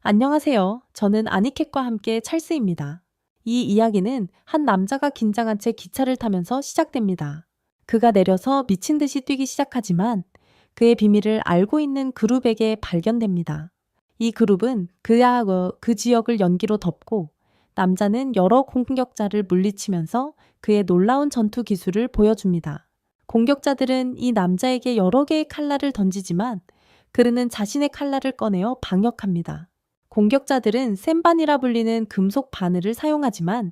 안녕하세요. 저는 아니캣과 함께 찰스입니다. 이 이야기는 한 남자가 긴장한 채 기차를 타면서 시작됩니다. 그가 내려서 미친 듯이 뛰기 시작하지만 그의 비밀을 알고 있는 그룹에게 발견됩니다. 이 그룹은 그 지역을 연기로 덮고 남자는 여러 공격자를 물리치면서 그의 놀라운 전투 기술을 보여줍니다. 공격자들은 이 남자에게 여러 개의 칼날을 던지지만 그는 자신의 칼날을 꺼내어 방역합니다. 공격자들은 센반이라 불리는 금속 바늘을 사용하지만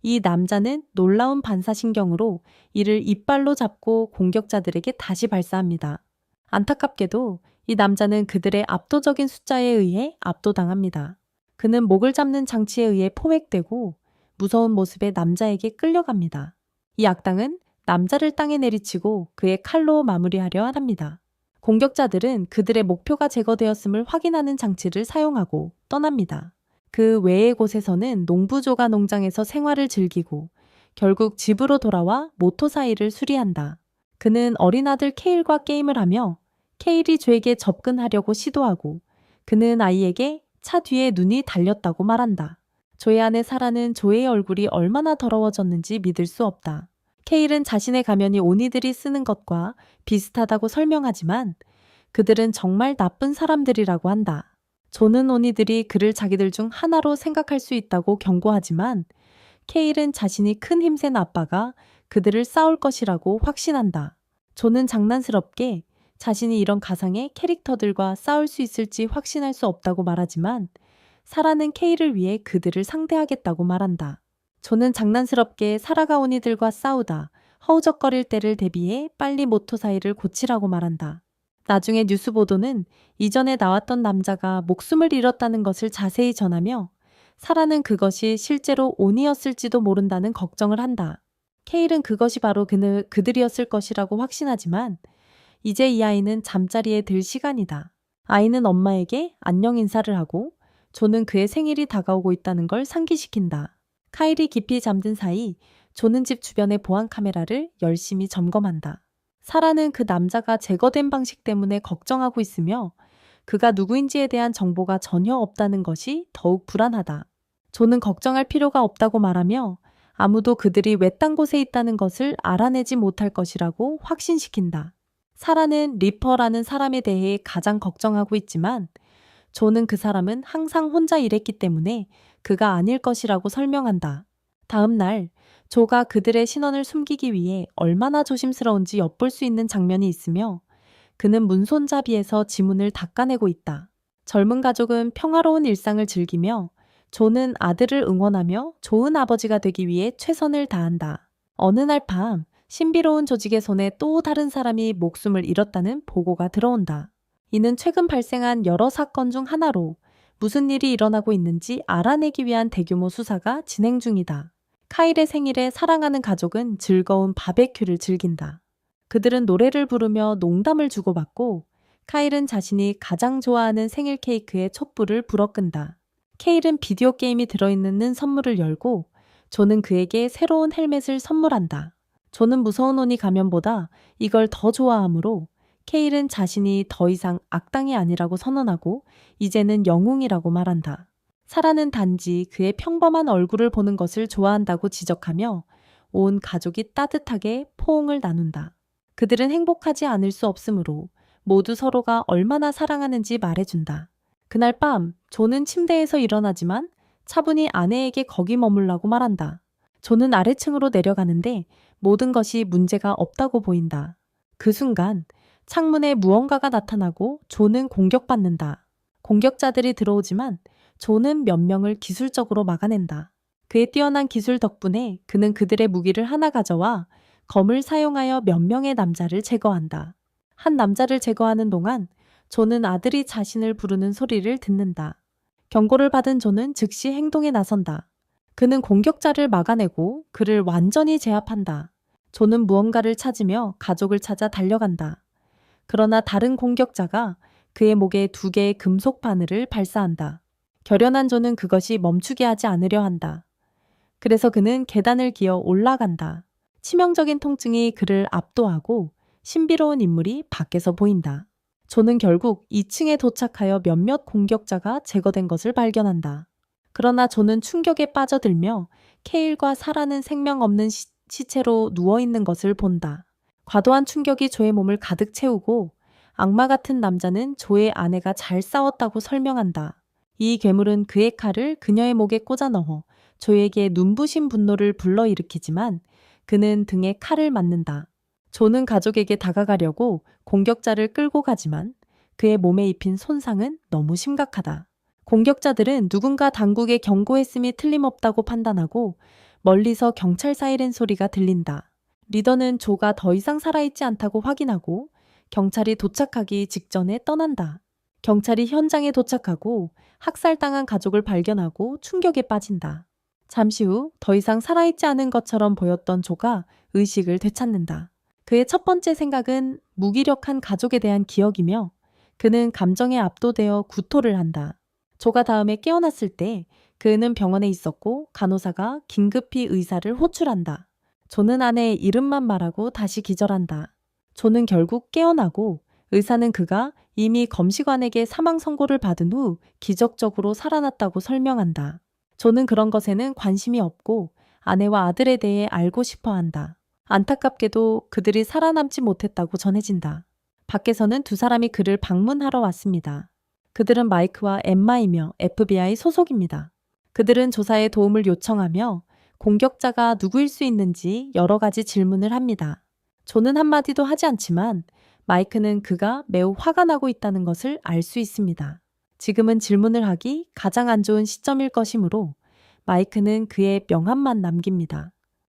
이 남자는 놀라운 반사신경으로 이를 이빨로 잡고 공격자들에게 다시 발사합니다. 안타깝게도 이 남자는 그들의 압도적인 숫자에 의해 압도당합니다. 그는 목을 잡는 장치에 의해 포획되고 무서운 모습의 남자에게 끌려갑니다. 이 악당은 남자를 땅에 내리치고 그의 칼로 마무리하려 합니다. 공격자들은 그들의 목표가 제거되었음을 확인하는 장치를 사용하고 떠납니다. 그 외의 곳에서는 농부조가 농장에서 생활을 즐기고 결국 집으로 돌아와 모토사이를 수리한다. 그는 어린 아들 케일과 게임을 하며 케일이 조에게 접근하려고 시도하고 그는 아이에게 차 뒤에 눈이 달렸다고 말한다. 조의 안에 사라는 조의 얼굴이 얼마나 더러워졌는지 믿을 수 없다. 케일은 자신의 가면이 오니들이 쓰는 것과 비슷하다고 설명하지만 그들은 정말 나쁜 사람들이라고 한다. 조는 오니들이 그를 자기들 중 하나로 생각할 수 있다고 경고하지만 케일은 자신이 큰 힘센 아빠가 그들을 싸울 것이라고 확신한다. 조는 장난스럽게 자신이 이런 가상의 캐릭터들과 싸울 수 있을지 확신할 수 없다고 말하지만 사라는 케일을 위해 그들을 상대하겠다고 말한다. 조는 장난스럽게 사라가 오니들과 싸우다 허우적거릴 때를 대비해 빨리 모토사이를 고치라고 말한다. 나중에 뉴스 보도는 이전에 나왔던 남자가 목숨을 잃었다는 것을 자세히 전하며 사라는 그것이 실제로 오니였을지도 모른다는 걱정을 한다. 케일은 그것이 바로 그들이었을 것이라고 확신하지만 이제 이 아이는 잠자리에 들 시간이다. 아이는 엄마에게 안녕 인사를 하고 조는 그의 생일이 다가오고 있다는 걸 상기시킨다. 카일이 깊이 잠든 사이 조는 집 주변의 보안 카메라를 열심히 점검한다. 사라는 그 남자가 제거된 방식 때문에 걱정하고 있으며 그가 누구인지에 대한 정보가 전혀 없다는 것이 더욱 불안하다. 조는 걱정할 필요가 없다고 말하며 아무도 그들이 외딴 곳에 있다는 것을 알아내지 못할 것이라고 확신시킨다. 사라는 리퍼라는 사람에 대해 가장 걱정하고 있지만 조는 그 사람은 항상 혼자 일했기 때문에 그가 아닐 것이라고 설명한다. 다음 날 조가 그들의 신원을 숨기기 위해 얼마나 조심스러운지 엿볼 수 있는 장면이 있으며 그는 문손잡이에서 지문을 닦아내고 있다. 젊은 가족은 평화로운 일상을 즐기며 조는 아들을 응원하며 좋은 아버지가 되기 위해 최선을 다한다. 어느 날 밤 신비로운 조직의 손에 또 다른 사람이 목숨을 잃었다는 보고가 들어온다. 이는 최근 발생한 여러 사건 중 하나로 무슨 일이 일어나고 있는지 알아내기 위한 대규모 수사가 진행 중이다. 카일의 생일에 사랑하는 가족은 즐거운 바베큐를 즐긴다. 그들은 노래를 부르며 농담을 주고받고 카일은 자신이 가장 좋아하는 생일 케이크에 촛불을 불어끈다. 케일은 비디오 게임이 들어있는 선물을 열고 조는 그에게 새로운 헬멧을 선물한다. 조는 무서운 오니 가면보다 이걸 더 좋아하므로 케일은 자신이 더 이상 악당이 아니라고 선언하고 이제는 영웅이라고 말한다. 사라는 단지 그의 평범한 얼굴을 보는 것을 좋아한다고 지적하며 온 가족이 따뜻하게 포옹을 나눈다. 그들은 행복하지 않을 수 없으므로 모두 서로가 얼마나 사랑하는지 말해준다. 그날 밤 조는 침대에서 일어나지만 차분히 아내에게 거기 머물라고 말한다. 조는 아래층으로 내려가는데 모든 것이 문제가 없다고 보인다. 그 순간 창문에 무언가가 나타나고 조는 공격받는다. 공격자들이 들어오지만 조는 몇 명을 기술적으로 막아낸다. 그의 뛰어난 기술 덕분에 그는 그들의 무기를 하나 가져와 검을 사용하여 몇 명의 남자를 제거한다. 한 남자를 제거하는 동안 조는 아들이 자신을 부르는 소리를 듣는다. 경고를 받은 조는 즉시 행동에 나선다. 그는 공격자를 막아내고 그를 완전히 제압한다. 조는 무언가를 찾으며 가족을 찾아 달려간다. 그러나 다른 공격자가 그의 목에 2개의 금속 바늘을 발사한다. 결연한 조는 그것이 멈추게 하지 않으려 한다. 그래서 그는 계단을 기어 올라간다. 치명적인 통증이 그를 압도하고 신비로운 인물이 밖에서 보인다. 조는 결국 2층에 도착하여 몇몇 공격자가 제거된 것을 발견한다. 그러나 조는 충격에 빠져들며 케일과 사라는 생명 없는 시체로 누워있는 것을 본다. 과도한 충격이 조의 몸을 가득 채우고 악마 같은 남자는 조의 아내가 잘 싸웠다고 설명한다. 이 괴물은 그의 칼을 그녀의 목에 꽂아 넣어 조에게 눈부신 분노를 불러일으키지만 그는 등에 칼을 맞는다. 조는 가족에게 다가가려고 공격자를 끌고 가지만 그의 몸에 입힌 손상은 너무 심각하다. 공격자들은 누군가 당국에 경고했음이 틀림없다고 판단하고 멀리서 경찰 사이렌 소리가 들린다. 리더는 조가 더 이상 살아있지 않다고 확인하고 경찰이 도착하기 직전에 떠난다. 경찰이 현장에 도착하고 학살당한 가족을 발견하고 충격에 빠진다. 잠시 후 더 이상 살아있지 않은 것처럼 보였던 조가 의식을 되찾는다. 그의 첫 번째 생각은 무기력한 가족에 대한 기억이며 그는 감정에 압도되어 구토를 한다. 조가 다음에 깨어났을 때 그는 병원에 있었고 간호사가 긴급히 의사를 호출한다. 조는 아내의 이름만 말하고 다시 기절한다. 조는 결국 깨어나고 의사는 그가 이미 검시관에게 사망 선고를 받은 후 기적적으로 살아났다고 설명한다. 조는 그런 것에는 관심이 없고 아내와 아들에 대해 알고 싶어 한다. 안타깝게도 그들이 살아남지 못했다고 전해진다. 밖에서는 두 사람이 그를 방문하러 왔습니다. 그들은 마이크와 엠마이며 FBI 소속입니다. 그들은 조사에 도움을 요청하며 공격자가 누구일 수 있는지 여러 가지 질문을 합니다. 조는 한마디도 하지 않지만 마이크는 그가 매우 화가 나고 있다는 것을 알 수 있습니다. 지금은 질문을 하기 가장 안 좋은 시점일 것이므로 마이크는 그의 명함만 남깁니다.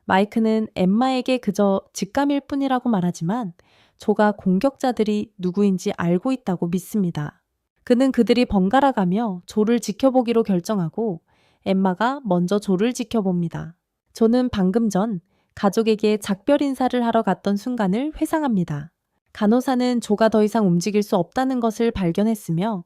마이크는 엠마에게 그저 직감일 뿐이라고 말하지만 조가 공격자들이 누구인지 알고 있다고 믿습니다. 그는 그들이 번갈아 가며 조를 지켜보기로 결정하고 엠마가 먼저 조를 지켜봅니다. 조는 방금 전 가족에게 작별 인사를 하러 갔던 순간을 회상합니다. 간호사는 조가 더 이상 움직일 수 없다는 것을 발견했으며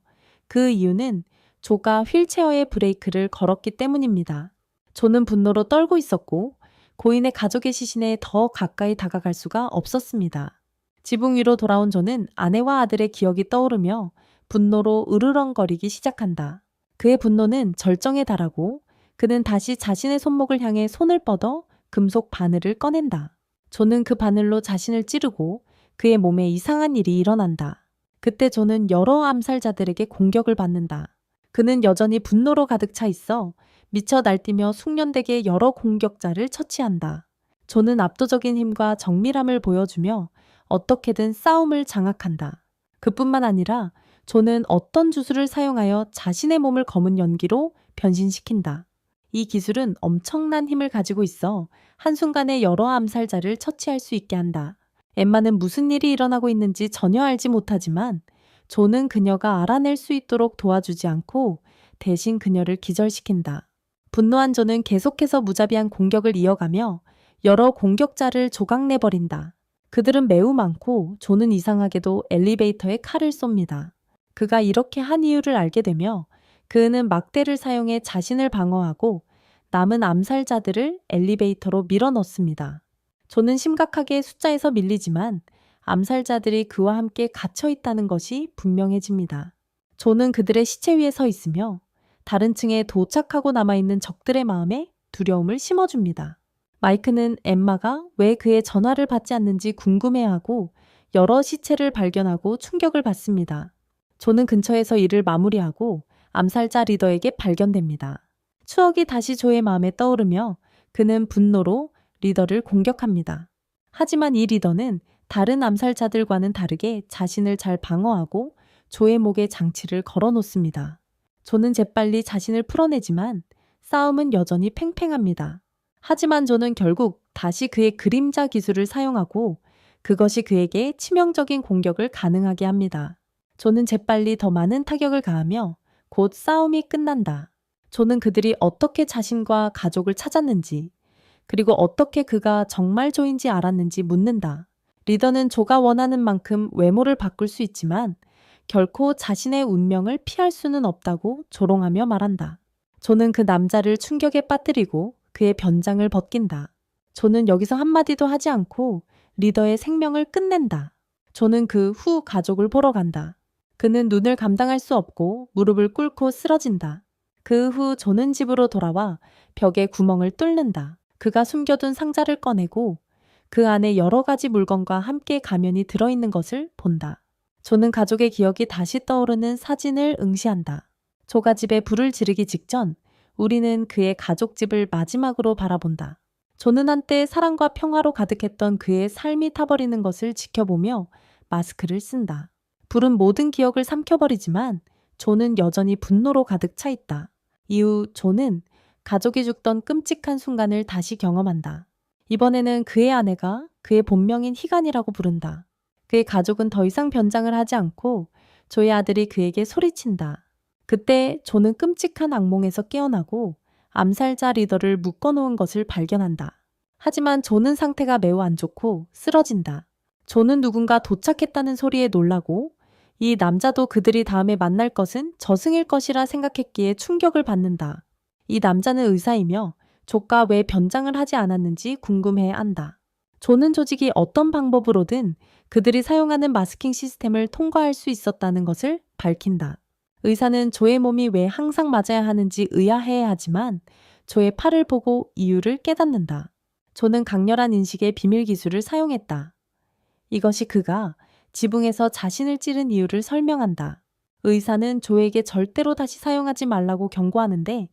그 이유는 조가 휠체어의 브레이크를 걸었기 때문입니다. 조는 분노로 떨고 있었고 고인의 가족의 시신에 더 가까이 다가갈 수가 없었습니다. 지붕 위로 돌아온 조는 아내와 아들의 기억이 떠오르며 분노로 으르렁거리기 시작한다. 그의 분노는 절정에 달하고 그는 다시 자신의 손목을 향해 손을 뻗어 금속 바늘을 꺼낸다. 조는 그 바늘로 자신을 찌르고 그의 몸에 이상한 일이 일어난다. 그때 조는 여러 암살자들에게 공격을 받는다. 그는 여전히 분노로 가득 차 있어 미쳐 날뛰며 숙련되게 여러 공격자를 처치한다. 조는 압도적인 힘과 정밀함을 보여주며 어떻게든 싸움을 장악한다. 그뿐만 아니라 조는 어떤 주술을 사용하여 자신의 몸을 검은 연기로 변신시킨다. 이 기술은 엄청난 힘을 가지고 있어 한순간에 여러 암살자를 처치할 수 있게 한다. 엠마는 무슨 일이 일어나고 있는지 전혀 알지 못하지만 조는 그녀가 알아낼 수 있도록 도와주지 않고 대신 그녀를 기절시킨다. 분노한 조는 계속해서 무자비한 공격을 이어가며 여러 공격자를 조각내버린다. 그들은 매우 많고 조는 이상하게도 엘리베이터에 칼을 쏩니다. 그가 이렇게 한 이유를 알게 되며 그는 막대를 사용해 자신을 방어하고 남은 암살자들을 엘리베이터로 밀어넣습니다. 조는 심각하게 숫자에서 밀리지만 암살자들이 그와 함께 갇혀 있다는 것이 분명해집니다. 조는 그들의 시체 위에 서 있으며 다른 층에 도착하고 남아있는 적들의 마음에 두려움을 심어줍니다. 마이크는 엠마가 왜 그의 전화를 받지 않는지 궁금해하고 여러 시체를 발견하고 충격을 받습니다. 조는 근처에서 일을 마무리하고 암살자 리더에게 발견됩니다. 추억이 다시 조의 마음에 떠오르며 그는 분노로 리더를 공격합니다. 하지만 이 리더는 다른 암살자들과는 다르게 자신을 잘 방어하고 조의 목에 장치를 걸어놓습니다. 조는 재빨리 자신을 풀어내지만 싸움은 여전히 팽팽합니다. 하지만 조는 결국 다시 그의 그림자 기술을 사용하고 그것이 그에게 치명적인 공격을 가능하게 합니다. 조는 재빨리 더 많은 타격을 가하며 곧 싸움이 끝난다. 조는 그들이 어떻게 자신과 가족을 찾았는지 그리고 어떻게 그가 정말 조인지 알았는지 묻는다. 리더는 조가 원하는 만큼 외모를 바꿀 수 있지만 결코 자신의 운명을 피할 수는 없다고 조롱하며 말한다. 조는 그 남자를 충격에 빠뜨리고 그의 변장을 벗긴다. 조는 여기서 한마디도 하지 않고 리더의 생명을 끝낸다. 조는 그 후 가족을 보러 간다. 그는 눈을 감당할 수 없고 무릎을 꿇고 쓰러진다. 그 후 조는 집으로 돌아와 벽에 구멍을 뚫는다. 그가 숨겨둔 상자를 꺼내고 그 안에 여러 가지 물건과 함께 가면이 들어있는 것을 본다. 조는 가족의 기억이 다시 떠오르는 사진을 응시한다. 조가 집에 불을 지르기 직전 우리는 그의 가족집을 마지막으로 바라본다. 조는 한때 사랑과 평화로 가득했던 그의 삶이 타버리는 것을 지켜보며 마스크를 쓴다. 불은 모든 기억을 삼켜버리지만 조는 여전히 분노로 가득 차 있다. 이후 조는 가족이 죽던 끔찍한 순간을 다시 경험한다. 이번에는 그의 아내가 그의 본명인 희간이라고 부른다. 그의 가족은 더 이상 변장을 하지 않고 조의 아들이 그에게 소리친다. 그때 조는 끔찍한 악몽에서 깨어나고 암살자 리더를 묶어놓은 것을 발견한다. 하지만 조는 상태가 매우 안 좋고 쓰러진다. 조는 누군가 도착했다는 소리에 놀라고 이 남자도 그들이 다음에 만날 것은 저승일 것이라 생각했기에 충격을 받는다. 이 남자는 의사이며 조가 왜 변장을 하지 않았는지 궁금해한다. 조는 조직이 어떤 방법으로든 그들이 사용하는 마스킹 시스템을 통과할 수 있었다는 것을 밝힌다. 의사는 조의 몸이 왜 항상 맞아야 하는지 의아해하지만 조의 팔을 보고 이유를 깨닫는다. 조는 강렬한 인식의 비밀 기술을 사용했다. 이것이 그가 지붕에서 자신을 찌른 이유를 설명한다. 의사는 조에게 절대로 다시 사용하지 말라고 경고하는데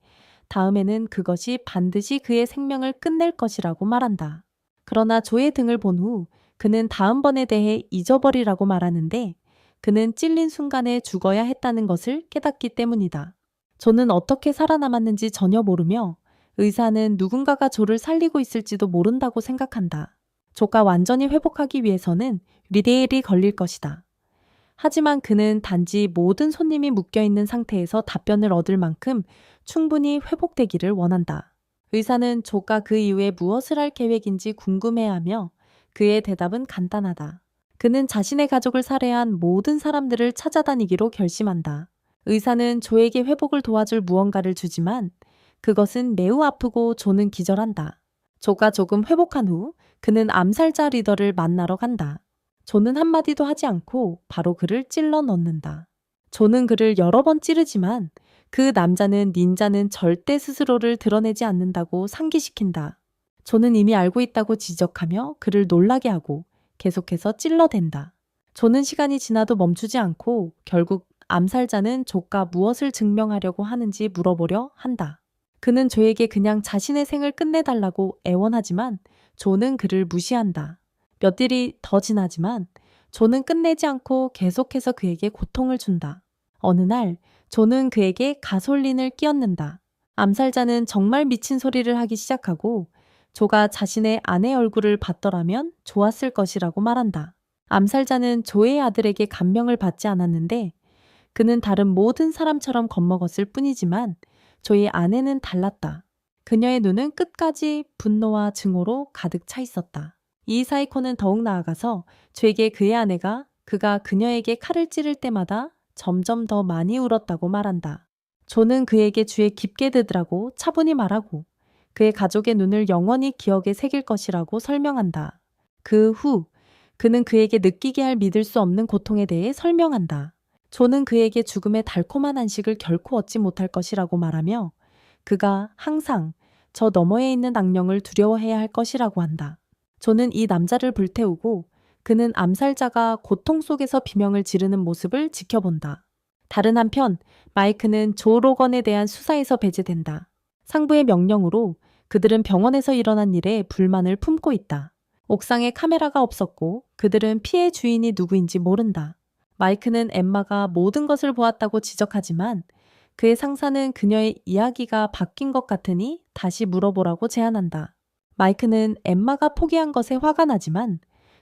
다음에는 그것이 반드시 그의 생명을 끝낼 것이라고 말한다. 그러나 조의 등을 본 후 그는 다음번에 대해 잊어버리라고 말하는데 그는 찔린 순간에 죽어야 했다는 것을 깨닫기 때문이다. 조는 어떻게 살아남았는지 전혀 모르며 의사는 누군가가 조를 살리고 있을지도 모른다고 생각한다. 조가 완전히 회복하기 위해서는 리데일이 걸릴 것이다. 하지만 그는 단지 모든 손님이 묶여있는 상태에서 답변을 얻을 만큼 충분히 회복되기를 원한다. 의사는 조가 그 이후에 무엇을 할 계획인지 궁금해하며 그의 대답은 간단하다. 그는 자신의 가족을 살해한 모든 사람들을 찾아다니기로 결심한다. 의사는 조에게 회복을 도와줄 무언가를 주지만 그것은 매우 아프고 조는 기절한다. 조가 조금 회복한 후 그는 암살자 리더를 만나러 간다. 조는 한마디도 하지 않고 바로 그를 찔러 넣는다. 조는 그를 여러 번 찌르지만 그 남자는 닌자는 절대 스스로를 드러내지 않는다고 상기시킨다. 조는 이미 알고 있다고 지적하며 그를 놀라게 하고 계속해서 찔러댄다. 조는 시간이 지나도 멈추지 않고 결국 암살자는 조가 무엇을 증명하려고 하는지 물어보려 한다. 그는 조에게 그냥 자신의 생을 끝내달라고 애원하지만 조는 그를 무시한다. 몇 일이 더 지나지만 조는 끝내지 않고 계속해서 그에게 고통을 준다. 어느 날 조는 그에게 가솔린을 끼얹는다. 암살자는 정말 미친 소리를 하기 시작하고 조가 자신의 아내 얼굴을 봤더라면 좋았을 것이라고 말한다. 암살자는 조의 아들에게 감명을 받지 않았는데 그는 다른 모든 사람처럼 겁먹었을 뿐이지만 조의 아내는 달랐다. 그녀의 눈은 끝까지 분노와 증오로 가득 차 있었다. 이 사이코는 더욱 나아가서 조에게 그의 아내가 그가 그녀에게 칼을 찌를 때마다 점점 더 많이 울었다고 말한다. 조는 그에게 주에 깊게 들으라고 차분히 말하고 그의 가족의 눈을 영원히 기억에 새길 것이라고 설명한다. 그 후 그는 그에게 느끼게 할 믿을 수 없는 고통에 대해 설명한다. 조는 그에게 죽음의 달콤한 안식을 결코 얻지 못할 것이라고 말하며 그가 항상 저 너머에 있는 악령을 두려워해야 할 것이라고 한다. 조는 이 남자를 불태우고 그는 암살자가 고통 속에서 비명을 지르는 모습을 지켜본다. 다른 한편 마이크는 조 로건에 대한 수사에서 배제된다. 상부의 명령으로 그들은 병원에서 일어난 일에 불만을 품고 있다. 옥상에 카메라가 없었고 그들은 피해 주인이 누구인지 모른다. 마이크는 엠마가 모든 것을 보았다고 지적하지만 그의 상사는 그녀의 이야기가 바뀐 것 같으니 다시 물어보라고 제안한다. 마이크는 엠마가 포기한 것에 화가 나지만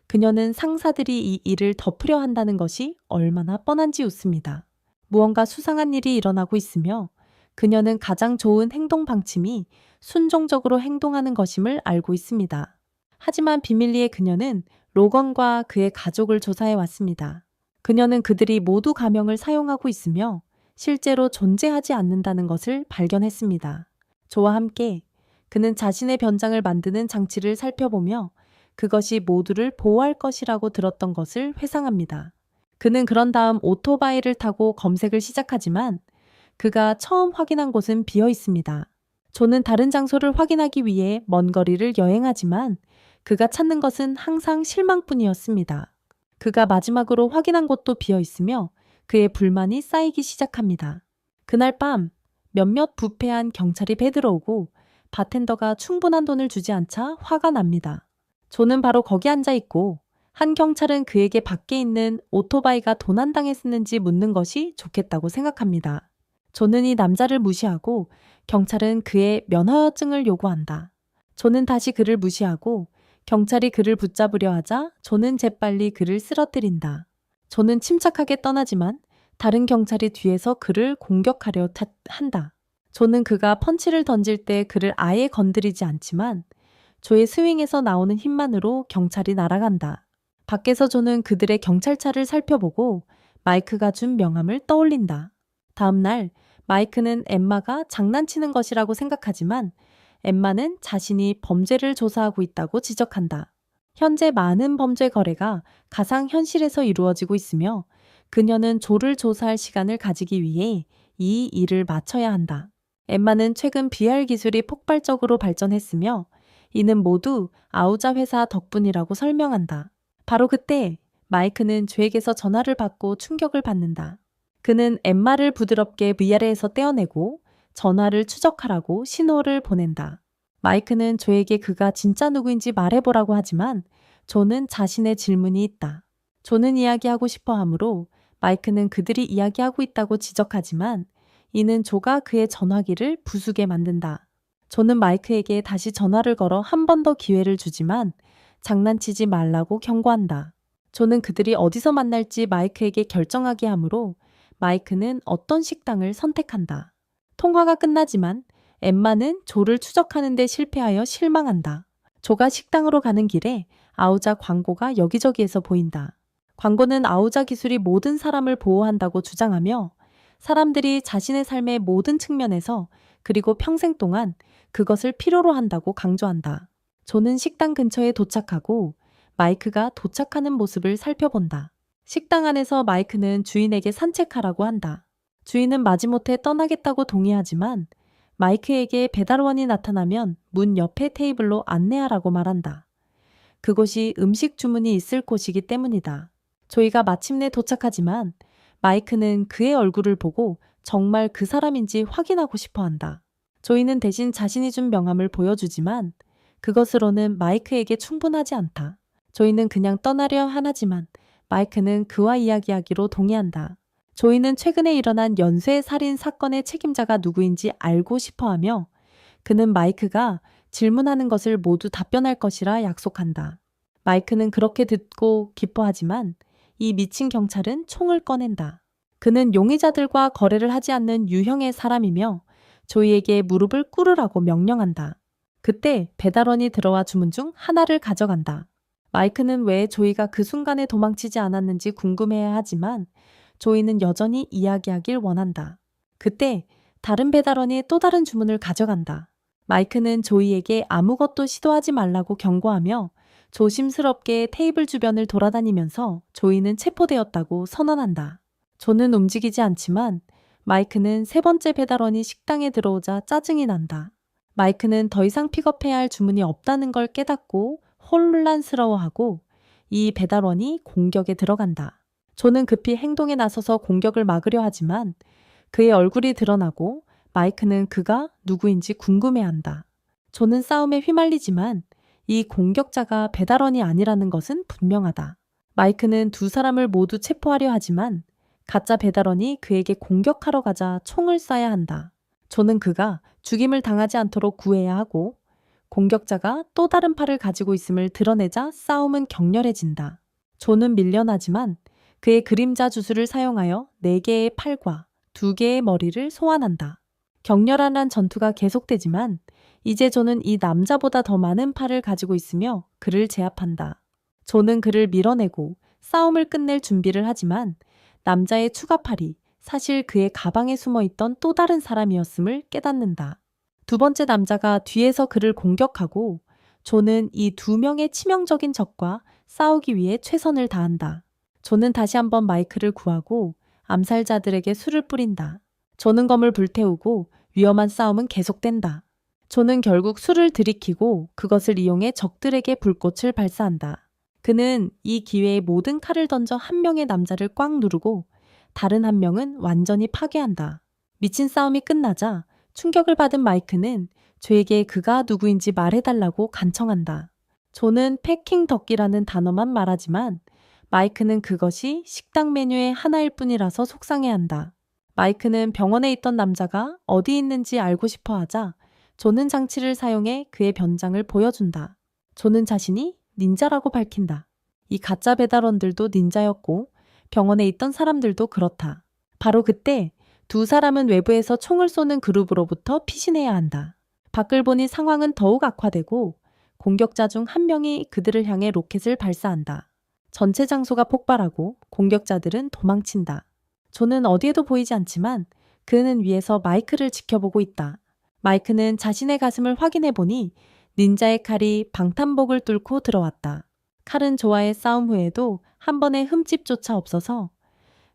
그녀는 상사들이 이 일을 덮으려 한다는 것이 얼마나 뻔한지 웃습니다. 무언가 수상한 일이 일어나고 있으며 그녀는 가장 좋은 행동 방침이 순종적으로 행동하는 것임을 알고 있습니다. 하지만 비밀리에 그녀는 로건과 그의 가족을 조사해 왔습니다. 그녀는 그들이 모두 가명을 사용하고 있으며 실제로 존재하지 않는다는 것을 발견했습니다. 조와 함께 그는 자신의 변장을 만드는 장치를 살펴보며 그것이 모두를 보호할 것이라고 들었던 것을 회상합니다. 그는 그런 다음 오토바이를 타고 검색을 시작하지만 그가 처음 확인한 곳은 비어 있습니다. 조는 다른 장소를 확인하기 위해 먼 거리를 여행하지만 그가 찾는 것은 항상 실망뿐이었습니다. 그가 마지막으로 확인한 곳도 비어 있으며 그의 불만이 쌓이기 시작합니다. 그날 밤 몇몇 부패한 경찰이 배들어오고 바텐더가 충분한 돈을 주지 않자 화가 납니다. 조는 바로 거기 앉아 있고 한 경찰은 그에게 밖에 있는 오토바이가 도난당했는지 묻는 것이 좋겠다고 생각합니다. 조는 이 남자를 무시하고 경찰은 그의 면허증을 요구한다. 조는 다시 그를 무시하고 경찰이 그를 붙잡으려 하자 조는 재빨리 그를 쓰러뜨린다. 조는 침착하게 떠나지만 다른 경찰이 뒤에서 그를 공격하려 한다. 조는 그가 펀치를 던질 때 그를 아예 건드리지 않지만 조의 스윙에서 나오는 힘만으로 경찰이 날아간다. 밖에서 조는 그들의 경찰차를 살펴보고 마이크가 준 명함을 떠올린다. 다음 날 마이크는 엠마가 장난치는 것이라고 생각하지만 엠마는 자신이 범죄를 조사하고 있다고 지적한다. 현재 많은 범죄 거래가 가상현실에서 이루어지고 있으며 그녀는 조를 조사할 시간을 가지기 위해 이 일을 마쳐야 한다. 엠마는 최근 VR 기술이 폭발적으로 발전했으며 이는 모두 아우자 회사 덕분이라고 설명한다. 바로 그때 마이크는 조에게서 전화를 받고 충격을 받는다. 그는 엠마를 부드럽게 VR에서 떼어내고 전화를 추적하라고 신호를 보낸다. 마이크는 조에게 그가 진짜 누구인지 말해보라고 하지만 조는 자신의 질문이 있다. 조는 이야기하고 싶어 하므로 마이크는 그들이 이야기하고 있다고 지적하지만 이는 조가 그의 전화기를 부수게 만든다. 조는 마이크에게 다시 전화를 걸어 한 번 더 기회를 주지만 장난치지 말라고 경고한다. 조는 그들이 어디서 만날지 마이크에게 결정하게 하므로 마이크는 어떤 식당을 선택한다. 통화가 끝나지만 엠마는 조를 추적하는 데 실패하여 실망한다. 조가 식당으로 가는 길에 아우자 광고가 여기저기에서 보인다. 광고는 아우자 기술이 모든 사람을 보호한다고 주장하며 사람들이 자신의 삶의 모든 측면에서 그리고 평생 동안 그것을 필요로 한다고 강조한다. 조는 식당 근처에 도착하고 마이크가 도착하는 모습을 살펴본다. 식당 안에서 마이크는 주인에게 산책하라고 한다. 주인은 마지못해 떠나겠다고 동의하지만 마이크에게 배달원이 나타나면 문 옆에 테이블로 안내하라고 말한다. 그곳이 음식 주문이 있을 곳이기 때문이다. 조이가 마침내 도착하지만 마이크는 그의 얼굴을 보고 정말 그 사람인지 확인하고 싶어 한다. 조이는 대신 자신이 준 명함을 보여주지만 그것으로는 마이크에게 충분하지 않다. 조이는 그냥 떠나려 하지만 마이크는 그와 이야기하기로 동의한다. 조이는 최근에 일어난 연쇄 살인 사건의 책임자가 누구인지 알고 싶어하며 그는 마이크가 질문하는 것을 모두 답변할 것이라 약속한다. 마이크는 그렇게 듣고 기뻐하지만 이 미친 경찰은 총을 꺼낸다. 그는 용의자들과 거래를 하지 않는 유형의 사람이며 조이에게 무릎을 꿇으라고 명령한다. 그때 배달원이 들어와 주문 중 하나를 가져간다. 마이크는 왜 조이가 그 순간에 도망치지 않았는지 궁금해야 하지만 조이는 여전히 이야기하길 원한다. 그때 다른 배달원이 또 다른 주문을 가져간다. 마이크는 조이에게 아무것도 시도하지 말라고 경고하며 조심스럽게 테이블 주변을 돌아다니면서 조이는 체포되었다고 선언한다. 조는 움직이지 않지만 마이크는 세 번째 배달원이 식당에 들어오자 짜증이 난다. 마이크는 더 이상 픽업해야 할 주문이 없다는 걸 깨닫고 혼란스러워하고 이 배달원이 공격에 들어간다. 조는 급히 행동에 나서서 공격을 막으려 하지만 그의 얼굴이 드러나고 마이크는 그가 누구인지 궁금해한다. 조는 싸움에 휘말리지만 이 공격자가 배달원이 아니라는 것은 분명하다. 마이크는 두 사람을 모두 체포하려 하지만 가짜 배달원이 그에게 공격하러 가자 총을 쏴야 한다. 조는 그가 죽임을 당하지 않도록 구해야 하고 공격자가 또 다른 팔을 가지고 있음을 드러내자 싸움은 격렬해진다. 조는 밀려나지만 그의 그림자 주술을 사용하여 4개의 팔과 2개의 머리를 소환한다. 격렬한 전투가 계속되지만 이제 조는 이 남자보다 더 많은 팔을 가지고 있으며 그를 제압한다. 조는 그를 밀어내고 싸움을 끝낼 준비를 하지만 남자의 추가 팔이 사실 그의 가방에 숨어있던 또 다른 사람이었음을 깨닫는다. 두 번째 남자가 뒤에서 그를 공격하고 조는 이 2명의 치명적인 적과 싸우기 위해 최선을 다한다. 조는 다시 한번 마이크를 구하고 암살자들에게 술을 뿌린다. 조는 검을 불태우고 위험한 싸움은 계속된다. 조는 결국 술을 들이키고 그것을 이용해 적들에게 불꽃을 발사한다. 그는 이 기회에 모든 칼을 던져 한 명의 남자를 꽉 누르고 다른 한 명은 완전히 파괴한다. 미친 싸움이 끝나자 충격을 받은 마이크는 조에게 그가 누구인지 말해달라고 간청한다. 조는 패킹 덕기라는 단어만 말하지만 마이크는 그것이 식당 메뉴의 하나일 뿐이라서 속상해한다. 마이크는 병원에 있던 남자가 어디 있는지 알고 싶어 하자 조는 장치를 사용해 그의 변장을 보여준다. 조는 자신이 닌자라고 밝힌다. 이 가짜 배달원들도 닌자였고 병원에 있던 사람들도 그렇다. 바로 그때 두 사람은 외부에서 총을 쏘는 그룹으로부터 피신해야 한다. 밖을 보니 상황은 더욱 악화되고 공격자 중 한 명이 그들을 향해 로켓을 발사한다. 전체 장소가 폭발하고 공격자들은 도망친다. 조는 어디에도 보이지 않지만 그는 위에서 마이크를 지켜보고 있다. 마이크는 자신의 가슴을 확인해 보니 닌자의 칼이 방탄복을 뚫고 들어왔다. 칼은 조와의 싸움 후에도 한 번의 흠집조차 없어서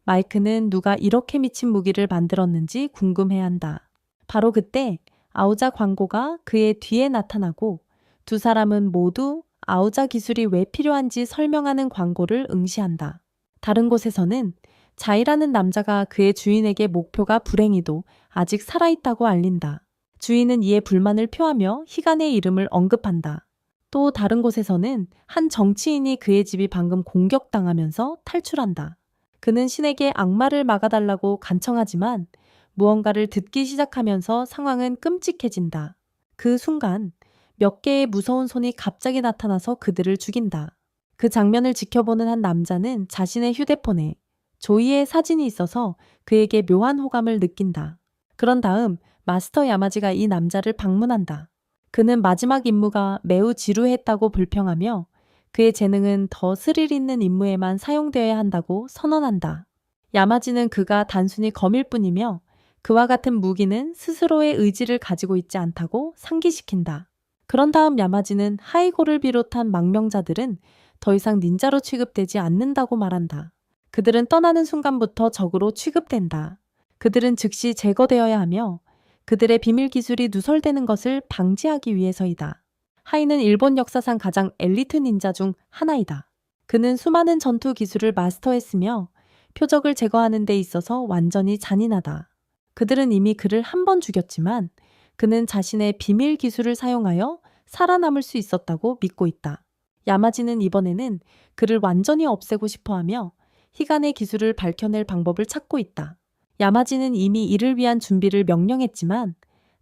마이크는 누가 이렇게 미친 무기를 만들었는지 궁금해한다. 바로 그때 아우자 광고가 그의 뒤에 나타나고 두 사람은 모두 아우자 기술이 왜 필요한지 설명하는 광고를 응시한다. 다른 곳에서는 자이라는 남자가 그의 주인에게 목표가 불행히도 아직 살아있다고 알린다. 주인은 이에 불만을 표하며 희간의 이름을 언급한다. 또 다른 곳에서는 한 정치인이 그의 집이 방금 공격당하면서 탈출한다. 그는 신에게 악마를 막아달라고 간청하지만 무언가를 듣기 시작하면서 상황은 끔찍해진다. 그 순간 몇 개의 무서운 손이 갑자기 나타나서 그들을 죽인다. 그 장면을 지켜보는 한 남자는 자신의 휴대폰에 조이의 사진이 있어서 그에게 묘한 호감을 느낀다. 그런 다음 마스터 야마지가 이 남자를 방문한다. 그는 마지막 임무가 매우 지루했다고 불평하며 그의 재능은 더 스릴 있는 임무에만 사용되어야 한다고 선언한다. 야마지는 그가 단순히 검일 뿐이며 그와 같은 무기는 스스로의 의지를 가지고 있지 않다고 상기시킨다. 그런 다음 야마지는 하이고를 비롯한 망명자들은 더 이상 닌자로 취급되지 않는다고 말한다. 그들은 떠나는 순간부터 적으로 취급된다. 그들은 즉시 제거되어야 하며 그들의 비밀 기술이 누설되는 것을 방지하기 위해서이다. 하이는 일본 역사상 가장 엘리트 닌자 중 하나이다. 그는 수많은 전투 기술을 마스터했으며 표적을 제거하는 데 있어서 완전히 잔인하다. 그들은 이미 그를 한 번 죽였지만 그는 자신의 비밀 기술을 사용하여 살아남을 수 있었다고 믿고 있다. 야마지는 이번에는 그를 완전히 없애고 싶어하며 희간의 기술을 밝혀낼 방법을 찾고 있다. 야마지는 이미 이를 위한 준비를 명령했지만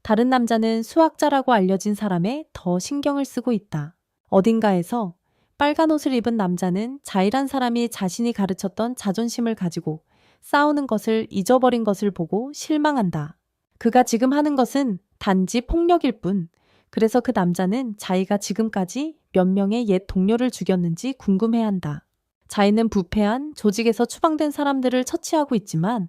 다른 남자는 수학자라고 알려진 사람에 더 신경을 쓰고 있다. 어딘가에서 빨간 옷을 입은 남자는 자이란 사람이 자신이 가르쳤던 자존심을 가지고 싸우는 것을 잊어버린 것을 보고 실망한다. 그가 지금 하는 것은 단지 폭력일 뿐. 그래서 그 남자는 자이가 지금까지 몇 명의 옛 동료를 죽였는지 궁금해한다. 자이는 부패한 조직에서 추방된 사람들을 처치하고 있지만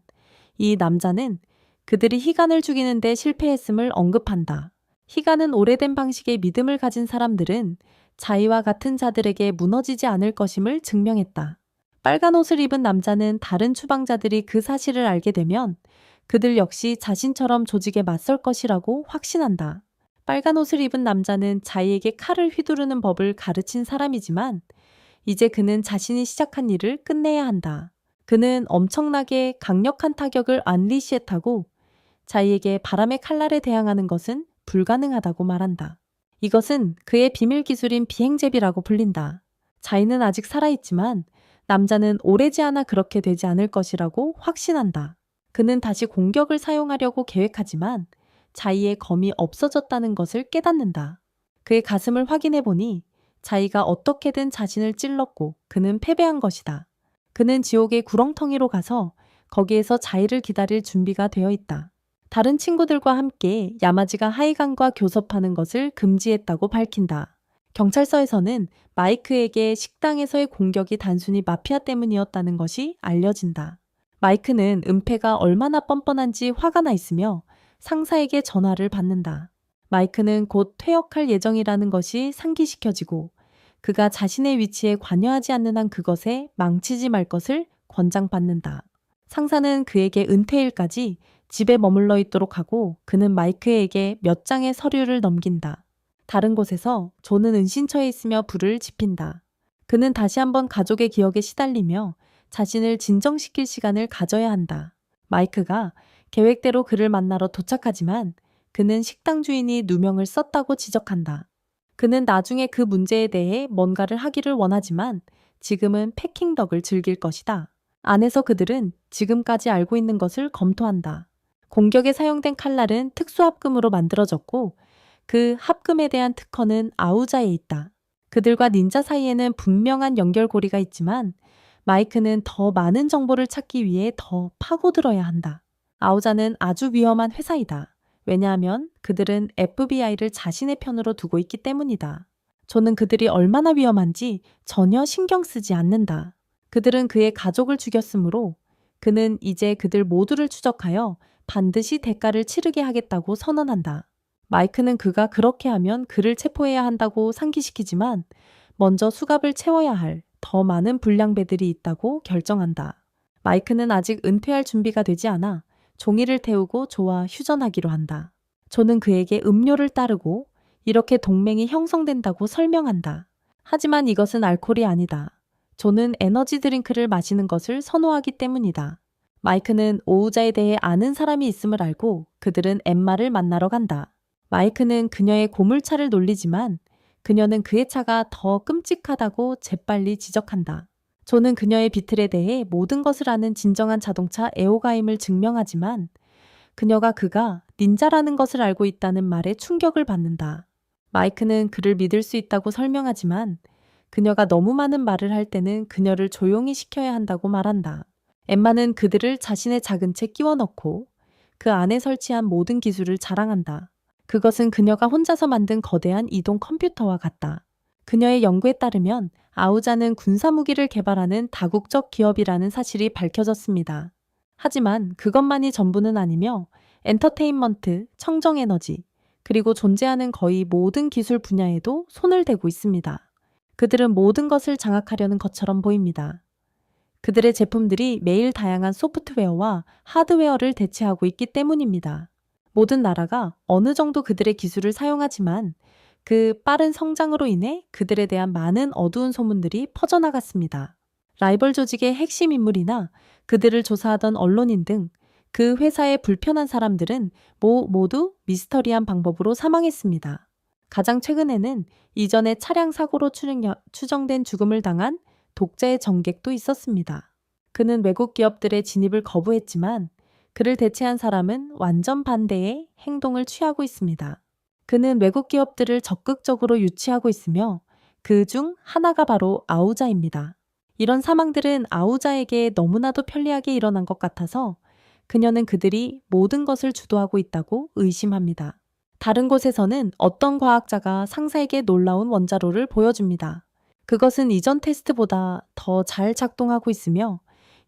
이 남자는 그들이 희간을 죽이는데 실패했음을 언급한다. 희간은 오래된 방식의 믿음을 가진 사람들은 자이와 같은 자들에게 무너지지 않을 것임을 증명했다. 빨간 옷을 입은 남자는 다른 추방자들이 그 사실을 알게 되면 그들 역시 자신처럼 조직에 맞설 것이라고 확신한다. 빨간 옷을 입은 남자는 자이에게 칼을 휘두르는 법을 가르친 사람이지만 이제 그는 자신이 시작한 일을 끝내야 한다. 그는 엄청나게 강력한 타격을 안리시했하고 자이에게 바람의 칼날에 대항하는 것은 불가능하다고 말한다. 이것은 그의 비밀 기술인 비행제비라고 불린다. 자이는 아직 살아있지만 남자는 오래지 않아 그렇게 되지 않을 것이라고 확신한다. 그는 다시 공격을 사용하려고 계획하지만 자이의 검이 없어졌다는 것을 깨닫는다. 그의 가슴을 확인해 보니 자이가 어떻게든 자신을 찔렀고 그는 패배한 것이다. 그는 지옥의 구렁텅이로 가서 거기에서 자이를 기다릴 준비가 되어 있다. 다른 친구들과 함께 야마지가 하이간과 교섭하는 것을 금지했다고 밝힌다. 경찰서에서는 마이크에게 식당에서의 공격이 단순히 마피아 때문이었다는 것이 알려진다. 마이크는 은폐가 얼마나 뻔뻔한지 화가 나 있으며 상사에게 전화를 받는다. 마이크는 곧 퇴역할 예정이라는 것이 상기시켜지고 그가 자신의 위치에 관여하지 않는 한 그것에 망치지 말 것을 권장받는다. 상사는 그에게 은퇴일까지 집에 머물러 있도록 하고 그는 마이크에게 몇 장의 서류를 넘긴다. 다른 곳에서 존은 은신처에 있으며 불을 지핀다. 그는 다시 한번 가족의 기억에 시달리며 자신을 진정시킬 시간을 가져야 한다. 마이크가 계획대로 그를 만나러 도착하지만 그는 식당 주인이 누명을 썼다고 지적한다. 그는 나중에 그 문제에 대해 뭔가를 하기를 원하지만 지금은 패킹덕을 즐길 것이다. 안에서 그들은 지금까지 알고 있는 것을 검토한다. 공격에 사용된 칼날은 특수합금으로 만들어졌고 그 합금에 대한 특허는 아우자에 있다. 그들과 닌자 사이에는 분명한 연결고리가 있지만 마이크는 더 많은 정보를 찾기 위해 더 파고들어야 한다. 아우자는 아주 위험한 회사이다. 왜냐하면 그들은 FBI를 자신의 편으로 두고 있기 때문이다. 저는 그들이 얼마나 위험한지 전혀 신경 쓰지 않는다. 그들은 그의 가족을 죽였으므로 그는 이제 그들 모두를 추적하여 반드시 대가를 치르게 하겠다고 선언한다. 마이크는 그가 그렇게 하면 그를 체포해야 한다고 상기시키지만 먼저 수갑을 채워야 할 더 많은 불량배들이 있다고 결정한다. 마이크는 아직 은퇴할 준비가 되지 않아 종이를 태우고 조와 휴전하기로 한다. 조는 그에게 음료를 따르고 이렇게 동맹이 형성된다고 설명한다. 하지만 이것은 알코올이 아니다. 조는 에너지 드링크를 마시는 것을 선호하기 때문이다. 마이크는 오우자에 대해 아는 사람이 있음을 알고 그들은 엠마를 만나러 간다. 마이크는 그녀의 고물차를 놀리지만 그녀는 그의 차가 더 끔찍하다고 재빨리 지적한다. 조는 그녀의 비틀에 대해 모든 것을 아는 진정한 자동차 애호가임을 증명하지만 그가 닌자라는 것을 알고 있다는 말에 충격을 받는다. 마이크는 그를 믿을 수 있다고 설명하지만 그녀가 너무 많은 말을 할 때는 그녀를 조용히 시켜야 한다고 말한다. 엠마는 그들을 자신의 작은 채 끼워 넣고 그 안에 설치한 모든 기술을 자랑한다. 그것은 그녀가 혼자서 만든 거대한 이동 컴퓨터와 같다. 그녀의 연구에 따르면 아우자는 군사무기를 개발하는 다국적 기업이라는 사실이 밝혀졌습니다. 하지만 그것만이 전부는 아니며 엔터테인먼트, 청정에너지, 그리고 존재하는 거의 모든 기술 분야에도 손을 대고 있습니다. 그들은 모든 것을 장악하려는 것처럼 보입니다. 그들의 제품들이 매일 다양한 소프트웨어와 하드웨어를 대체하고 있기 때문입니다. 모든 나라가 어느 정도 그들의 기술을 사용하지만 그 빠른 성장으로 인해 그들에 대한 많은 어두운 소문들이 퍼져나갔습니다. 라이벌 조직의 핵심 인물이나 그들을 조사하던 언론인 등 그 회사의 불편한 사람들은 모두 미스터리한 방법으로 사망했습니다. 가장 최근에는 이전에 차량 사고로 추정된 죽음을 당한 독자의 정객도 있었습니다. 그는 외국 기업들의 진입을 거부했지만 그를 대체한 사람은 완전 반대의 행동을 취하고 있습니다. 그는 외국 기업들을 적극적으로 유치하고 있으며 그 중 하나가 바로 아우자입니다. 이런 사망들은 아우자에게 너무나도 편리하게 일어난 것 같아서 그녀는 그들이 모든 것을 주도하고 있다고 의심합니다. 다른 곳에서는 어떤 과학자가 상사에게 놀라운 원자로를 보여줍니다. 그것은 이전 테스트보다 더 잘 작동하고 있으며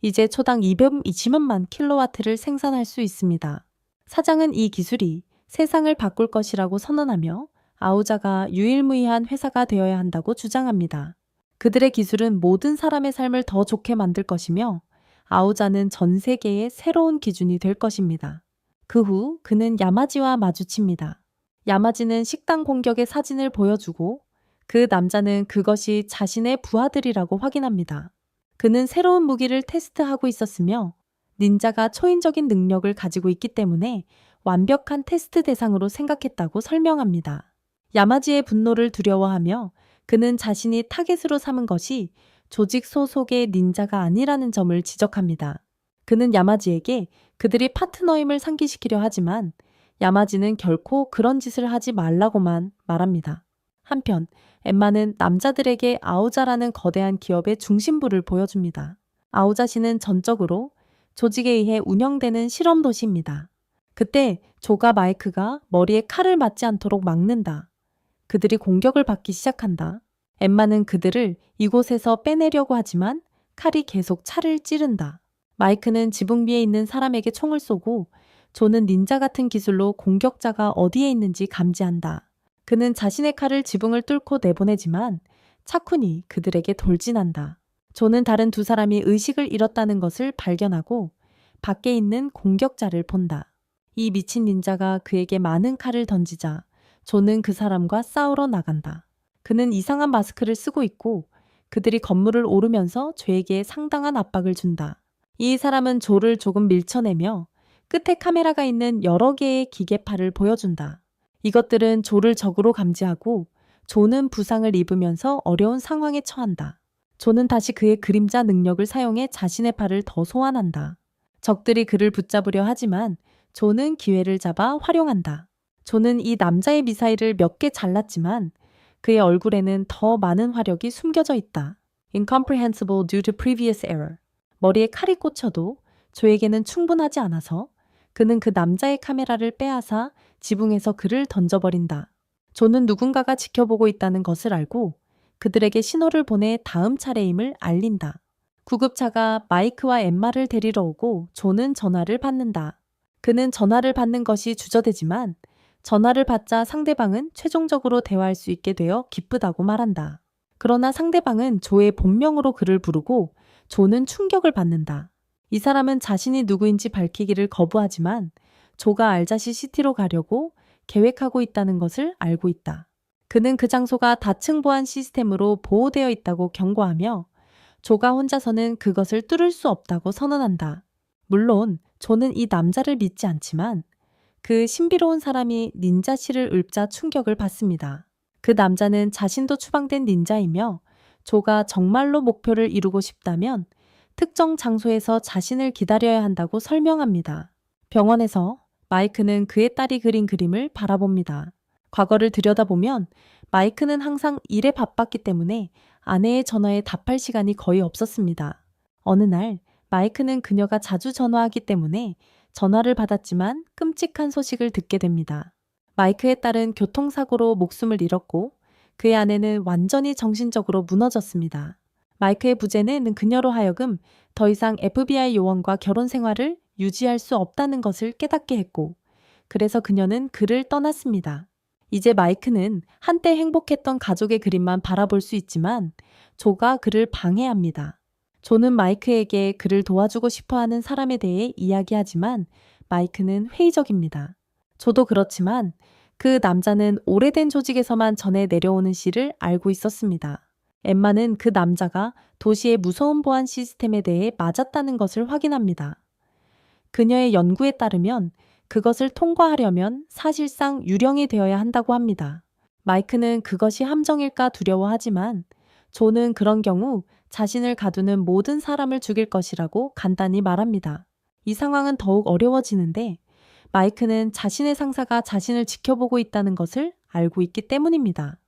이제 초당 220만 킬로와트를 생산할 수 있습니다. 사장은 이 기술이 세상을 바꿀 것이라고 선언하며 아우자가 유일무이한 회사가 되어야 한다고 주장합니다. 그들의 기술은 모든 사람의 삶을 더 좋게 만들 것이며 아우자는 전 세계의 새로운 기준이 될 것입니다. 그 후 그는 야마지와 마주칩니다. 야마지는 식당 공격의 사진을 보여주고 그 남자는 그것이 자신의 부하들이라고 확인합니다. 그는 새로운 무기를 테스트하고 있었으며 닌자가 초인적인 능력을 가지고 있기 때문에 완벽한 테스트 대상으로 생각했다고 설명합니다. 야마지의 분노를 두려워하며 그는 자신이 타겟으로 삼은 것이 조직 소속의 닌자가 아니라는 점을 지적합니다. 그는 야마지에게 그들이 파트너임을 상기시키려 하지만 야마지는 결코 그런 짓을 하지 말라고만 말합니다. 한편 엠마는 남자들에게 아우자라는 거대한 기업의 중심부를 보여줍니다. 아우자시는 전적으로 조직에 의해 운영되는 실험 도시입니다. 그때 조가 마이크가 머리에 칼을 맞지 않도록 막는다. 그들이 공격을 받기 시작한다. 엠마는 그들을 이곳에서 빼내려고 하지만 칼이 계속 차를 찌른다. 마이크는 지붕 위에 있는 사람에게 총을 쏘고 조는 닌자 같은 기술로 공격자가 어디에 있는지 감지한다. 그는 자신의 칼을 지붕을 뚫고 내보내지만 차쿠니 그들에게 돌진한다. 조는 다른 두 사람이 의식을 잃었다는 것을 발견하고 밖에 있는 공격자를 본다. 이 미친 닌자가 그에게 많은 칼을 던지자 조는 그 사람과 싸우러 나간다. 그는 이상한 마스크를 쓰고 있고 그들이 건물을 오르면서 조에게 상당한 압박을 준다. 이 사람은 조를 조금 밀쳐내며 끝에 카메라가 있는 여러 개의 기계팔을 보여준다. 이것들은 조를 적으로 감지하고 조는 부상을 입으면서 어려운 상황에 처한다. 조는 다시 그의 그림자 능력을 사용해 자신의 팔을 더 소환한다. 적들이 그를 붙잡으려 하지만 조는 기회를 잡아 활용한다. 조는 이 남자의 미사일을 몇 개 잘랐지만 그의 얼굴에는 더 많은 화력이 숨겨져 있다. Incomprehensible due to previous error. 머리에 칼이 꽂혀도 조에게는 충분하지 않아서 그는 그 남자의 카메라를 빼앗아 지붕에서 그를 던져버린다. 조는 누군가가 지켜보고 있다는 것을 알고 그들에게 신호를 보내 다음 차례임을 알린다. 구급차가 마이크와 엠마를 데리러 오고 조는 전화를 받는다. 그는 전화를 받는 것이 주저되지만 전화를 받자 상대방은 최종적으로 대화할 수 있게 되어 기쁘다고 말한다. 그러나 상대방은 조의 본명으로 그를 부르고 조는 충격을 받는다. 이 사람은 자신이 누구인지 밝히기를 거부하지만 조가 알자시 시티로 가려고 계획하고 있다는 것을 알고 있다. 그는 그 장소가 다층 보안 시스템으로 보호되어 있다고 경고하며 조가 혼자서는 그것을 뚫을 수 없다고 선언한다. 물론 조는 이 남자를 믿지 않지만 그 신비로운 사람이 닌자씨를 읊자 충격을 받습니다. 그 남자는 자신도 추방된 닌자이며 조가 정말로 목표를 이루고 싶다면 특정 장소에서 자신을 기다려야 한다고 설명합니다. 병원에서 마이크는 그의 딸이 그린 그림을 바라봅니다. 과거를 들여다보면 마이크는 항상 일에 바빴기 때문에 아내의 전화에 답할 시간이 거의 없었습니다. 어느 날 마이크는 그녀가 자주 전화하기 때문에 전화를 받았지만 끔찍한 소식을 듣게 됩니다. 마이크의 딸은 교통사고로 목숨을 잃었고 그의 아내는 완전히 정신적으로 무너졌습니다. 마이크의 부재는 그녀로 하여금 더 이상 FBI 요원과 결혼 생활을 유지할 수 없다는 것을 깨닫게 했고 그래서 그녀는 그를 떠났습니다. 이제 마이크는 한때 행복했던 가족의 그림만 바라볼 수 있지만 조가 그를 방해합니다. 조는 마이크에게 그를 도와주고 싶어하는 사람에 대해 이야기하지만 마이크는 회의적입니다. 조도 그렇지만 그 남자는 오래된 조직에서만 전해 내려오는 시를 알고 있었습니다. 엠마는 그 남자가 도시의 무서운 보안 시스템에 대해 맞았다는 것을 확인합니다. 그녀의 연구에 따르면 그것을 통과하려면 사실상 유령이 되어야 한다고 합니다. 마이크는 그것이 함정일까 두려워하지만 조는 그런 경우 자신을 가두는 모든 사람을 죽일 것이라고 간단히 말합니다. 이 상황은 더욱 어려워지는데 마이크는 자신의 상사가 자신을 지켜보고 있다는 것을 알고 있기 때문입니다.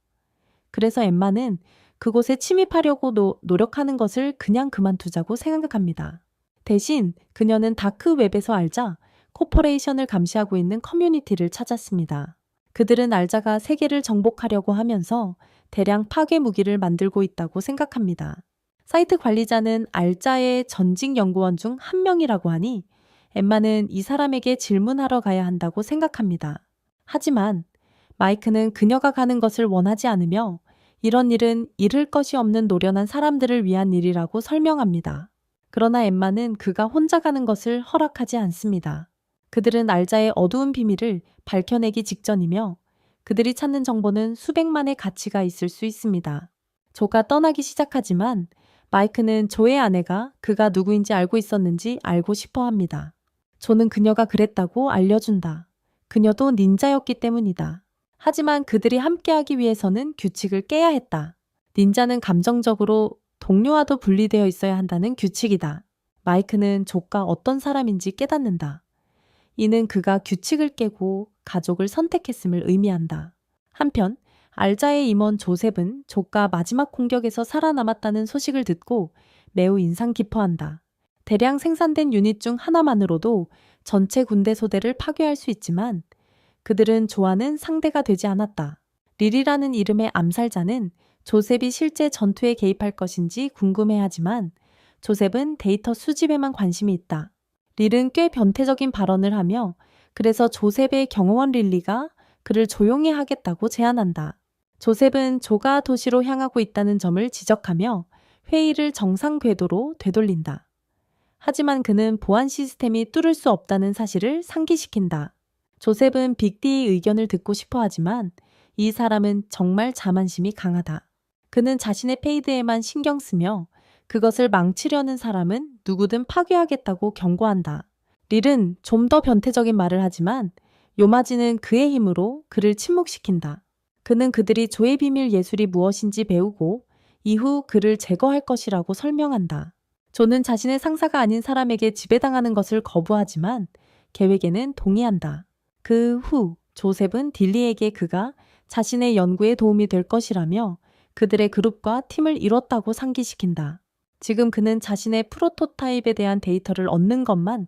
그래서 엠마는 그곳에 침입하려고 노력하는 것을 그냥 그만두자고 생각합니다. 대신 그녀는 다크웹에서 알자 코퍼레이션을 감시하고 있는 커뮤니티를 찾았습니다. 그들은 알자가 세계를 정복하려고 하면서 대량 파괴 무기를 만들고 있다고 생각합니다. 사이트 관리자는 알자의 전직 연구원 중 한 명이라고 하니 엠마는 이 사람에게 질문하러 가야 한다고 생각합니다. 하지만 마이크는 그녀가 가는 것을 원하지 않으며 이런 일은 잃을 것이 없는 노련한 사람들을 위한 일이라고 설명합니다. 그러나 엠마는 그가 혼자 가는 것을 허락하지 않습니다. 그들은 알자의 어두운 비밀을 밝혀내기 직전이며 그들이 찾는 정보는 수백만의 가치가 있을 수 있습니다. 조가 떠나기 시작하지만 마이크는 조의 아내가 그가 누구인지 알고 있었는지 알고 싶어 합니다. 조는 그녀가 그랬다고 알려준다. 그녀도 닌자였기 때문이다. 하지만 그들이 함께하기 위해서는 규칙을 깨야 했다. 닌자는 감정적으로 동료와도 분리되어 있어야 한다는 규칙이다. 마이크는 조가 어떤 사람인지 깨닫는다. 이는 그가 규칙을 깨고 가족을 선택했음을 의미한다. 한편 알자의 임원 조셉은 조가 마지막 공격에서 살아남았다는 소식을 듣고 매우 인상 깊어한다. 대량 생산된 유닛 중 하나만으로도 전체 군대 소대를 파괴할 수 있지만 그들은 조와는 상대가 되지 않았다. 릴이라는 이름의 암살자는 조셉이 실제 전투에 개입할 것인지 궁금해하지만 조셉은 데이터 수집에만 관심이 있다. 릴은 꽤 변태적인 발언을 하며 그래서 조셉의 경호원 릴리가 그를 조용히 하겠다고 제안한다. 조셉은 조가 도시로 향하고 있다는 점을 지적하며 회의를 정상 궤도로 되돌린다. 하지만 그는 보안 시스템이 뚫을 수 없다는 사실을 상기시킨다. 조셉은 빅디의 의견을 듣고 싶어 하지만 이 사람은 정말 자만심이 강하다. 그는 자신의 페이드에만 신경 쓰며 그것을 망치려는 사람은 누구든 파괴하겠다고 경고한다. 릴은 좀 더 변태적인 말을 하지만 요마지는 그의 힘으로 그를 침묵시킨다. 그는 그들이 조의 비밀 예술이 무엇인지 배우고 이후 그를 제거할 것이라고 설명한다. 조는 자신의 상사가 아닌 사람에게 지배당하는 것을 거부하지만 계획에는 동의한다. 그 후 조셉은 딜리에게 그가 자신의 연구에 도움이 될 것이라며 그들의 그룹과 팀을 이뤘다고 상기시킨다. 지금 그는 자신의 프로토타입에 대한 데이터를 얻는 것만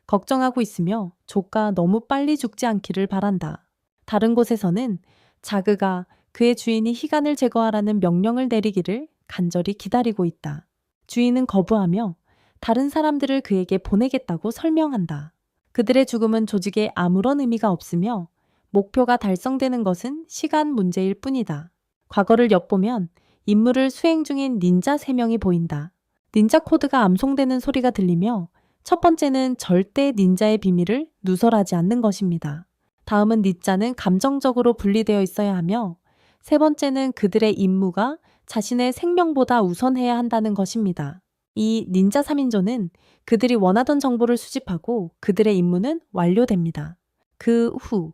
걱정하고 있으며 조가 너무 빨리 죽지 않기를 바란다. 다른 곳에서는 자그가 그의 주인이 희간을 제거하라는 명령을 내리기를 간절히 기다리고 있다. 주인은 거부하며 다른 사람들을 그에게 보내겠다고 설명한다. 그들의 죽음은 조직에 아무런 의미가 없으며 목표가 달성되는 것은 시간 문제일 뿐이다. 과거를 엿보면 임무를 수행 중인 닌자 3명이 보인다. 닌자 코드가 암송되는 소리가 들리며 첫 번째는 절대 닌자의 비밀을 누설하지 않는 것입니다. 다음은 닌자는 감정적으로 분리되어 있어야 하며 세 번째는 그들의 임무가 자신의 생명보다 우선해야 한다는 것입니다. 이 닌자 3인조는 그들이 원하던 정보를 수집하고 그들의 임무는 완료됩니다. 그 후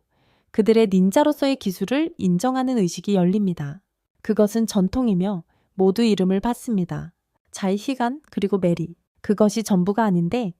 그들의 닌자로서의 기술을 인정하는 의식이 열립니다. 그것은 전통이며 모두 이름을 받습니다. 자이 희간 그리고 메리. 그것이 전부가 아닌데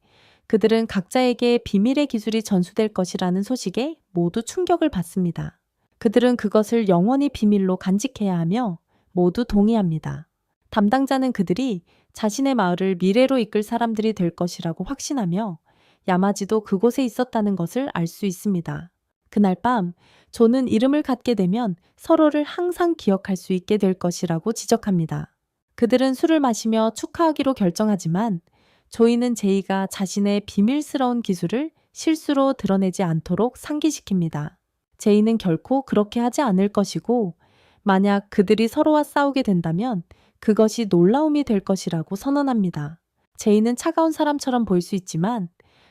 그들은 각자에게 비밀의 기술이 전수될 것이라는 소식에 모두 충격을 받습니다. 그들은 그것을 영원히 비밀로 간직해야 하며 모두 동의합니다. 담당자는 그들이 자신의 마을을 미래로 이끌 사람들이 될 것이라고 확신하며 야마지도 그곳에 있었다는 것을 알 수 있습니다. 그날 밤 조는 이름을 갖게 되면 서로를 항상 기억할 수 있게 될 것이라고 지적합니다. 그들은 술을 마시며 축하하기로 결정하지만 조이는 제이가 자신의 비밀스러운 기술을 실수로 드러내지 않도록 상기시킵니다. 제이는 결코 그렇게 하지 않을 것이고 만약 그들이 서로와 싸우게 된다면 그것이 놀라움이 될 것이라고 선언합니다. 제이는 차가운 사람처럼 보일 수 있지만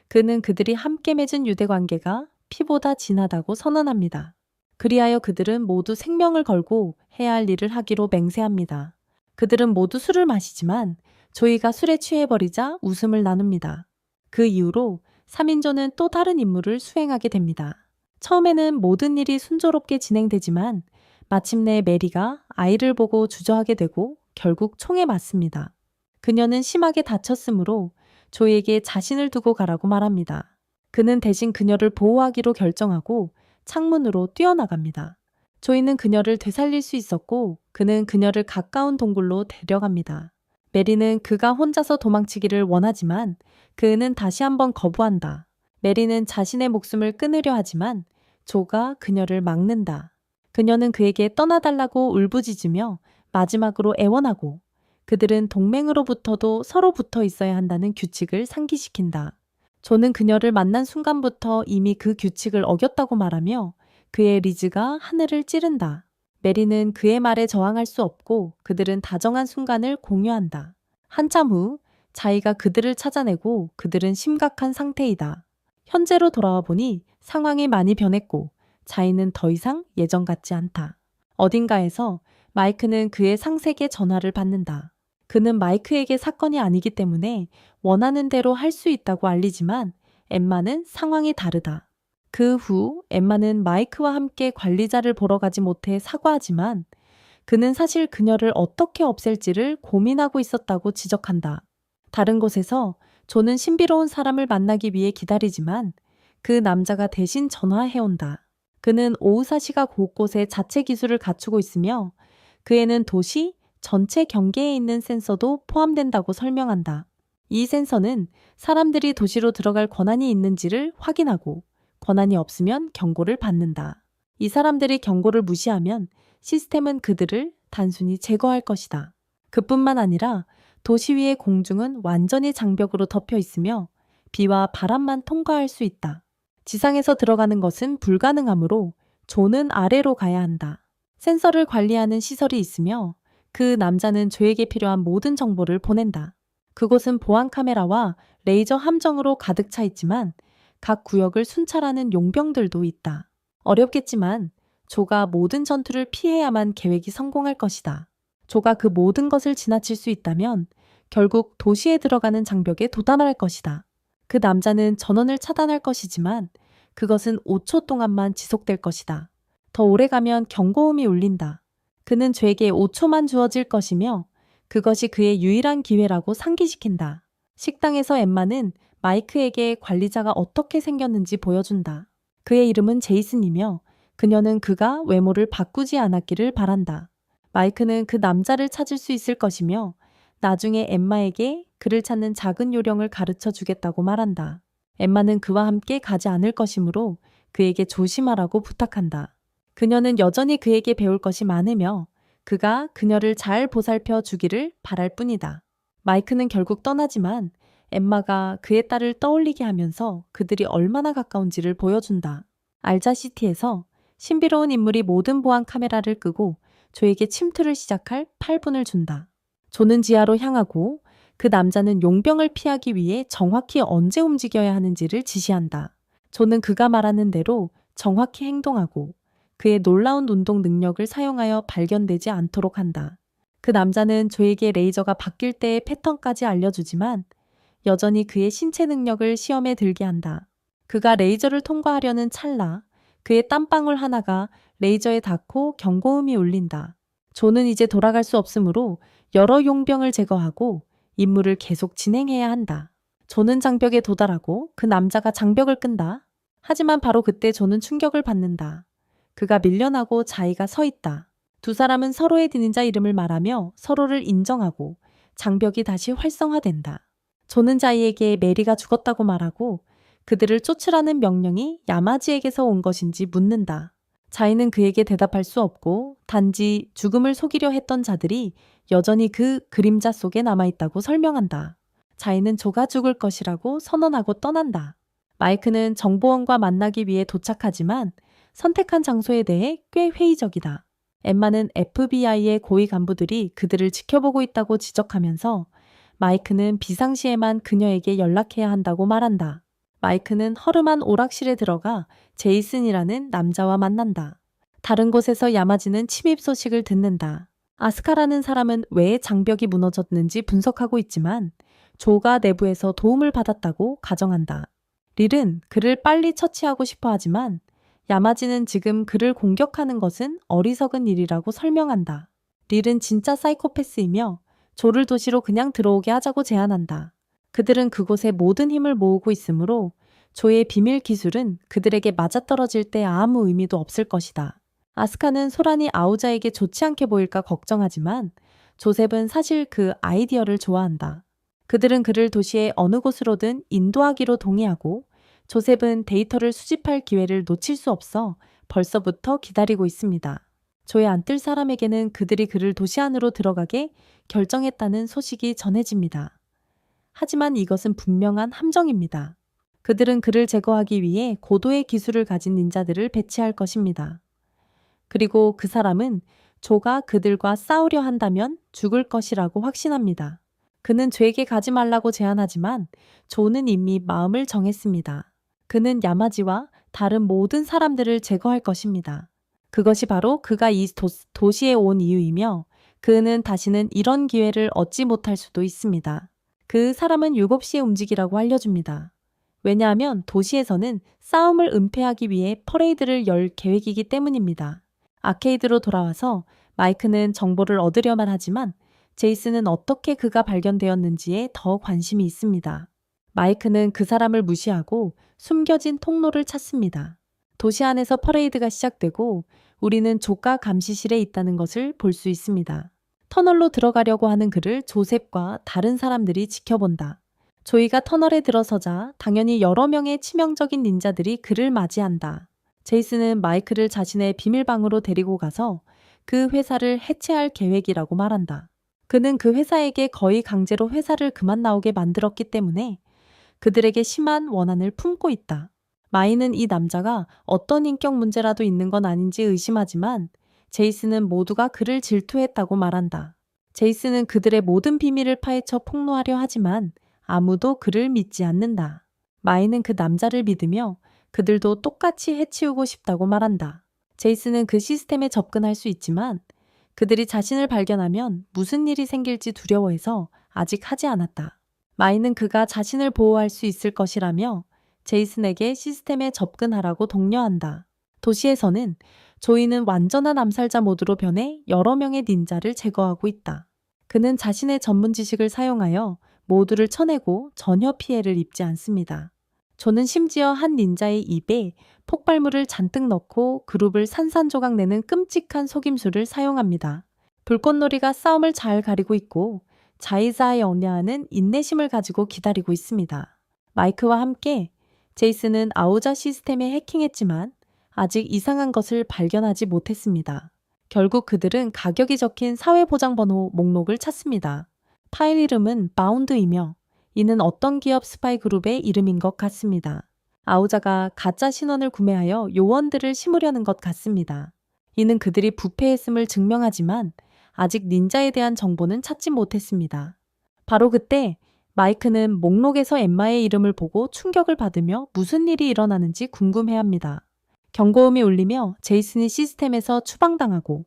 그는 그들이 함께 맺은 유대관계가 피보다 진하다고 선언합니다. 그리하여 그들은 모두 생명을 걸고 해야 할 일을 하기로 맹세합니다. 그들은 모두 술을 마시지만 조이가 술에 취해버리자 웃음을 나눕니다. 그 이후로 3인조는 또 다른 임무를 수행하게 됩니다. 처음에는 모든 일이 순조롭게 진행되지만 마침내 메리가 아이를 보고 주저하게 되고 결국 총에 맞습니다. 그녀는 심하게 다쳤으므로 조이에게 자신을 두고 가라고 말합니다. 그는 대신 그녀를 보호하기로 결정하고 창문으로 뛰어나갑니다. 조이는 그녀를 되살릴 수 있었고 그는 그녀를 가까운 동굴로 데려갑니다. 메리는 그가 혼자서 도망치기를 원하지만 그는 다시 한번 거부한다. 메리는 자신의 목숨을 끊으려 하지만 조가 그녀를 막는다. 그녀는 그에게 떠나달라고 울부짖으며 마지막으로 애원하고 그들은 동맹으로부터도 서로 붙어 있어야 한다는 규칙을 상기시킨다. 조는 그녀를 만난 순간부터 이미 그 규칙을 어겼다고 말하며 그의 리즈가 하늘을 찌른다. 메리는 그의 말에 저항할 수 없고 그들은 다정한 순간을 공유한다. 한참 후 자이가 그들을 찾아내고 그들은 심각한 상태이다. 현재로 돌아와 보니 상황이 많이 변했고 자이는 더 이상 예전 같지 않다. 어딘가에서 마이크는 그의 상세에게 전화를 받는다. 그는 마이크에게 사건이 아니기 때문에 원하는 대로 할 수 있다고 알리지만 엠마는 상황이 다르다. 그 후 엠마는 마이크와 함께 관리자를 보러 가지 못해 사과하지만 그는 사실 그녀를 어떻게 없앨지를 고민하고 있었다고 지적한다. 다른 곳에서 조는 신비로운 사람을 만나기 위해 기다리지만 그 남자가 대신 전화해온다. 그는 오우사시가 곳곳에 자체 기술을 갖추고 있으며 그에는 도시 전체 경계에 있는 센서도 포함된다고 설명한다. 이 센서는 사람들이 도시로 들어갈 권한이 있는지를 확인하고 권한이 없으면 경고를 받는다. 이 사람들이 경고를 무시하면 시스템은 그들을 단순히 제거할 것이다. 그뿐만 아니라 도시 위의 공중은 완전히 장벽으로 덮여 있으며 비와 바람만 통과할 수 있다. 지상에서 들어가는 것은 불가능하므로 조는 아래로 가야 한다. 센서를 관리하는 시설이 있으며 그 남자는 조에게 필요한 모든 정보를 보낸다. 그곳은 보안 카메라와 레이저 함정으로 가득 차 있지만 각 구역을 순찰하는 용병들도 있다. 어렵겠지만 조가 모든 전투를 피해야만 계획이 성공할 것이다. 조가 그 모든 것을 지나칠 수 있다면 결국 도시에 들어가는 장벽에 도달할 것이다. 그 남자는 전원을 차단할 것이지만 그것은 5초 동안만 지속될 것이다. 더 오래 가면 경고음이 울린다. 그는 죄에게 5초만 주어질 것이며 그것이 그의 유일한 기회라고 상기시킨다. 식당에서 엠마는 마이크에게 관리자가 어떻게 생겼는지 보여준다. 그의 이름은 제이슨이며 그녀는 그가 외모를 바꾸지 않았기를 바란다. 마이크는 그 남자를 찾을 수 있을 것이며 나중에 엠마에게 그를 찾는 작은 요령을 가르쳐 주겠다고 말한다. 엠마는 그와 함께 가지 않을 것이므로 그에게 조심하라고 부탁한다. 그녀는 여전히 그에게 배울 것이 많으며 그가 그녀를 잘 보살펴 주기를 바랄 뿐이다. 마이크는 결국 떠나지만 엠마가 그의 딸을 떠올리게 하면서 그들이 얼마나 가까운지를 보여준다. 알자시티에서 신비로운 인물이 모든 보안 카메라를 끄고 조에게 침투를 시작할 8분을 준다. 조는 지하로 향하고 그 남자는 용병을 피하기 위해 정확히 언제 움직여야 하는지를 지시한다. 조는 그가 말하는 대로 정확히 행동하고 그의 놀라운 운동 능력을 사용하여 발견되지 않도록 한다. 그 남자는 조에게 레이저가 바뀔 때의 패턴까지 알려주지만 여전히 그의 신체 능력을 시험에 들게 한다. 그가 레이저를 통과하려는 찰나 그의 땀방울 하나가 레이저에 닿고 경고음이 울린다. 조는 이제 돌아갈 수 없으므로 여러 용병을 제거하고 임무를 계속 진행해야 한다. 조는 장벽에 도달하고 그 남자가 장벽을 끈다. 하지만 바로 그때 조는 충격을 받는다. 그가 밀려나고 자이가 서 있다. 두 사람은 서로의 닌자 이름을 말하며 서로를 인정하고 장벽이 다시 활성화된다. 조는 자이에게 메리가 죽었다고 말하고 그들을 쫓으라는 명령이 야마지에게서 온 것인지 묻는다. 자이는 그에게 대답할 수 없고 단지 죽음을 속이려 했던 자들이 여전히 그 그림자 속에 남아있다고 설명한다. 자이는 조가 죽을 것이라고 선언하고 떠난다. 마이크는 정보원과 만나기 위해 도착하지만 선택한 장소에 대해 꽤 회의적이다. 엠마는 FBI의 고위 간부들이 그들을 지켜보고 있다고 지적하면서 마이크는 비상시에만 그녀에게 연락해야 한다고 말한다. 마이크는 허름한 오락실에 들어가 제이슨이라는 남자와 만난다. 다른 곳에서 야마지는 침입 소식을 듣는다. 아스카라는 사람은 왜 장벽이 무너졌는지 분석하고 있지만 조가 내부에서 도움을 받았다고 가정한다. 릴은 그를 빨리 처치하고 싶어 하지만 야마지는 지금 그를 공격하는 것은 어리석은 일이라고 설명한다. 릴은 진짜 사이코패스이며 조를 도시로 그냥 들어오게 하자고 제안한다. 그들은 그곳에 모든 힘을 모으고 있으므로 조의 비밀 기술은 그들에게 맞아떨어질 때 아무 의미도 없을 것이다. 아스카는 소란이 아우자에게 좋지 않게 보일까 걱정하지만 조셉은 사실 그 아이디어를 좋아한다. 그들은 그를 도시의 어느 곳으로든 인도하기로 동의하고 조셉은 데이터를 수집할 기회를 놓칠 수 없어 벌써부터 기다리고 있습니다. 조의 안뜰 사람에게는 그들이 그를 도시 안으로 들어가게 결정했다는 소식이 전해집니다. 하지만 이것은 분명한 함정입니다. 그들은 그를 제거하기 위해 고도의 기술을 가진 닌자들을 배치할 것입니다. 그리고 그 사람은 조가 그들과 싸우려 한다면 죽을 것이라고 확신합니다. 그는 조에게 가지 말라고 제안하지만 조는 이미 마음을 정했습니다. 그는 야마지와 다른 모든 사람들을 제거할 것입니다. 그것이 바로 그가 이 도시에 온 이유이며 그는 다시는 이런 기회를 얻지 못할 수도 있습니다. 그 사람은 7시에 움직이라고 알려줍니다. 왜냐하면 도시에서는 싸움을 은폐하기 위해 퍼레이드를 열 계획이기 때문입니다. 아케이드로 돌아와서 마이크는 정보를 얻으려만 하지만 제이슨은 어떻게 그가 발견되었는지에 더 관심이 있습니다. 마이크는 그 사람을 무시하고 숨겨진 통로를 찾습니다. 도시 안에서 퍼레이드가 시작되고 우리는 조가 감시실에 있다는 것을 볼 수 있습니다. 터널로 들어가려고 하는 그를 조셉과 다른 사람들이 지켜본다. 조이가 터널에 들어서자 당연히 여러 명의 치명적인 닌자들이 그를 맞이한다. 제이슨은 마이크를 자신의 비밀방으로 데리고 가서 그 회사를 해체할 계획이라고 말한다. 그는 그 회사에게 거의 강제로 회사를 그만 나오게 만들었기 때문에 그들에게 심한 원한을 품고 있다. 마이는 이 남자가 어떤 인격 문제라도 있는 건 아닌지 의심하지만 제이슨은 모두가 그를 질투했다고 말한다. 제이슨은 그들의 모든 비밀을 파헤쳐 폭로하려 하지만 아무도 그를 믿지 않는다. 마이는 그 남자를 믿으며 그들도 똑같이 해치우고 싶다고 말한다. 제이슨은 그 시스템에 접근할 수 있지만 그들이 자신을 발견하면 무슨 일이 생길지 두려워해서 아직 하지 않았다. 마이는 그가 자신을 보호할 수 있을 것이라며 제이슨에게 시스템에 접근하라고 독려한다. 도시에서는 조이는 완전한 암살자 모드로 변해 여러 명의 닌자를 제거하고 있다. 그는 자신의 전문 지식을 사용하여 모두를 쳐내고 전혀 피해를 입지 않습니다. 조는 심지어 한 닌자의 입에 폭발물을 잔뜩 넣고 그룹을 산산조각 내는 끔찍한 속임수를 사용합니다. 불꽃놀이가 싸움을 잘 가리고 있고 자이사의 언야는 인내심을 가지고 기다리고 있습니다. 마이크와 함께 제이슨은 아우자 시스템에 해킹했지만 아직 이상한 것을 발견하지 못했습니다. 결국 그들은 가격이 적힌 사회보장번호 목록을 찾습니다. 파일 이름은 바운드이며 이는 어떤 기업 스파이 그룹의 이름인 것 같습니다. 아우자가 가짜 신원을 구매하여 요원들을 심으려는 것 같습니다. 이는 그들이 부패했음을 증명하지만 아직 닌자에 대한 정보는 찾지 못했습니다. 바로 그때 마이크는 목록에서 엠마의 이름을 보고 충격을 받으며 무슨 일이 일어나는지 궁금해합니다. 경고음이 울리며 제이슨이 시스템에서 추방당하고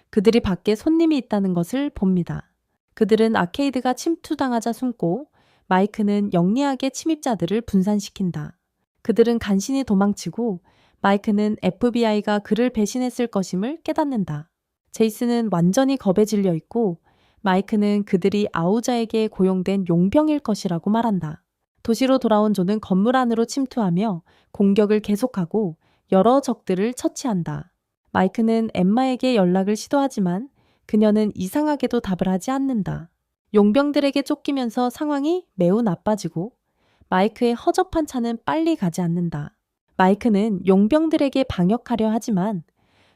그들이 밖에 손님이 있다는 것을 봅니다. 그들은 아케이드가 침투당하자 숨고 마이크는 영리하게 침입자들을 분산시킨다. 그들은 간신히 도망치고 마이크는 FBI가 그를 배신했을 것임을 깨닫는다. 제이슨은 완전히 겁에 질려 있고 마이크는 그들이 아우자에게 고용된 용병일 것이라고 말한다. 도시로 돌아온 조는 건물 안으로 침투하며 공격을 계속하고 여러 적들을 처치한다. 마이크는 엠마에게 연락을 시도하지만 그녀는 이상하게도 답을 하지 않는다. 용병들에게 쫓기면서 상황이 매우 나빠지고 마이크의 허접한 차는 빨리 가지 않는다. 마이크는 용병들에게 방역하려 하지만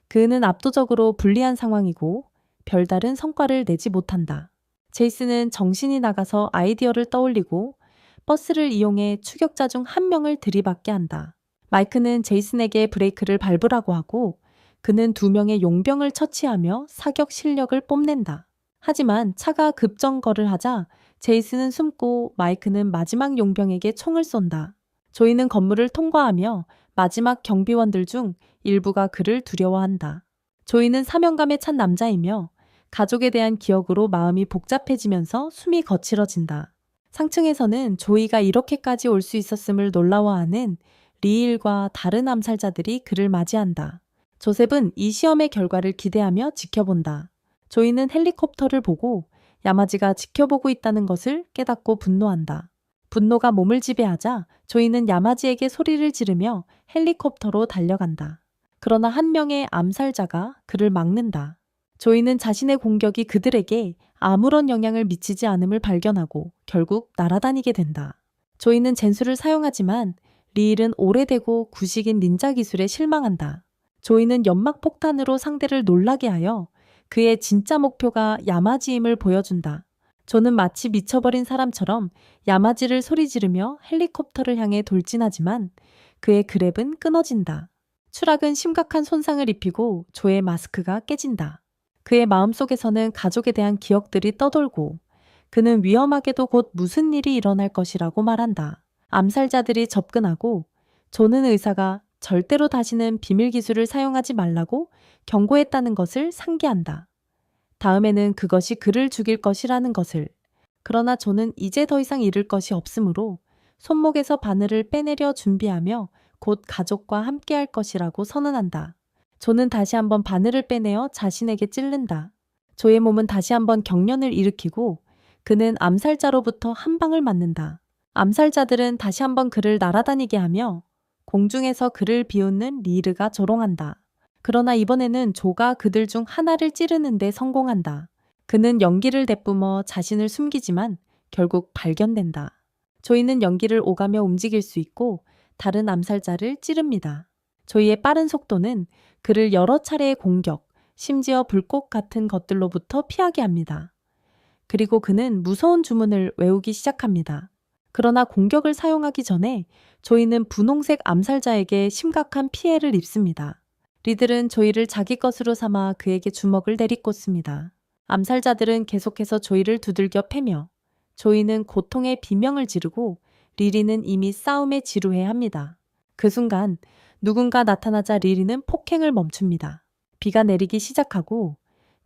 그는 압도적으로 불리한 상황이고 별다른 성과를 내지 못한다. 제이슨은 정신이 나가서 아이디어를 떠올리고 버스를 이용해 추격자 중 한 명을 들이받게 한다. 마이크는 제이슨에게 브레이크를 밟으라고 하고 그는 2명의 용병을 처치하며 사격 실력을 뽐낸다. 하지만 차가 급정거를 하자 제이슨은 숨고 마이크는 마지막 용병에게 총을 쏜다. 조이는 건물을 통과하며 마지막 경비원들 중 일부가 그를 두려워한다. 조이는 사명감에 찬 남자이며 가족에 대한 기억으로 마음이 복잡해지면서 숨이 거칠어진다. 상층에서는 조이가 이렇게까지 올 수 있었음을 놀라워하는 리일과 다른 암살자들이 그를 맞이한다. 조셉은 이 시험의 결과를 기대하며 지켜본다. 조이는 헬리콥터를 보고 야마지가 지켜보고 있다는 것을 깨닫고 분노한다. 분노가 몸을 지배하자 조이는 야마지에게 소리를 지르며 헬리콥터로 달려간다. 그러나 한 명의 암살자가 그를 막는다. 조이는 자신의 공격이 그들에게 아무런 영향을 미치지 않음을 발견하고 결국 날아다니게 된다. 조이는 젠수를 사용하지만 리일은 오래되고 구식인 닌자 기술에 실망한다. 조이는 연막 폭탄으로 상대를 놀라게 하여 그의 진짜 목표가 야마지임을 보여준다. 조는 마치 미쳐버린 사람처럼 야마지를 소리 지르며 헬리콥터를 향해 돌진하지만 그의 그랩은 끊어진다. 추락은 심각한 손상을 입히고 조의 마스크가 깨진다. 그의 마음속에서는 가족에 대한 기억들이 떠돌고 그는 위험하게도 곧 무슨 일이 일어날 것이라고 말한다. 암살자들이 접근하고 조는 의사가 절대로 다시는 비밀 기술을 사용하지 말라고 경고했다는 것을 상기한다. 다음에는 그것이 그를 죽일 것이라는 것을. 그러나 조는 이제 더 이상 잃을 것이 없으므로 손목에서 바늘을 빼내려 준비하며 곧 가족과 함께할 것이라고 선언한다. 조는 다시 한번 바늘을 빼내어 자신에게 찌른다. 조의 몸은 다시 한번 경련을 일으키고 그는 암살자로부터 한 방을 맞는다. 암살자들은 다시 한번 그를 날아다니게 하며 공중에서 그를 비웃는 리르가 조롱한다. 그러나 이번에는 조가 그들 중 하나를 찌르는 데 성공한다. 그는 연기를 내뿜어 자신을 숨기지만 결국 발견된다. 조이는 연기를 오가며 움직일 수 있고 다른 암살자를 찌릅니다. 조이의 빠른 속도는 그를 여러 차례의 공격, 심지어 불꽃 같은 것들로부터 피하게 합니다. 그리고 그는 무서운 주문을 외우기 시작합니다. 그러나 공격을 사용하기 전에 조이는 분홍색 암살자에게 심각한 피해를 입습니다. 리들은 조이를 자기 것으로 삼아 그에게 주먹을 내리꽂습니다. 암살자들은 계속해서 조이를 두들겨 패며 조이는 고통의 비명을 지르고 리리는 이미 싸움에 지루해합니다. 그 순간 누군가 나타나자 리리는 폭행을 멈춥니다. 비가 내리기 시작하고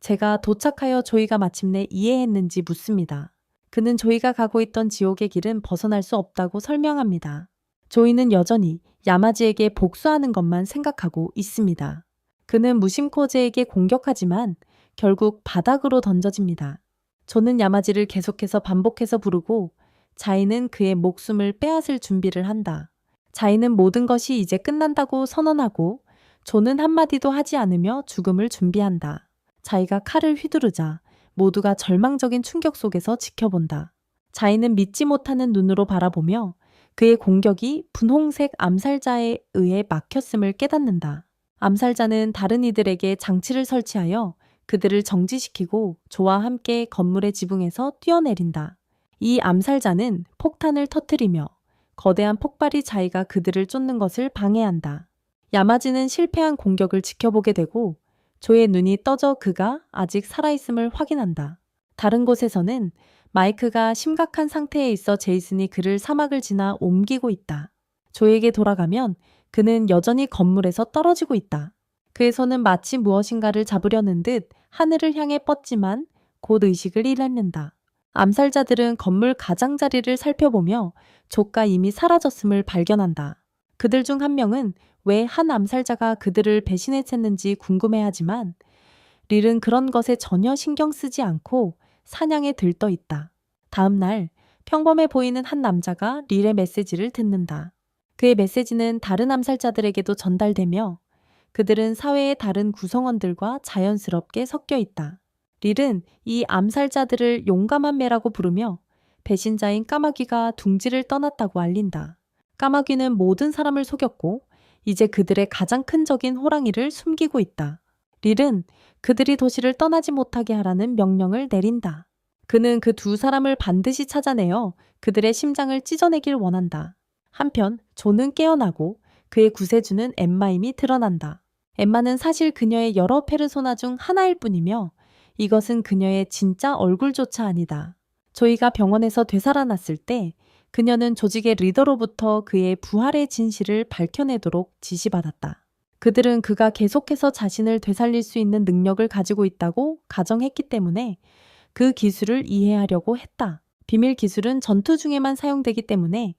제가 도착하여 조이가 마침내 이해했는지 묻습니다. 그는 조이가 가고 있던 지옥의 길은 벗어날 수 없다고 설명합니다. 조이는 여전히 야마지에게 복수하는 것만 생각하고 있습니다. 그는 무심코제에게 공격하지만 결국 바닥으로 던져집니다. 조는 야마지를 계속해서 반복해서 부르고 자이는 그의 목숨을 빼앗을 준비를 한다. 자이는 모든 것이 이제 끝난다고 선언하고 조는 한마디도 하지 않으며 죽음을 준비한다. 자이가 칼을 휘두르자 모두가 절망적인 충격 속에서 지켜본다. 자이는 믿지 못하는 눈으로 바라보며 그의 공격이 분홍색 암살자에 의해 막혔음을 깨닫는다. 암살자는 다른 이들에게 장치를 설치하여 그들을 정지시키고 조와 함께 건물의 지붕에서 뛰어내린다. 이 암살자는 폭탄을 터뜨리며 거대한 폭발이 자이가 그들을 쫓는 것을 방해한다. 야마지는 실패한 공격을 지켜보게 되고 조의 눈이 떠져 그가 아직 살아있음을 확인한다. 다른 곳에서는 마이크가 심각한 상태에 있어 제이슨이 그를 사막을 지나 옮기고 있다. 조에게 돌아가면 그는 여전히 건물에서 떨어지고 있다. 그의 손은 마치 무엇인가를 잡으려는 듯 하늘을 향해 뻗지만 곧 의식을 잃는다. 암살자들은 건물 가장자리를 살펴보며 조가 이미 사라졌음을 발견한다. 그들 중 한 명은 왜 한 암살자가 그들을 배신했었는지 궁금해하지만 릴은 그런 것에 전혀 신경 쓰지 않고 사냥에 들떠 있다. 다음 날 평범해 보이는 한 남자가 릴의 메시지를 듣는다. 그의 메시지는 다른 암살자들에게도 전달되며 그들은 사회의 다른 구성원들과 자연스럽게 섞여 있다. 릴은 이 암살자들을 용감한 매라고 부르며 배신자인 까마귀가 둥지를 떠났다고 알린다. 까마귀는 모든 사람을 속였고 이제 그들의 가장 큰 적인 호랑이를 숨기고 있다. 릴은 그들이 도시를 떠나지 못하게 하라는 명령을 내린다. 그는 그 두 사람을 반드시 찾아내어 그들의 심장을 찢어내길 원한다. 한편 조는 깨어나고 그의 구세주는 엠마임이 드러난다. 엠마는 사실 그녀의 여러 페르소나 중 하나일 뿐이며 이것은 그녀의 진짜 얼굴조차 아니다. 조이가 병원에서 되살아났을 때 그녀는 조직의 리더로부터 그의 부활의 진실을 밝혀내도록 지시받았다. 그들은 그가 계속해서 자신을 되살릴 수 있는 능력을 가지고 있다고 가정했기 때문에 그 기술을 이해하려고 했다. 비밀 기술은 전투 중에만 사용되기 때문에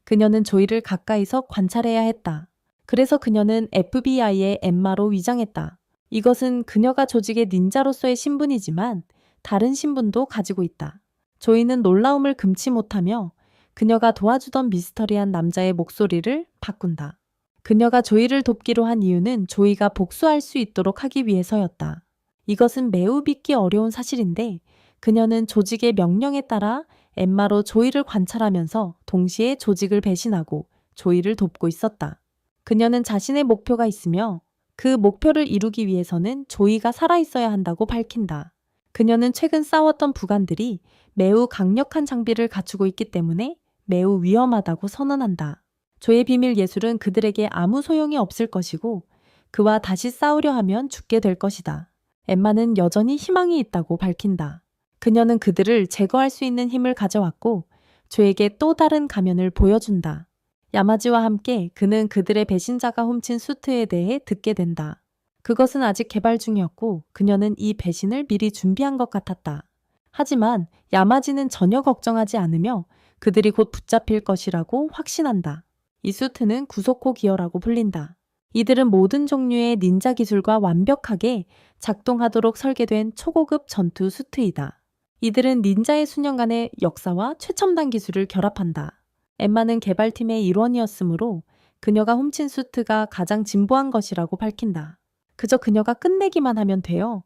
그녀는 조이를 가까이서 관찰해야 했다. 그래서 그녀는 FBI의 엠마로 위장했다. 이것은 그녀가 조직의 닌자로서의 신분이지만 다른 신분도 가지고 있다. 조이는 놀라움을 금치 못하며 그녀가 도와주던 미스터리한 남자의 목소리를 바꾼다. 그녀가 조이를 돕기로 한 이유는 조이가 복수할 수 있도록 하기 위해서였다. 이것은 매우 믿기 어려운 사실인데 그녀는 조직의 명령에 따라 엠마로 조이를 관찰하면서 동시에 조직을 배신하고 조이를 돕고 있었다. 그녀는 자신의 목표가 있으며 그 목표를 이루기 위해서는 조이가 살아있어야 한다고 밝힌다. 그녀는 최근 싸웠던 부관들이 매우 강력한 장비를 갖추고 있기 때문에 매우 위험하다고 선언한다. 조의 비밀 예술은 그들에게 아무 소용이 없을 것이고 그와 다시 싸우려 하면 죽게 될 것이다. 엠마는 여전히 희망이 있다고 밝힌다. 그녀는 그들을 제거할 수 있는 힘을 가져왔고 조에게 또 다른 가면을 보여준다. 야마지와 함께 그는 그들의 배신자가 훔친 수트에 대해 듣게 된다. 그것은 아직 개발 중이었고 그녀는 이 배신을 미리 준비한 것 같았다. 하지만 야마지는 전혀 걱정하지 않으며 그들이 곧 붙잡힐 것이라고 확신한다. 이 수트는 구소코 기어라고 불린다. 이들은 모든 종류의 닌자 기술과 완벽하게 작동하도록 설계된 초고급 전투 수트이다. 이들은 닌자의 수년간의 역사와 최첨단 기술을 결합한다. 엠마는 개발팀의 일원이었으므로 그녀가 훔친 수트가 가장 진보한 것이라고 밝힌다. 그저 그녀가 끝내기만 하면 돼요.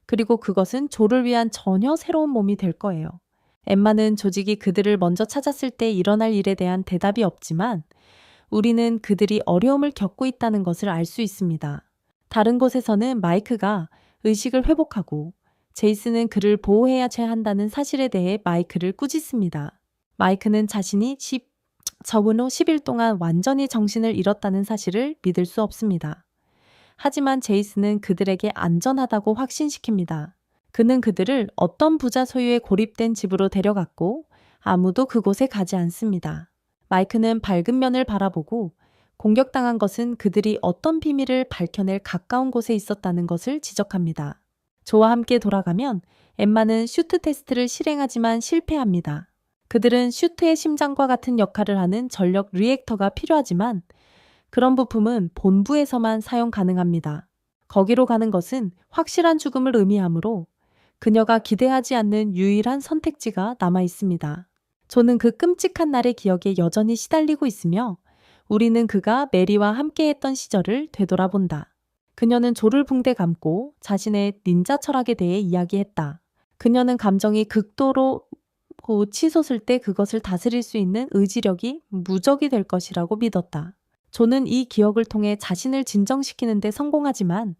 그리고 그것은 조를 위한 전혀 새로운 몸이 될 거예요. 엠마는 조직이 그들을 먼저 찾았을 때 일어날 일에 대한 대답이 없지만 우리는 그들이 어려움을 겪고 있다는 것을 알 수 있습니다. 다른 곳에서는 마이크가 의식을 회복하고 제이슨은 그를 보호해야 한다는 사실에 대해 마이크를 꾸짖습니다. 마이크는 자신이 적은 후 10일 동안 완전히 정신을 잃었다는 사실을 믿을 수 없습니다. 하지만 제이슨은 그들에게 안전하다고 확신시킵니다. 그는 그들을 어떤 부자 소유의 고립된 집으로 데려갔고 아무도 그곳에 가지 않습니다. 마이크는 밝은 면을 바라보고 공격당한 것은 그들이 어떤 비밀을 밝혀낼 가까운 곳에 있었다는 것을 지적합니다. 조와 함께 돌아가면 엠마는 슈트 테스트를 실행하지만 실패합니다. 그들은 슈트의 심장과 같은 역할을 하는 전력 리액터가 필요하지만 그런 부품은 본부에서만 사용 가능합니다. 거기로 가는 것은 확실한 죽음을 의미하므로 그녀가 기대하지 않는 유일한 선택지가 남아 있습니다. 조는 그 끔찍한 날의 기억에 여전히 시달리고 있으며 우리는 그가 메리와 함께했던 시절을 되돌아본다. 그녀는 조를 붕대 감고 자신의 닌자 철학에 대해 이야기했다. 그녀는 감정이 극도로 치솟을 때 그것을 다스릴 수 있는 의지력이 무적이 될 것이라고 믿었다. 조는 이 기억을 통해 자신을 진정시키는 데 성공하지만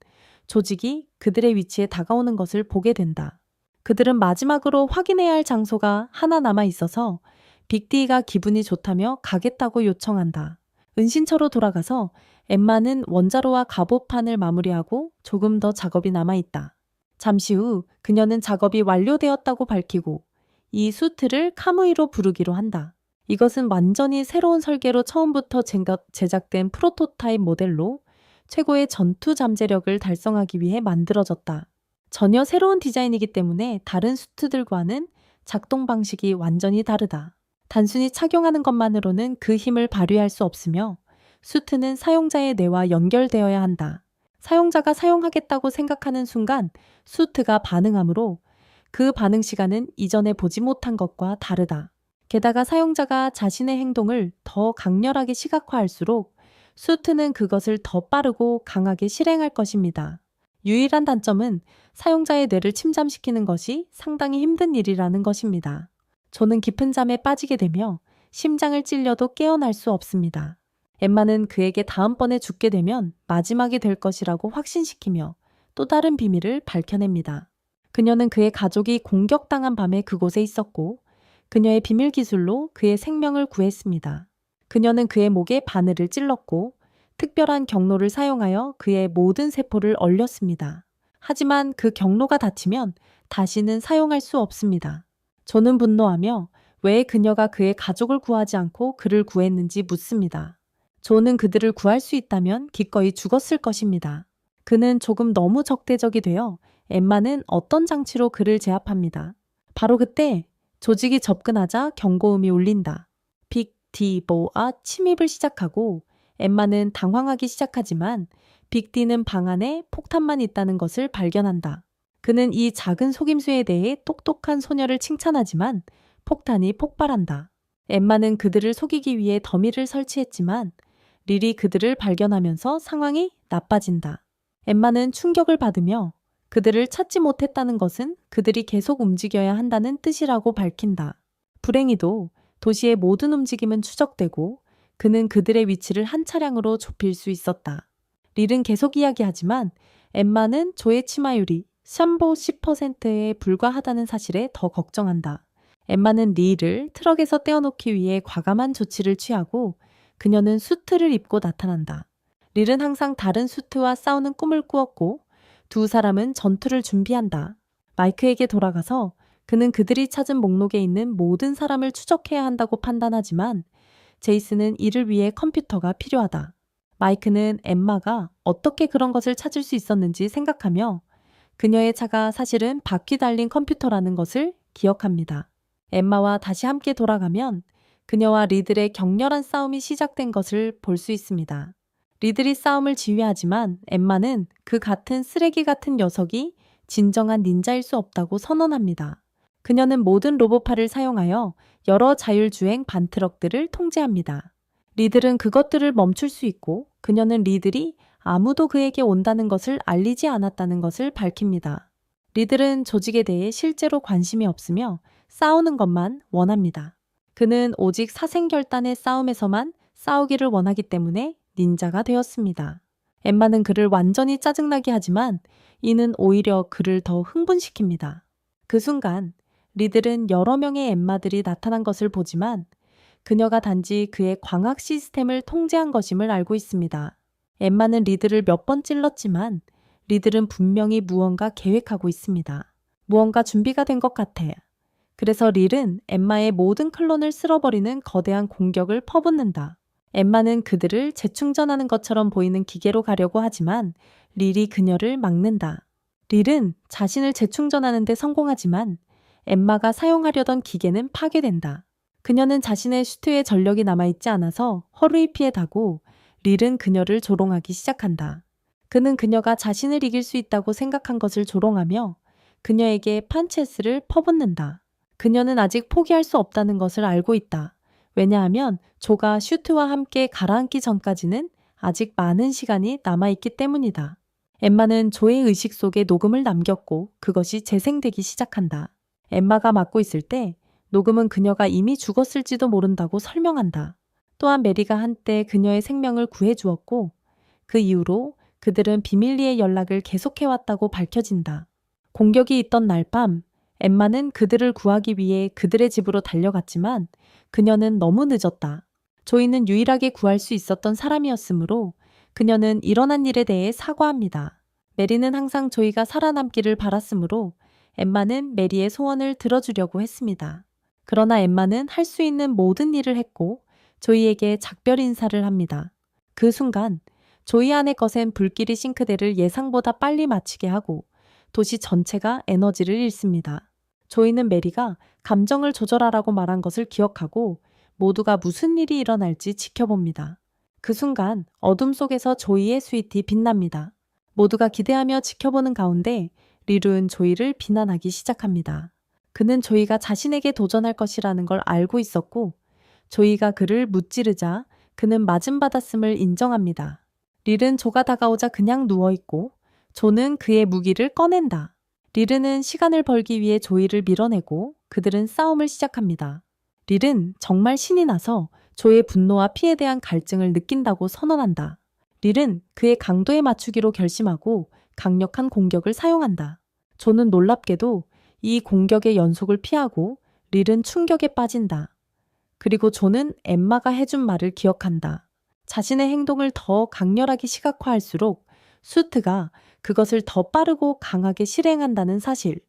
조직이 그들의 위치에 다가오는 것을 보게 된다. 그들은 마지막으로 확인해야 할 장소가 하나 남아 있어서 빅디가 기분이 좋다며 가겠다고 요청한다. 은신처로 돌아가서 엠마는 원자로와 갑옷판을 마무리하고 조금 더 작업이 남아있다. 잠시 후 그녀는 작업이 완료되었다고 밝히고 이 수트를 카무이로 부르기로 한다. 이것은 완전히 새로운 설계로 처음부터 제작된 프로토타입 모델로 최고의 전투 잠재력을 달성하기 위해 만들어졌다. 전혀 새로운 디자인이기 때문에 다른 수트들과는 작동 방식이 완전히 다르다. 단순히 착용하는 것만으로는 그 힘을 발휘할 수 없으며 수트는 사용자의 뇌와 연결되어야 한다. 사용자가 사용하겠다고 생각하는 순간 수트가 반응하므로 그 반응 시간은 이전에 보지 못한 것과 다르다. 게다가 사용자가 자신의 행동을 더 강렬하게 시각화할수록 수트는 그것을 더 빠르고 강하게 실행할 것입니다. 유일한 단점은 사용자의 뇌를 침잠시키는 것이 상당히 힘든 일이라는 것입니다. 조는 깊은 잠에 빠지게 되며 심장을 찔려도 깨어날 수 없습니다. 엠마는 그에게 다음번에 죽게 되면 마지막이 될 것이라고 확신시키며 또 다른 비밀을 밝혀냅니다. 그녀는 그의 가족이 공격당한 밤에 그곳에 있었고 그녀의 비밀 기술로 그의 생명을 구했습니다. 그녀는 그의 목에 바늘을 찔렀고 특별한 경로를 사용하여 그의 모든 세포를 얼렸습니다. 하지만 그 경로가 닫히면 다시는 사용할 수 없습니다. 조는 분노하며 왜 그녀가 그의 가족을 구하지 않고 그를 구했는지 묻습니다. 조는 그들을 구할 수 있다면 기꺼이 죽었을 것입니다. 그는 조금 너무 적대적이 되어 엠마는 어떤 장치로 그를 제압합니다. 바로 그때 조직이 접근하자 경고음이 울린다. 빅디보아 침입을 시작하고 엠마는 당황하기 시작하지만 빅디는 방 안에 폭탄만 있다는 것을 발견한다. 그는 이 작은 속임수에 대해 똑똑한 소녀를 칭찬하지만 폭탄이 폭발한다. 엠마는 그들을 속이기 위해 더미를 설치했지만 릴이 그들을 발견하면서 상황이 나빠진다. 엠마는 충격을 받으며 그들을 찾지 못했다는 것은 그들이 계속 움직여야 한다는 뜻이라고 밝힌다. 불행히도 도시의 모든 움직임은 추적되고 그는 그들의 위치를 한 차량으로 좁힐 수 있었다. 릴은 계속 이야기하지만 엠마는 조의 치마율이 샴보 10%에 불과하다는 사실에 더 걱정한다. 엠마는 릴을 트럭에서 떼어놓기 위해 과감한 조치를 취하고 그녀는 수트를 입고 나타난다. 릴은 항상 다른 수트와 싸우는 꿈을 꾸었고 두 사람은 전투를 준비한다. 마이크에게 돌아가서 그는 그들이 찾은 목록에 있는 모든 사람을 추적해야 한다고 판단하지만 제이슨은 이를 위해 컴퓨터가 필요하다. 마이크는 엠마가 어떻게 그런 것을 찾을 수 있었는지 생각하며 그녀의 차가 사실은 바퀴 달린 컴퓨터라는 것을 기억합니다. 엠마와 다시 함께 돌아가면 그녀와 리들의 격렬한 싸움이 시작된 것을 볼 수 있습니다. 리들이 싸움을 지휘하지만 엠마는 그 같은 쓰레기 같은 녀석이 진정한 닌자일 수 없다고 선언합니다. 그녀는 모든 로봇팔을 사용하여 여러 자율주행 반트럭들을 통제합니다. 리들은 그것들을 멈출 수 있고 그녀는 리들이 아무도 그에게 온다는 것을 알리지 않았다는 것을 밝힙니다. 리들은 조직에 대해 실제로 관심이 없으며 싸우는 것만 원합니다. 그는 오직 사생결단의 싸움에서만 싸우기를 원하기 때문에 닌자가 되었습니다. 엠마는 그를 완전히 짜증나게 하지만 이는 오히려 그를 더 흥분시킵니다. 그 순간 리들은 여러 명의 엠마들이 나타난 것을 보지만 그녀가 단지 그의 광학 시스템을 통제한 것임을 알고 있습니다. 엠마는 리드를 몇 번 찔렀지만 리들은 분명히 무언가 계획하고 있습니다. 무언가 준비가 된 것 같아. 그래서 릴은 엠마의 모든 클론을 쓸어버리는 거대한 공격을 퍼붓는다. 엠마는 그들을 재충전하는 것처럼 보이는 기계로 가려고 하지만 릴이 그녀를 막는다. 릴은 자신을 재충전하는 데 성공하지만 엠마가 사용하려던 기계는 파괴된다. 그녀는 자신의 슈트에 전력이 남아있지 않아서 허루이 피해다고 릴은 그녀를 조롱하기 시작한다. 그는 그녀가 자신을 이길 수 있다고 생각한 것을 조롱하며 그녀에게 판체스를 퍼붓는다. 그녀는 아직 포기할 수 없다는 것을 알고 있다. 왜냐하면 조가 슈트와 함께 가라앉기 전까지는 아직 많은 시간이 남아있기 때문이다. 엠마는 조의 의식 속에 녹음을 남겼고 그것이 재생되기 시작한다. 엠마가 맡고 있을 때 녹음은 그녀가 이미 죽었을지도 모른다고 설명한다. 또한 메리가 한때 그녀의 생명을 구해주었고 그 이후로 그들은 비밀리에 연락을 계속해왔다고 밝혀진다. 공격이 있던 날 밤 엠마는 그들을 구하기 위해 그들의 집으로 달려갔지만 그녀는 너무 늦었다. 조이는 유일하게 구할 수 있었던 사람이었으므로 그녀는 일어난 일에 대해 사과합니다. 메리는 항상 조이가 살아남기를 바랐으므로 엠마는 메리의 소원을 들어주려고 했습니다. 그러나 엠마는 할 수 있는 모든 일을 했고 조이에게 작별 인사를 합니다. 그 순간 조이 안에 거센 불길이 싱크대를 예상보다 빨리 마치게 하고 도시 전체가 에너지를 잃습니다. 조이는 메리가 감정을 조절하라고 말한 것을 기억하고 모두가 무슨 일이 일어날지 지켜봅니다. 그 순간 어둠 속에서 조이의 스위티 빛납니다. 모두가 기대하며 지켜보는 가운데 릴은 조이를 비난하기 시작합니다. 그는 조이가 자신에게 도전할 것이라는 걸 알고 있었고 조이가 그를 무찌르자 그는 맞음받았음을 인정합니다. 릴은 조가 다가오자 그냥 누워있고 조는 그의 무기를 꺼낸다. 릴은 시간을 벌기 위해 조이를 밀어내고 그들은 싸움을 시작합니다. 릴은 정말 신이 나서 조의 분노와 피에 대한 갈증을 느낀다고 선언한다. 릴은 그의 강도에 맞추기로 결심하고 강력한 공격을 사용한다. 조는 놀랍게도 이 공격의 연속을 피하고 릴은 충격에 빠진다. 그리고 조는 엠마가 해준 말을 기억한다. 자신의 행동을 더 강렬하게 시각화할수록 수트가 그것을 더 빠르고 강하게 실행한다는 사실.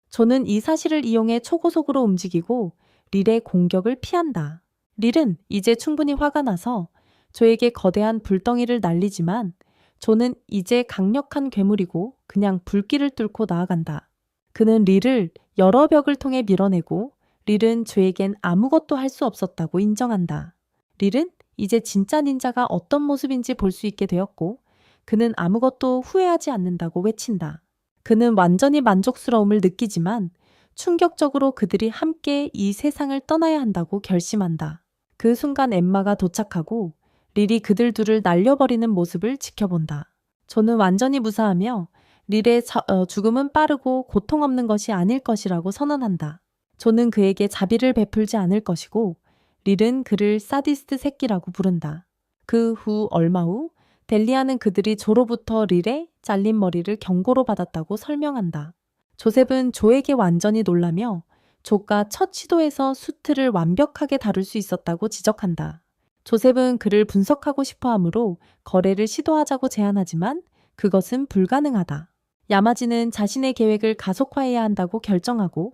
조는 이 사실을 이용해 초고속으로 움직이고 릴의 공격을 피한다. 릴은 이제 충분히 화가 나서 조에게 거대한 불덩이를 날리지만 조는 이제 강력한 괴물이고 그냥 불길을 뚫고 나아간다. 그는 릴을 여러 벽을 통해 밀어내고 릴은 조에겐 아무것도 할 수 없었다고 인정한다. 릴은 이제 진짜 닌자가 어떤 모습인지 볼 수 있게 되었고 그는 아무것도 후회하지 않는다고 외친다. 그는 완전히 만족스러움을 느끼지만 충격적으로 그들이 함께 이 세상을 떠나야 한다고 결심한다. 그 순간 엠마가 도착하고 릴이 그들 둘을 날려버리는 모습을 지켜본다. 조는 완전히 무사하며 릴의 죽음은 빠르고 고통 없는 것이 아닐 것이라고 선언한다. 조는 그에게 자비를 베풀지 않을 것이고 릴은 그를 사디스트 새끼라고 부른다. 그 후 얼마 후 델리아는 그들이 조로부터 릴의 잘린 머리를 경고로 받았다고 설명한다. 조셉은 조에게 완전히 놀라며 조가 첫 시도에서 수트를 완벽하게 다룰 수 있었다고 지적한다. 조셉은 그를 분석하고 싶어 하므로 거래를 시도하자고 제안하지만 그것은 불가능하다. 야마지는 자신의 계획을 가속화해야 한다고 결정하고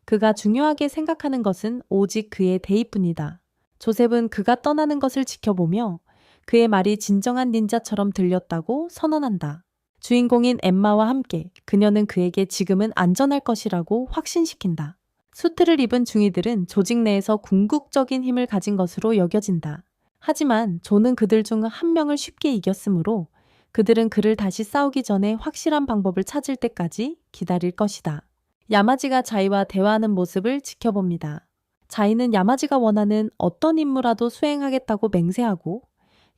그가 중요하게 생각하는 것은 오직 그의 대의뿐이다. 조셉은 그가 떠나는 것을 지켜보며 그의 말이 진정한 닌자처럼 들렸다고 선언한다. 주인공인 엠마와 함께 그녀는 그에게 지금은 안전할 것이라고 확신시킨다. 수트를 입은 중이들은 조직 내에서 궁극적인 힘을 가진 것으로 여겨진다. 하지만 조는 그들 중 한 명을 쉽게 이겼으므로 그들은 그를 다시 싸우기 전에 확실한 방법을 찾을 때까지 기다릴 것이다. 야마지가 자이와 대화하는 모습을 지켜봅니다. 자이는 야마지가 원하는 어떤 임무라도 수행하겠다고 맹세하고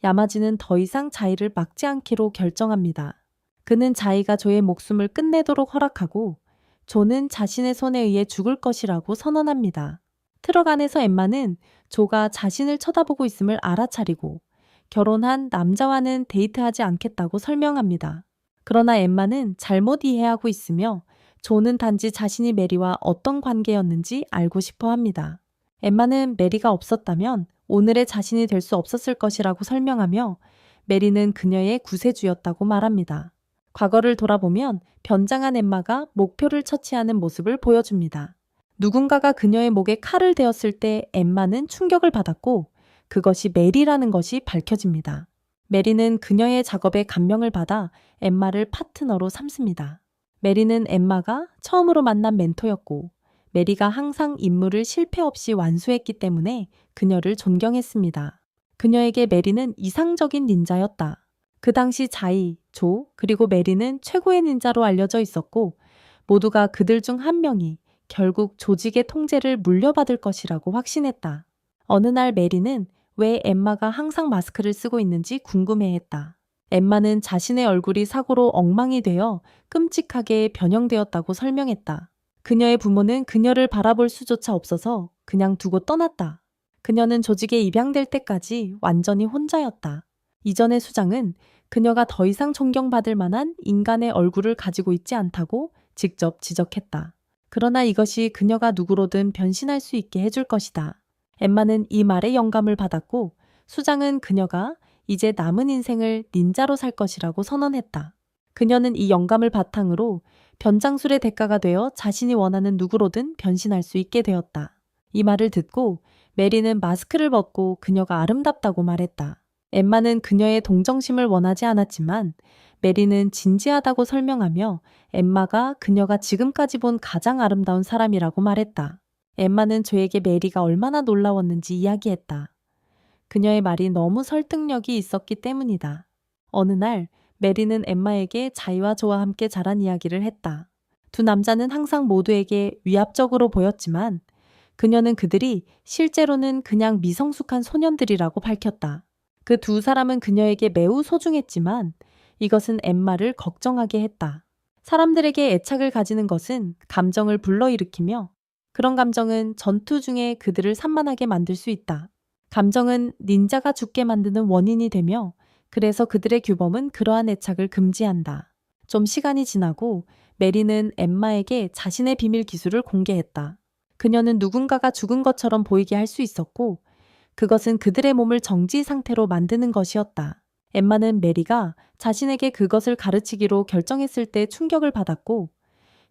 야마지는 더 이상 자이를 막지 않기로 결정합니다. 그는 자이가 조의 목숨을 끝내도록 허락하고 조는 자신의 손에 의해 죽을 것이라고 선언합니다. 트럭 안에서 엠마는 조가 자신을 쳐다보고 있음을 알아차리고 결혼한 남자와는 데이트하지 않겠다고 설명합니다. 그러나 엠마는 잘못 이해하고 있으며 조는 단지 자신이 메리와 어떤 관계였는지 알고 싶어 합니다. 엠마는 메리가 없었다면 오늘의 자신이 될 수 없었을 것이라고 설명하며 메리는 그녀의 구세주였다고 말합니다. 과거를 돌아보면 변장한 엠마가 목표를 처치하는 모습을 보여줍니다. 누군가가 그녀의 목에 칼을 대었을 때 엠마는 충격을 받았고 그것이 메리라는 것이 밝혀집니다. 메리는 그녀의 작업에 감명을 받아 엠마를 파트너로 삼습니다. 메리는 엠마가 처음으로 만난 멘토였고 메리가 항상 임무를 실패 없이 완수했기 때문에 그녀를 존경했습니다. 그녀에게 메리는 이상적인 닌자였다. 그 당시 자이, 조, 그리고 메리는 최고의 닌자로 알려져 있었고 모두가 그들 중 한 명이 결국 조직의 통제를 물려받을 것이라고 확신했다. 어느 날 메리는 왜 엠마가 항상 마스크를 쓰고 있는지 궁금해했다. 엠마는 자신의 얼굴이 사고로 엉망이 되어 끔찍하게 변형되었다고 설명했다. 그녀의 부모는 그녀를 바라볼 수조차 없어서 그냥 두고 떠났다. 그녀는 조직에 입양될 때까지 완전히 혼자였다. 이전의 수장은 그녀가 더 이상 존경받을 만한 인간의 얼굴을 가지고 있지 않다고 직접 지적했다. 그러나 이것이 그녀가 누구로든 변신할 수 있게 해줄 것이다. 엠마는 이 말에 영감을 받았고 수장은 그녀가 이제 남은 인생을 닌자로 살 것이라고 선언했다. 그녀는 이 영감을 바탕으로 변장술의 대가가 되어 자신이 원하는 누구로든 변신할 수 있게 되었다. 이 말을 듣고 메리는 마스크를 벗고 그녀가 아름답다고 말했다. 엠마는 그녀의 동정심을 원하지 않았지만 메리는 진지하다고 설명하며 엠마가 그녀가 지금까지 본 가장 아름다운 사람이라고 말했다. 엠마는 조에게 메리가 얼마나 놀라웠는지 이야기했다. 그녀의 말이 너무 설득력이 있었기 때문이다. 어느 날 메리는 엠마에게 자이와 조와 함께 자란 이야기를 했다. 두 남자는 항상 모두에게 위압적으로 보였지만 그녀는 그들이 실제로는 그냥 미성숙한 소년들이라고 밝혔다. 그 두 사람은 그녀에게 매우 소중했지만 이것은 엠마를 걱정하게 했다. 사람들에게 애착을 가지는 것은 감정을 불러일으키며 그런 감정은 전투 중에 그들을 산만하게 만들 수 있다. 감정은 닌자가 죽게 만드는 원인이 되며 그래서 그들의 규범은 그러한 애착을 금지한다. 좀 시간이 지나고 메리는 엠마에게 자신의 비밀 기술을 공개했다. 그녀는 누군가가 죽은 것처럼 보이게 할 수 있었고 그것은 그들의 몸을 정지 상태로 만드는 것이었다. 엠마는 메리가 자신에게 그것을 가르치기로 결정했을 때 충격을 받았고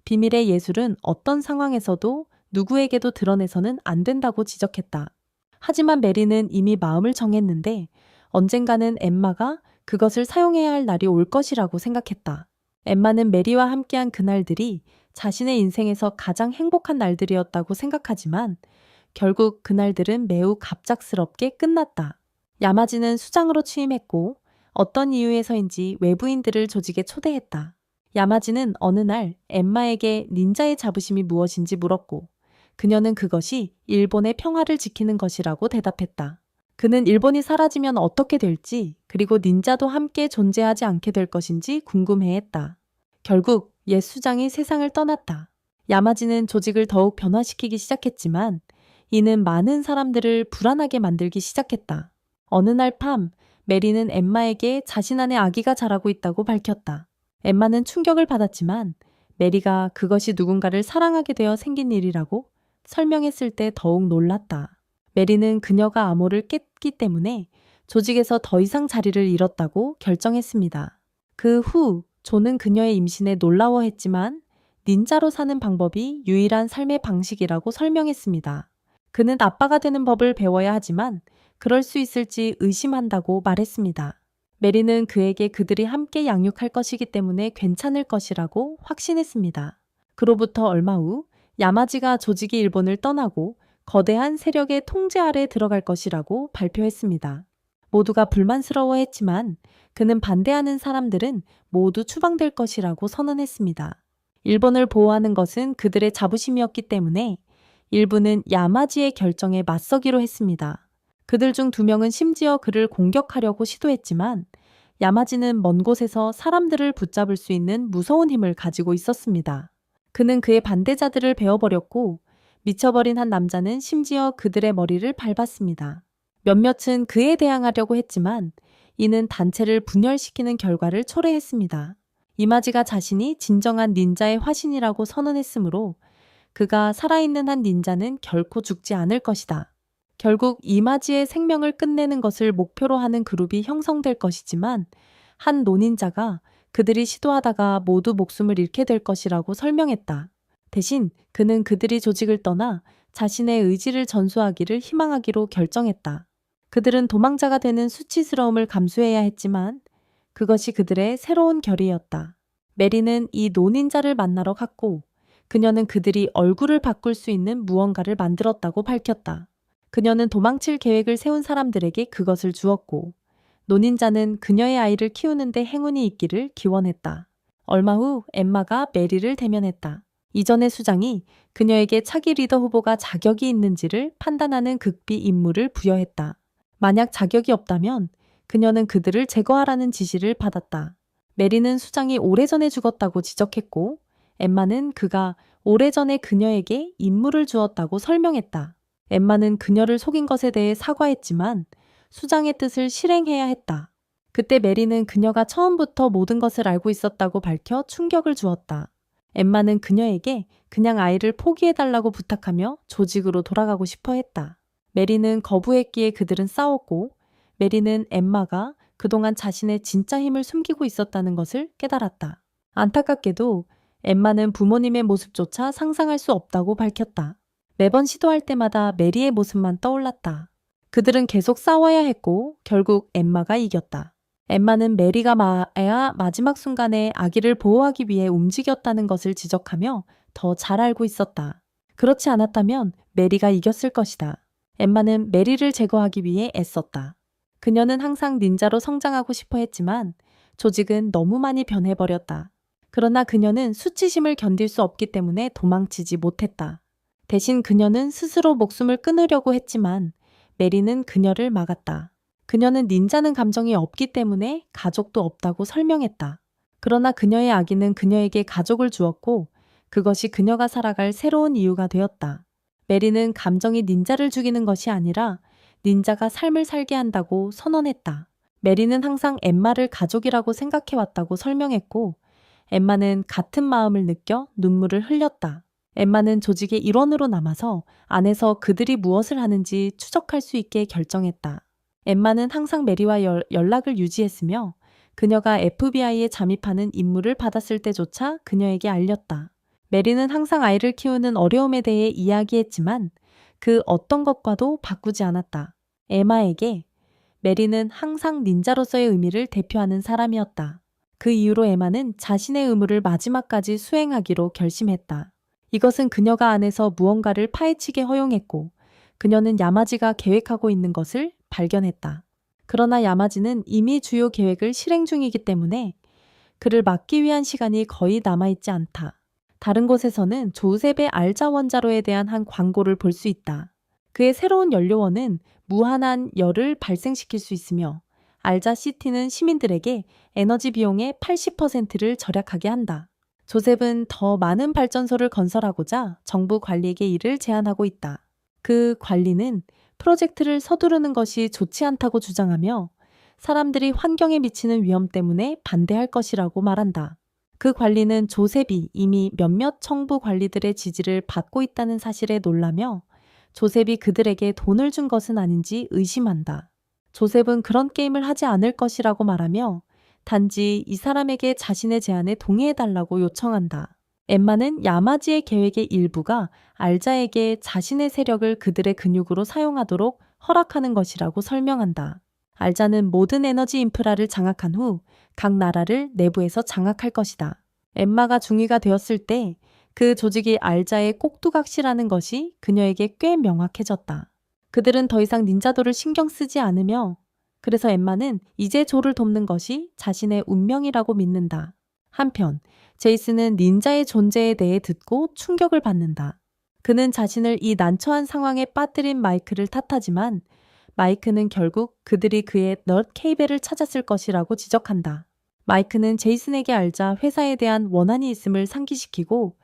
비밀의 예술은 어떤 상황에서도 누구에게도 드러내서는 안 된다고 지적했다. 하지만 메리는 이미 마음을 정했는데 언젠가는 엠마가 그것을 사용해야 할 날이 올 것이라고 생각했다. 엠마는 메리와 함께한 그날들이 자신의 인생에서 가장 행복한 날들이었다고 생각하지만 결국 그날들은 매우 갑작스럽게 끝났다. 야마지는 수장으로 취임했고 어떤 이유에서인지 외부인들을 조직에 초대했다. 야마지는 어느 날 엠마에게 닌자의 자부심이 무엇인지 물었고 그녀는 그것이 일본의 평화를 지키는 것이라고 대답했다. 그는 일본이 사라지면 어떻게 될지 그리고 닌자도 함께 존재하지 않게 될 것인지 궁금해했다. 결국 옛 수장이 세상을 떠났다. 야마지는 조직을 더욱 변화시키기 시작했지만 이는 많은 사람들을 불안하게 만들기 시작했다. 어느 날 밤 메리는 엠마에게 자신 안에 아기가 자라고 있다고 밝혔다. 엠마는 충격을 받았지만 메리가 그것이 누군가를 사랑하게 되어 생긴 일이라고 설명했을 때 더욱 놀랐다. 메리는 그녀가 암호를 깼기 때문에 조직에서 더 이상 자리를 잃었다고 결정했습니다. 그 후 조는 그녀의 임신에 놀라워했지만 닌자로 사는 방법이 유일한 삶의 방식이라고 설명했습니다. 그는 아빠가 되는 법을 배워야 하지만 그럴 수 있을지 의심한다고 말했습니다. 메리는 그에게 그들이 함께 양육할 것이기 때문에 괜찮을 것이라고 확신했습니다. 그로부터 얼마 후 야마지가 조직이 일본을 떠나고 거대한 세력의 통제 아래 들어갈 것이라고 발표했습니다. 모두가 불만스러워했지만 그는 반대하는 사람들은 모두 추방될 것이라고 선언했습니다. 일본을 보호하는 것은 그들의 자부심이었기 때문에 일부는 야마지의 결정에 맞서기로 했습니다. 그들 중 2명은 심지어 그를 공격하려고 시도했지만 야마지는 먼 곳에서 사람들을 붙잡을 수 있는 무서운 힘을 가지고 있었습니다. 그는 그의 반대자들을 베어버렸고 미쳐버린 한 남자는 심지어 그들의 머리를 밟았습니다. 몇몇은 그에 대항하려고 했지만 이는 단체를 분열시키는 결과를 초래했습니다. 이마지가 자신이 진정한 닌자의 화신이라고 선언했으므로 그가 살아있는 한 닌자는 결코 죽지 않을 것이다. 결국 이마지의 생명을 끝내는 것을 목표로 하는 그룹이 형성될 것이지만 한 논인자가 그들이 시도하다가 모두 목숨을 잃게 될 것이라고 설명했다. 대신 그는 그들이 조직을 떠나 자신의 의지를 전수하기를 희망하기로 결정했다. 그들은 도망자가 되는 수치스러움을 감수해야 했지만 그것이 그들의 새로운 결의였다. 메리는 이 논인자를 만나러 갔고 그녀는 그들이 얼굴을 바꿀 수 있는 무언가를 만들었다고 밝혔다. 그녀는 도망칠 계획을 세운 사람들에게 그것을 주었고 논인자는 그녀의 아이를 키우는데 행운이 있기를 기원했다. 얼마 후 엠마가 메리를 대면했다. 이전의 수장이 그녀에게 차기 리더 후보가 자격이 있는지를 판단하는 극비 임무를 부여했다. 만약 자격이 없다면 그녀는 그들을 제거하라는 지시를 받았다. 메리는 수장이 오래전에 죽었다고 지적했고 엠마는 그가 오래전에 그녀에게 임무를 주었다고 설명했다. 엠마는 그녀를 속인 것에 대해 사과했지만 수장의 뜻을 실행해야 했다. 그때 메리는 그녀가 처음부터 모든 것을 알고 있었다고 밝혀 충격을 주었다. 엠마는 그녀에게 그냥 아이를 포기해달라고 부탁하며 조직으로 돌아가고 싶어 했다. 메리는 거부했기에 그들은 싸웠고 메리는 엠마가 그동안 자신의 진짜 힘을 숨기고 있었다는 것을 깨달았다. 안타깝게도 엠마는 부모님의 모습조차 상상할 수 없다고 밝혔다. 매번 시도할 때마다 메리의 모습만 떠올랐다. 그들은 계속 싸워야 했고 결국 엠마가 이겼다. 엠마는 메리가 마야 마지막 순간에 아기를 보호하기 위해 움직였다는 것을 지적하며 더 잘 알고 있었다. 그렇지 않았다면 메리가 이겼을 것이다. 엠마는 메리를 제거하기 위해 애썼다. 그녀는 항상 닌자로 성장하고 싶어 했지만 조직은 너무 많이 변해버렸다. 그러나 그녀는 수치심을 견딜 수 없기 때문에 도망치지 못했다. 대신 그녀는 스스로 목숨을 끊으려고 했지만 메리는 그녀를 막았다. 그녀는 닌자는 감정이 없기 때문에 가족도 없다고 설명했다. 그러나 그녀의 아기는 그녀에게 가족을 주었고 그것이 그녀가 살아갈 새로운 이유가 되었다. 메리는 감정이 닌자를 죽이는 것이 아니라 닌자가 삶을 살게 한다고 선언했다. 메리는 항상 엠마를 가족이라고 생각해왔다고 설명했고 엠마는 같은 마음을 느껴 눈물을 흘렸다. 엠마는 조직의 일원으로 남아서 안에서 그들이 무엇을 하는지 추적할 수 있게 결정했다. 엠마는 항상 메리와 연락을 유지했으며 그녀가 FBI에 잠입하는 임무를 받았을 때조차 그녀에게 알렸다. 메리는 항상 아이를 키우는 어려움에 대해 이야기했지만 그 어떤 것과도 바꾸지 않았다. 엠마에게 메리는 항상 닌자로서의 의미를 대표하는 사람이었다. 그 이후로 엠마는 자신의 의무를 마지막까지 수행하기로 결심했다. 이것은 그녀가 안에서 무언가를 파헤치게 허용했고 그녀는 야마지가 계획하고 있는 것을 발견했다. 그러나 야마지는 이미 주요 계획을 실행 중이기 때문에 그를 막기 위한 시간이 거의 남아있지 않다. 다른 곳에서는 조셉의 알자 원자로에 대한 한 광고를 볼 수 있다. 그의 새로운 연료원은 무한한 열을 발생시킬 수 있으며 알자 시티는 시민들에게 에너지 비용의 80%를 절약하게 한다. 조셉은 더 많은 발전소를 건설하고자 정부 관리에게 이를 제안하고 있다. 그 관리는 프로젝트를 서두르는 것이 좋지 않다고 주장하며 사람들이 환경에 미치는 위험 때문에 반대할 것이라고 말한다. 그 관리는 조셉이 이미 몇몇 정부 관리들의 지지를 받고 있다는 사실에 놀라며 조셉이 그들에게 돈을 준 것은 아닌지 의심한다. 조셉은 그런 게임을 하지 않을 것이라고 말하며 단지 이 사람에게 자신의 제안에 동의해달라고 요청한다. 엠마는 야마지의 계획의 일부가 알자에게 자신의 세력을 그들의 근육으로 사용하도록 허락하는 것이라고 설명한다. 알자는 모든 에너지 인프라를 장악한 후 각 나라를 내부에서 장악할 것이다. 엠마가 중위가 되었을 때 그 조직이 알자의 꼭두각시라는 것이 그녀에게 꽤 명확해졌다. 그들은 더 이상 닌자도를 신경 쓰지 않으며 그래서 엠마는 이제 조를 돕는 것이 자신의 운명이라고 믿는다. 한편 제이슨은 닌자의 존재에 대해 듣고 충격을 받는다. 그는 자신을 이 난처한 상황에 빠뜨린 마이크를 탓하지만 마이크는 결국 그들이 그의 넛 케이벨을 찾았을 것이라고 지적한다. 마이크는 제이슨에게 알자 회사에 대한 원한이 있음을 상기시키고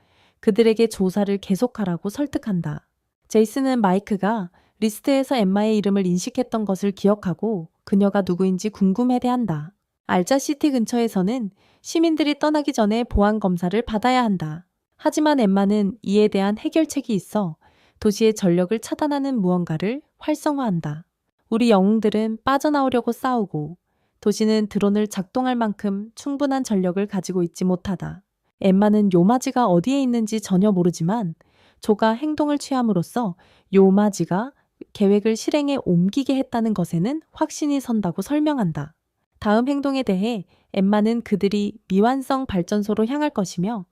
그들에게 조사를 계속하라고 설득한다. 제이슨은 마이크가 리스트에서 엠마의 이름을 인식했던 것을 기억하고 그녀가 누구인지 궁금해한다. 알자시티 근처에서는 시민들이 떠나기 전에 보안 검사를 받아야 한다. 하지만 엠마는 이에 대한 해결책이 있어 도시의 전력을 차단하는 무언가를 활성화한다. 우리 영웅들은 빠져나오려고 싸우고 도시는 드론을 작동할 만큼 충분한 전력을 가지고 있지 못하다. 엠마는 요마지가 어디에 있는지 전혀 모르지만 조가 행동을 취함으로써 요마지가 계획을 실행에 옮기게 했다는 것에는 확신이 선다고 설명한다. 다음 행동에 대해 엠마는 그들이 미완성 발전소로 향할 것이며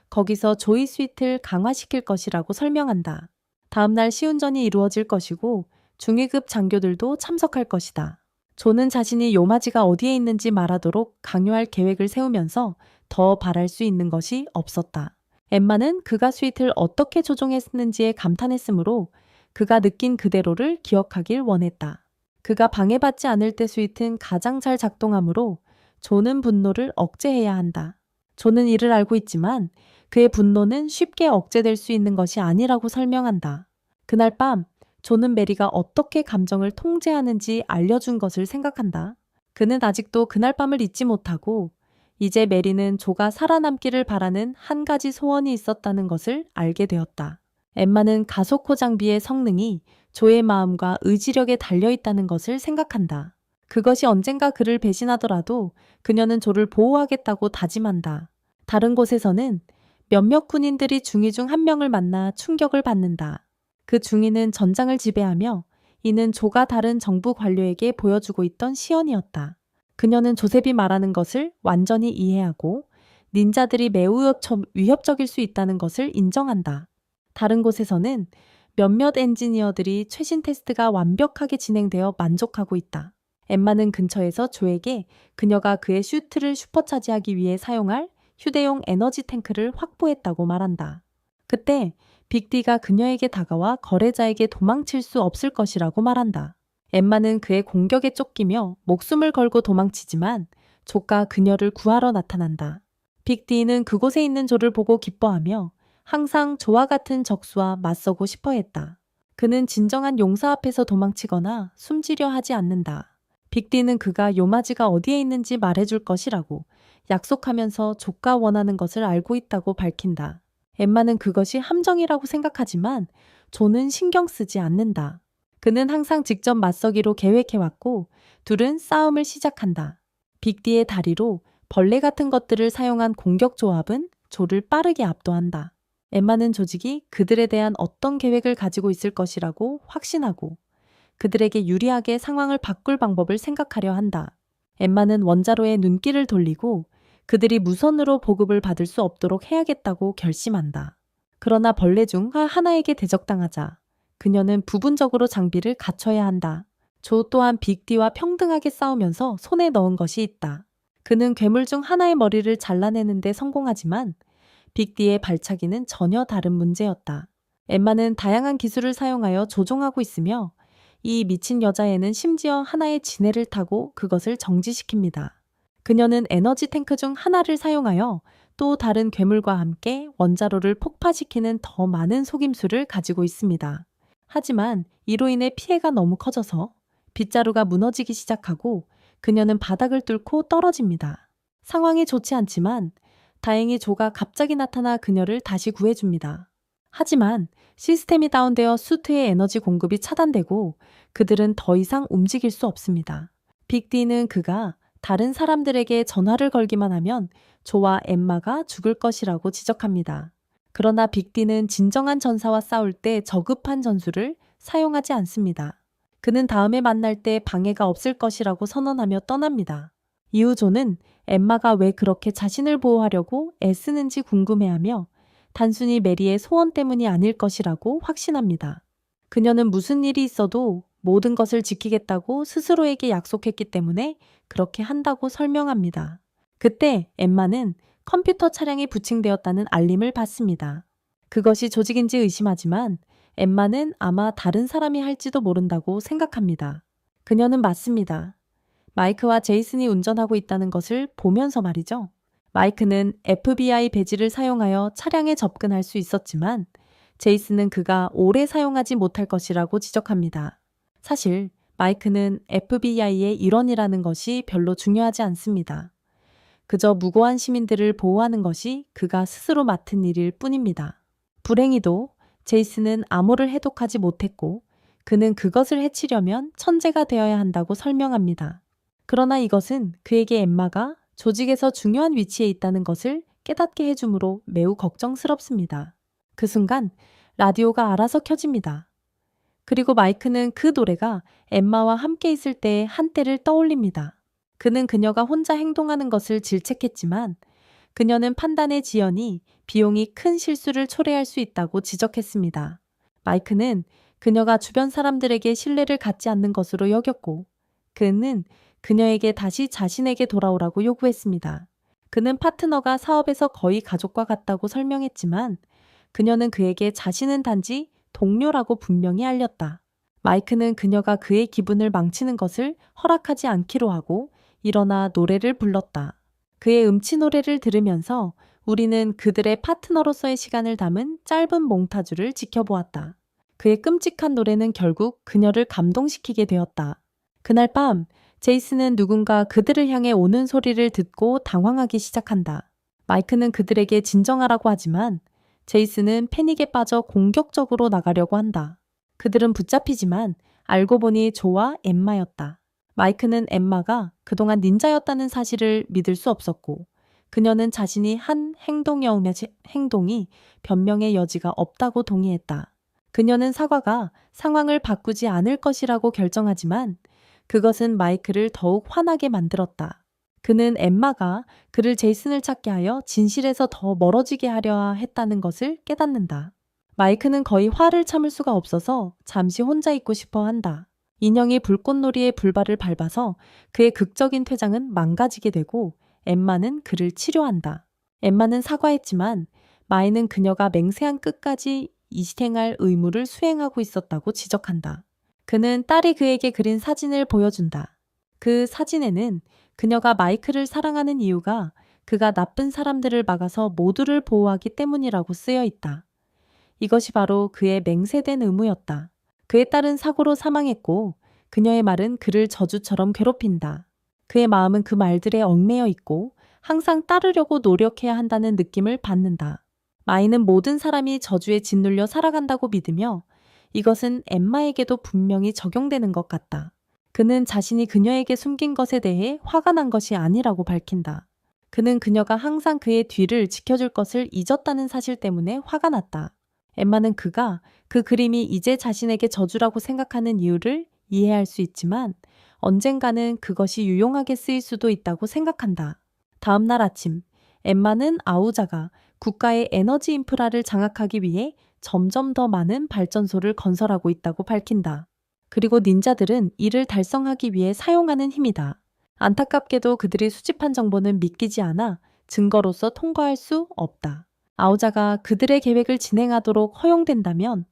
거기서 조이 스윗을 강화시킬 것이라고 설명한다. 다음날 시운전이 이루어질 것이고 중위급 장교들도 참석할 것이다. 조는 자신이 요마지가 어디에 있는지 말하도록 강요할 계획을 세우면서 더 바랄 수 있는 것이 없었다. 엠마는 그가 스윗을 어떻게 조종했는지에 감탄했으므로 그가 느낀 그대로를 기억하길 원했다. 그가 방해받지 않을 때 스윗은 가장 잘 작동하므로 조는 분노를 억제해야 한다. 조는 이를 알고 있지만 그의 분노는 쉽게 억제될 수 있는 것이 아니라고 설명한다. 그날 밤 조는 메리가 어떻게 감정을 통제하는지 알려준 것을 생각한다. 그는 아직도 그날 밤을 잊지 못하고 이제 메리는 조가 살아남기를 바라는 한 가지 소원이 있었다는 것을 알게 되었다. 엠마는 가속호 장비의 성능이 조의 마음과 의지력에 달려있다는 것을 생각한다. 그것이 언젠가 그를 배신하더라도 그녀는 조를 보호하겠다고 다짐한다. 다른 곳에서는 몇몇 군인들이 중위 중 한 명을 만나 충격을 받는다. 그 중위는 전장을 지배하며 이는 조가 다른 정부 관료에게 보여주고 있던 시연이었다. 그녀는 조셉이 말하는 것을 완전히 이해하고 닌자들이 매우 위협적일 수 있다는 것을 인정한다. 다른 곳에서는 몇몇 엔지니어들이 최신 테스트가 완벽하게 진행되어 만족하고 있다. 엠마는 근처에서 조에게 그녀가 그의 슈트를 슈퍼차지하기 위해 사용할 휴대용 에너지 탱크를 확보했다고 말한다. 그때 빅디가 그녀에게 다가와 거래자에게 도망칠 수 없을 것이라고 말한다. 엠마는 그의 공격에 쫓기며 목숨을 걸고 도망치지만 조가 그녀를 구하러 나타난다. 빅디는 그곳에 있는 조를 보고 기뻐하며 항상 조와 같은 적수와 맞서고 싶어 했다. 그는 진정한 용사 앞에서 도망치거나 숨지려 하지 않는다. 빅디는 그가 요마지가 어디에 있는지 말해줄 것이라고 약속하면서 조가 원하는 것을 알고 있다고 밝힌다. 엠마는 그것이 함정이라고 생각하지만 조는 신경 쓰지 않는다. 그는 항상 직접 맞서기로 계획해왔고 둘은 싸움을 시작한다. 빅디의 다리로 벌레 같은 것들을 사용한 공격 조합은 조를 빠르게 압도한다. 엠마는 조직이 그들에 대한 어떤 계획을 가지고 있을 것이라고 확신하고 그들에게 유리하게 상황을 바꿀 방법을 생각하려 한다. 엠마는 원자로에 눈길을 돌리고 그들이 무선으로 보급을 받을 수 없도록 해야겠다고 결심한다. 그러나 벌레 중 하나에게 대적당하자 그녀는 부분적으로 장비를 갖춰야 한다. 조 또한 빅디와 평등하게 싸우면서 손에 넣은 것이 있다. 그는 괴물 중 하나의 머리를 잘라내는데 성공하지만 빅디의 발차기는 전혀 다른 문제였다. 엠마는 다양한 기술을 사용하여 조종하고 있으며 이 미친 여자애는 심지어 하나의 지네를 타고 그것을 정지시킵니다. 그녀는 에너지 탱크 중 하나를 사용하여 또 다른 괴물과 함께 원자로를 폭파시키는 더 많은 속임수를 가지고 있습니다. 하지만 이로 인해 피해가 너무 커져서 빗자루가 무너지기 시작하고 그녀는 바닥을 뚫고 떨어집니다. 상황이 좋지 않지만 다행히 조가 갑자기 나타나 그녀를 다시 구해줍니다. 하지만 시스템이 다운되어 수트의 에너지 공급이 차단되고 그들은 더 이상 움직일 수 없습니다. 빅디는 그가 다른 사람들에게 전화를 걸기만 하면 조와 엠마가 죽을 것이라고 지적합니다. 그러나 빅디는 진정한 전사와 싸울 때 저급한 전술을 사용하지 않습니다. 그는 다음에 만날 때 방해가 없을 것이라고 선언하며 떠납니다. 이후 조는 엠마가 왜 그렇게 자신을 보호하려고 애쓰는지 궁금해하며 단순히 메리의 소원 때문이 아닐 것이라고 확신합니다. 그녀는 무슨 일이 있어도 모든 것을 지키겠다고 스스로에게 약속했기 때문에 그렇게 한다고 설명합니다. 그때 엠마는 컴퓨터 차량이 부칭되었다는 알림을 받습니다. 그것이 조직인지 의심하지만 엠마는 아마 다른 사람이 할지도 모른다고 생각합니다. 그녀는 맞습니다. 마이크와 제이슨이 운전하고 있다는 것을 보면서 말이죠. 마이크는 FBI 배지를 사용하여 차량에 접근할 수 있었지만 제이슨은 그가 오래 사용하지 못할 것이라고 지적합니다. 사실 마이크는 FBI의 일원이라는 것이 별로 중요하지 않습니다. 그저 무고한 시민들을 보호하는 것이 그가 스스로 맡은 일일 뿐입니다. 불행히도 제이슨은 암호를 해독하지 못했고 그는 그것을 해치려면 천재가 되어야 한다고 설명합니다. 그러나 이것은 그에게 엠마가 조직에서 중요한 위치에 있다는 것을 깨닫게 해주므로 매우 걱정스럽습니다. 그 순간 라디오가 알아서 켜집니다. 그리고 마이크는 그 노래가 엠마와 함께 있을 때의 한때를 떠올립니다. 그는 그녀가 혼자 행동하는 것을 질책했지만 그녀는 판단의 지연이 비용이 큰 실수를 초래할 수 있다고 지적했습니다. 마이크는 그녀가 주변 사람들에게 신뢰를 갖지 않는 것으로 여겼고 그는 그녀에게 다시 자신에게 돌아오라고 요구했습니다. 그는 파트너가 사업에서 거의 가족과 같다고 설명했지만 그녀는 그에게 자신은 단지 동료라고 분명히 알렸다. 마이크는 그녀가 그의 기분을 망치는 것을 허락하지 않기로 하고 일어나 노래를 불렀다. 그의 음치 노래를 들으면서 우리는 그들의 파트너로서의 시간을 담은 짧은 몽타주를 지켜보았다. 그의 끔찍한 노래는 결국 그녀를 감동시키게 되었다. 그날 밤 제이슨은 누군가 그들을 향해 오는 소리를 듣고 당황하기 시작한다. 마이크는 그들에게 진정하라고 하지만 제이슨은 패닉에 빠져 공격적으로 나가려고 한다. 그들은 붙잡히지만 알고 보니 조와 엠마였다. 마이크는 엠마가 그동안 닌자였다는 사실을 믿을 수 없었고 그녀는 자신이 한 행동이 변명의 여지가 없다고 동의했다. 그녀는 사과가 상황을 바꾸지 않을 것이라고 결정하지만 그것은 마이크를 더욱 화나게 만들었다. 그는 엠마가 그를 제이슨을 찾게 하여 진실에서 더 멀어지게 하려 했다는 것을 깨닫는다. 마이크는 거의 화를 참을 수가 없어서 잠시 혼자 있고 싶어 한다. 인형이 불꽃놀이의 불발을 밟아서 그의 극적인 퇴장은 망가지게 되고 엠마는 그를 치료한다. 엠마는 사과했지만 마이는 그녀가 맹세한 끝까지 이행할 의무를 수행하고 있었다고 지적한다. 그는 딸이 그에게 그린 사진을 보여준다. 그 사진에는 그녀가 마이크를 사랑하는 이유가 그가 나쁜 사람들을 막아서 모두를 보호하기 때문이라고 쓰여 있다. 이것이 바로 그의 맹세된 의무였다. 그의 딸은 사고로 사망했고 그녀의 말은 그를 저주처럼 괴롭힌다. 그의 마음은 그 말들에 얽매여 있고 항상 따르려고 노력해야 한다는 느낌을 받는다. 마이는 모든 사람이 저주에 짓눌려 살아간다고 믿으며 이것은 엠마에게도 분명히 적용되는 것 같다. 그는 자신이 그녀에게 숨긴 것에 대해 화가 난 것이 아니라고 밝힌다. 그는 그녀가 항상 그의 뒤를 지켜줄 것을 잊었다는 사실 때문에 화가 났다. 엠마는 그가 그 그림이 이제 자신에게 저주라고 생각하는 이유를 이해할 수 있지만 언젠가는 그것이 유용하게 쓰일 수도 있다고 생각한다. 다음 날 아침, 엠마는 아우자가 국가의 에너지 인프라를 장악하기 위해 점점 더 많은 발전소를 건설하고 있다고 밝힌다. 그리고 닌자들은 이를 달성하기 위해 사용하는 힘이다. 안타깝게도 그들이 수집한 정보는 믿기지 않아 증거로서 통과할 수 없다. 아우자가 그들의 계획을 진행하도록 허용된다면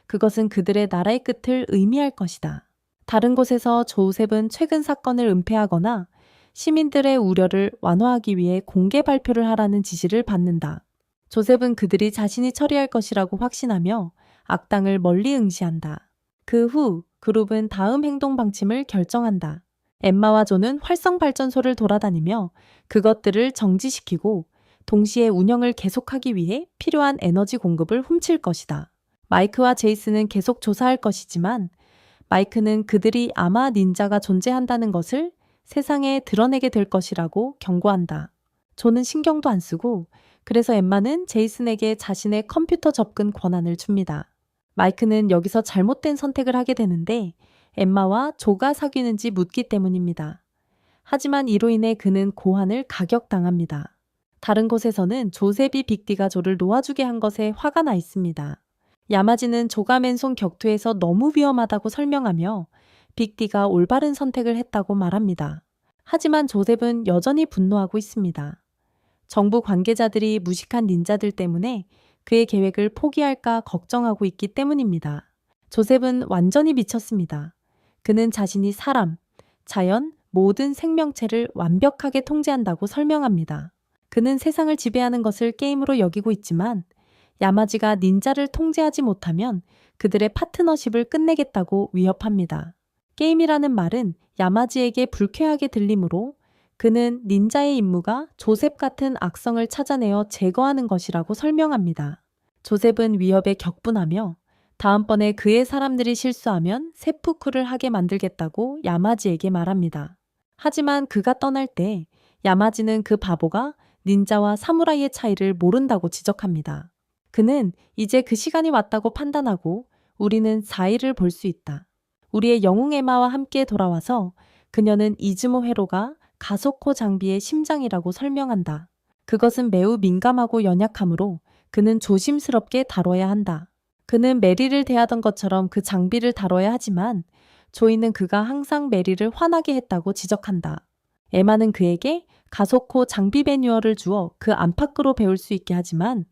그것은 그들의 나라의 끝을 의미할 것이다. 다른 곳에서 조셉은 최근 사건을 은폐하거나 시민들의 우려를 완화하기 위해 공개 발표를 하라는 지시를 받는다. 조셉은 그들이 자신이 처리할 것이라고 확신하며 악당을 멀리 응시한다. 그 후 그룹은 다음 행동 방침을 결정한다. 엠마와 조는 활성 발전소를 돌아다니며 그것들을 정지시키고 동시에 운영을 계속하기 위해 필요한 에너지 공급을 훔칠 것이다. 마이크와 제이슨은 계속 조사할 것이지만 마이크는 그들이 아마 닌자가 존재한다는 것을 세상에 드러내게 될 것이라고 경고한다. 조는 신경도 안 쓰고 그래서 엠마는 제이슨에게 자신의 컴퓨터 접근 권한을 줍니다. 마이크는 여기서 잘못된 선택을 하게 되는데 엠마와 조가 사귀는지 묻기 때문입니다. 하지만 이로 인해 그는 고한을 가격당합니다. 다른 곳에서는 조셉이 빅디가 조를 놓아주게 한 것에 화가 나 있습니다. 야마지는 조가 맨손 격투에서 너무 위험하다고 설명하며 빅디가 올바른 선택을 했다고 말합니다. 하지만 조셉은 여전히 분노하고 있습니다. 정부 관계자들이 무식한 닌자들 때문에 그의 계획을 포기할까 걱정하고 있기 때문입니다. 조셉은 완전히 미쳤습니다. 그는 자신이 사람, 자연, 모든 생명체를 완벽하게 통제한다고 설명합니다. 그는 세상을 지배하는 것을 게임으로 여기고 있지만 야마지가 닌자를 통제하지 못하면 그들의 파트너십을 끝내겠다고 위협합니다. 게임이라는 말은 야마지에게 불쾌하게 들리므로 그는 닌자의 임무가 조셉 같은 악성을 찾아내어 제거하는 것이라고 설명합니다. 조셉은 위협에 격분하며 다음번에 그의 사람들이 실수하면 세푸쿠를 하게 만들겠다고 야마지에게 말합니다. 하지만 그가 떠날 때 야마지는 그 바보가 닌자와 사무라이의 차이를 모른다고 지적합니다. 그는 이제 그 시간이 왔다고 판단하고 우리는 사이를 볼 수 있다. 우리의 영웅 에마와 함께 돌아와서 그녀는 이즈모 회로가 가소코 장비의 심장이라고 설명한다. 그것은 매우 민감하고 연약하므로 그는 조심스럽게 다뤄야 한다. 그는 메리를 대하던 것처럼 그 장비를 다뤄야 하지만 조이는 그가 항상 메리를 화나게 했다고 지적한다. 에마는 그에게 가소코 장비 매뉴얼을 주어 그 안팎으로 배울 수 있게 하지만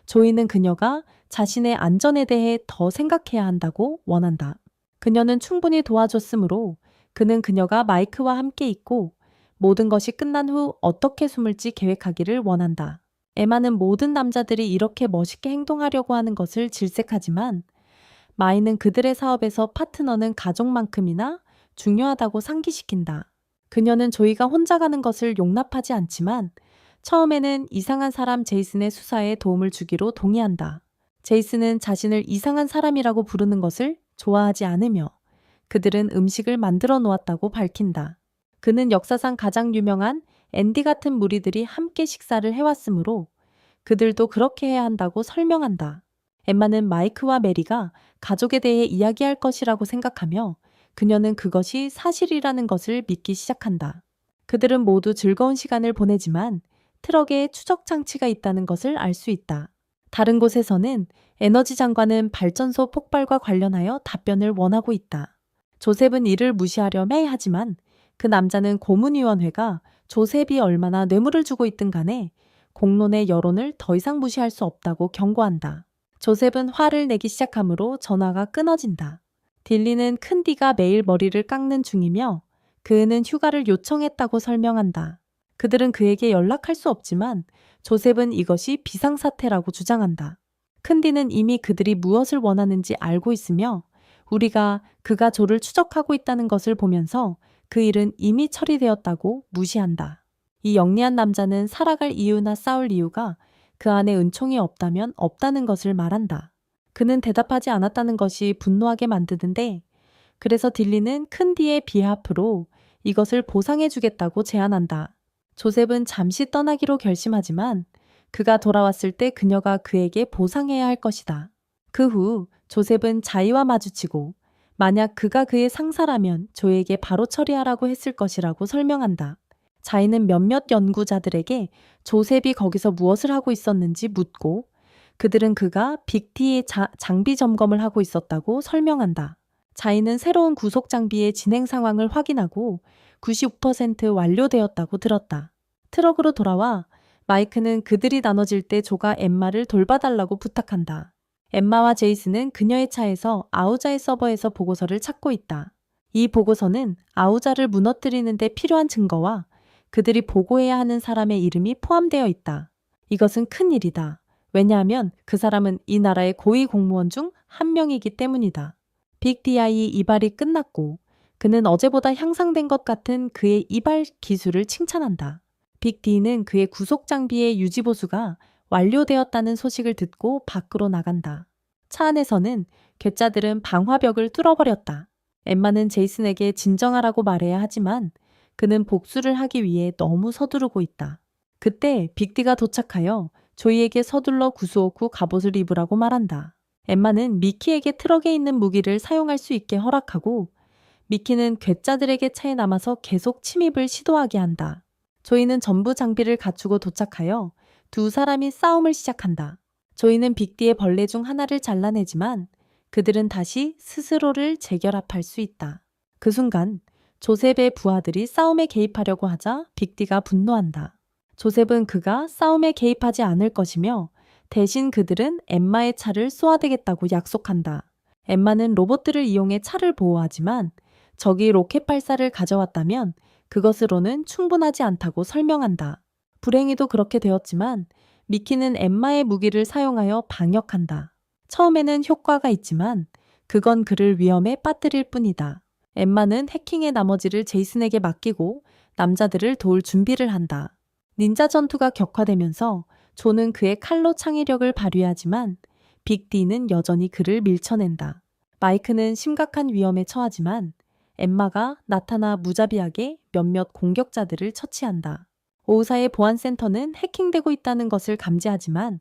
조이는 그녀가 자신의 안전에 대해 더 생각해야 한다고 원한다. 그녀는 충분히 도와줬으므로 그는 그녀가 마이크와 함께 있고 모든 것이 끝난 후 어떻게 숨을지 계획하기를 원한다. 에마는 모든 남자들이 이렇게 멋있게 행동하려고 하는 것을 질색하지만 마이는 그들의 사업에서 파트너는 가족만큼이나 중요하다고 상기시킨다. 그녀는 조이가 혼자 가는 것을 용납하지 않지만 처음에는 이상한 사람 제이슨의 수사에 도움을 주기로 동의한다. 제이슨은 자신을 이상한 사람이라고 부르는 것을 좋아하지 않으며 그들은 음식을 만들어 놓았다고 밝힌다. 그는 역사상 가장 유명한 앤디 같은 무리들이 함께 식사를 해왔으므로 그들도 그렇게 해야 한다고 설명한다. 엠마는 마이크와 메리가 가족에 대해 이야기할 것이라고 생각하며 그녀는 그것이 사실이라는 것을 믿기 시작한다. 그들은 모두 즐거운 시간을 보내지만 트럭에 추적 장치가 있다는 것을 알 수 있다. 다른 곳에서는 에너지 장관은 발전소 폭발과 관련하여 답변을 원하고 있다. 조셉은 이를 무시하려 매하지만 그 남자는 고문위원회가 조셉이 얼마나 뇌물을 주고 있든 간에 공론의 여론을 더 이상 무시할 수 없다고 경고한다. 조셉은 화를 내기 시작하므로 전화가 끊어진다. 딜리는 큰 D가 매일 머리를 깎는 중이며 그는 휴가를 요청했다고 설명한다. 그들은 그에게 연락할 수 없지만 조셉은 이것이 비상사태라고 주장한다. 큰 D는 이미 그들이 무엇을 원하는지 알고 있으며 우리가 그가 조를 추적하고 있다는 것을 보면서 그 일은 이미 처리되었다고 무시한다. 이 영리한 남자는 살아갈 이유나 싸울 이유가 그 안에 은총이 없다면 없다는 것을 말한다. 그는 대답하지 않았다는 것이 분노하게 만드는데 그래서 딜리는 큰 D의 비하프로 이것을 보상해 주겠다고 제안한다. 조셉은 잠시 떠나기로 결심하지만 그가 돌아왔을 때 그녀가 그에게 보상해야 할 것이다. 그 후 조셉은 자이와 마주치고 만약 그가 그의 상사라면 조에게 바로 처리하라고 했을 것이라고 설명한다. 자이는 몇몇 연구자들에게 조셉이 거기서 무엇을 하고 있었는지 묻고 그들은 그가 빅T의 장비 점검을 하고 있었다고 설명한다. 자이는 새로운 구속 장비의 진행 상황을 확인하고 95% 완료되었다고 들었다. 트럭으로 돌아와 마이크는 그들이 나눠질 때 조가 엠마를 돌봐달라고 부탁한다. 엠마와 제이슨은 그녀의 차에서 아우자의 서버에서 보고서를 찾고 있다. 이 보고서는 아우자를 무너뜨리는 데 필요한 증거와 그들이 보고해야 하는 사람의 이름이 포함되어 있다. 이것은 큰 일이다. 왜냐하면 그 사람은 이 나라의 고위 공무원 중 한 명이기 때문이다. 빅DI의 이발이 끝났고 그는 어제보다 향상된 것 같은 그의 이발 기술을 칭찬한다. 빅D는 그의 구속 장비의 유지 보수가 완료되었다는 소식을 듣고 밖으로 나간다. 차 안에서는 괴짜들은 방화벽을 뚫어버렸다. 엠마는 제이슨에게 진정하라고 말해야 하지만 그는 복수를 하기 위해 너무 서두르고 있다. 그때 빅디가 도착하여 조이에게 서둘러 구수호 후 갑옷을 입으라고 말한다. 엠마는 미키에게 트럭에 있는 무기를 사용할 수 있게 허락하고 미키는 괴짜들에게 차에 남아서 계속 침입을 시도하게 한다. 조이는 전부 장비를 갖추고 도착하여 두 사람이 싸움을 시작한다. 조이는 빅디의 벌레 중 하나를 잘라내지만 그들은 다시 스스로를 재결합할 수 있다. 그 순간 조셉의 부하들이 싸움에 개입하려고 하자 빅디가 분노한다. 조셉은 그가 싸움에 개입하지 않을 것이며 대신 그들은 엠마의 차를 쏘아대겠다고 약속한다. 엠마는 로봇들을 이용해 차를 보호하지만 적이 로켓 발사를 가져왔다면 그것으로는 충분하지 않다고 설명한다. 불행히도 그렇게 되었지만 미키는 엠마의 무기를 사용하여 방역한다. 처음에는 효과가 있지만 그건 그를 위험에 빠뜨릴 뿐이다. 엠마는 해킹의 나머지를 제이슨에게 맡기고 남자들을 도울 준비를 한다. 닌자 전투가 격화되면서 조는 그의 칼로 창의력을 발휘하지만 빅D는 여전히 그를 밀쳐낸다. 마이크는 심각한 위험에 처하지만 엠마가 나타나 무자비하게 몇몇 공격자들을 처치한다. 오사의 보안센터는 해킹되고 있다는 것을 감지하지만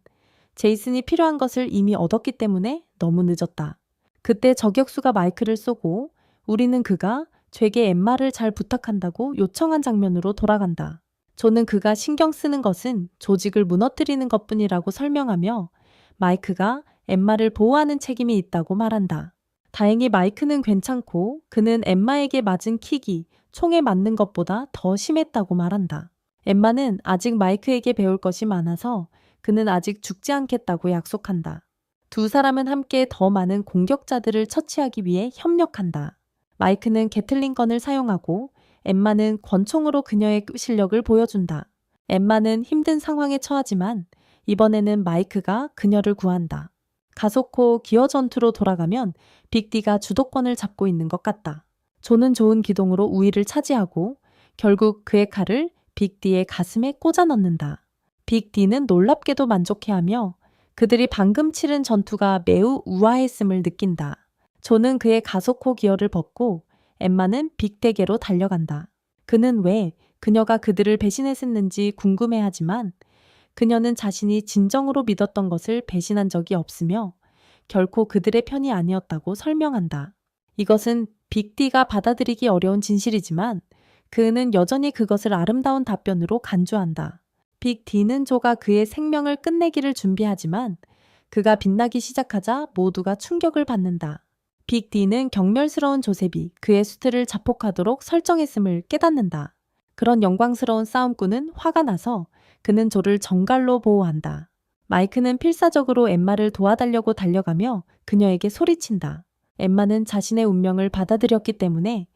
제이슨이 필요한 것을 이미 얻었기 때문에 너무 늦었다. 그때 저격수가 마이크를 쏘고 우리는 그가 죄게 엠마를 잘 부탁한다고 요청한 장면으로 돌아간다. 조는 그가 신경 쓰는 것은 조직을 무너뜨리는 것뿐이라고 설명하며 마이크가 엠마를 보호하는 책임이 있다고 말한다. 다행히 마이크는 괜찮고 그는 엠마에게 맞은 킥이 총에 맞는 것보다 더 심했다고 말한다. 엠마는 아직 마이크에게 배울 것이 많아서 그는 아직 죽지 않겠다고 약속한다. 두 사람은 함께 더 많은 공격자들을 처치하기 위해 협력한다. 마이크는 게틀링건을 사용하고 엠마는 권총으로 그녀의 실력을 보여준다. 엠마는 힘든 상황에 처하지만 이번에는 마이크가 그녀를 구한다. 가속호 기어 전투로 돌아가면 빅디가 주도권을 잡고 있는 것 같다. 조는 좋은 기동으로 우위를 차지하고 결국 그의 칼을 빅디의 가슴에 꽂아 넣는다. 빅디는 놀랍게도 만족해하며 그들이 방금 치른 전투가 매우 우아했음을 느낀다. 조는 그의 가속호 기어를 벗고 엠마는 빅대게로 달려간다. 그는 왜 그녀가 그들을 배신했었는지 궁금해하지만 그녀는 자신이 진정으로 믿었던 것을 배신한 적이 없으며 결코 그들의 편이 아니었다고 설명한다. 이것은 빅디가 받아들이기 어려운 진실이지만 그는 여전히 그것을 아름다운 답변으로 간주한다. 빅디는 조가 그의 생명을 끝내기를 준비하지만 그가 빛나기 시작하자 모두가 충격을 받는다. 빅디는 경멸스러운 조셉이 그의 수트를 자폭하도록 설정했음을 깨닫는다. 그런 영광스러운 싸움꾼은 화가 나서 그는 조를 정갈로 보호한다. 마이크는 필사적으로 엠마를 도와달라고 달려가며 그녀에게 소리친다. 엠마는 자신의 운명을 받아들였기 때문에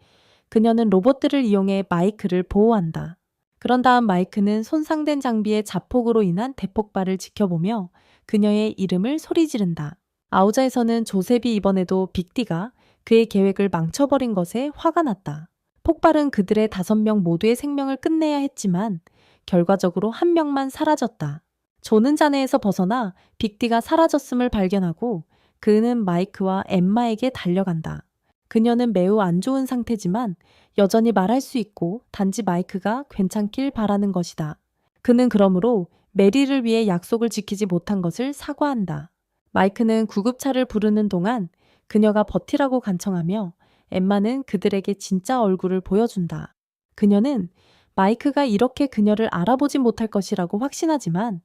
그녀는 로봇들을 이용해 마이크를 보호한다. 그런 다음 마이크는 손상된 장비의 자폭으로 인한 대폭발을 지켜보며 그녀의 이름을 소리지른다. 아우자에서는 조셉이 이번에도 빅디가 그의 계획을 망쳐버린 것에 화가 났다. 폭발은 그들의 5명 모두의 생명을 끝내야 했지만 결과적으로 1명만 사라졌다. 조는 잔해에서 벗어나 빅디가 사라졌음을 발견하고 그는 마이크와 엠마에게 달려간다. 그녀는 매우 안 좋은 상태지만 여전히 말할 수 있고 단지 마이크가 괜찮길 바라는 것이다. 그는 그러므로 메리를 위해 약속을 지키지 못한 것을 사과한다. 마이크는 구급차를 부르는 동안 그녀가 버티라고 간청하며 엠마는 그들에게 진짜 얼굴을 보여준다. 그녀는 마이크가 이렇게 그녀를 알아보지 못할 것이라고 확신하지만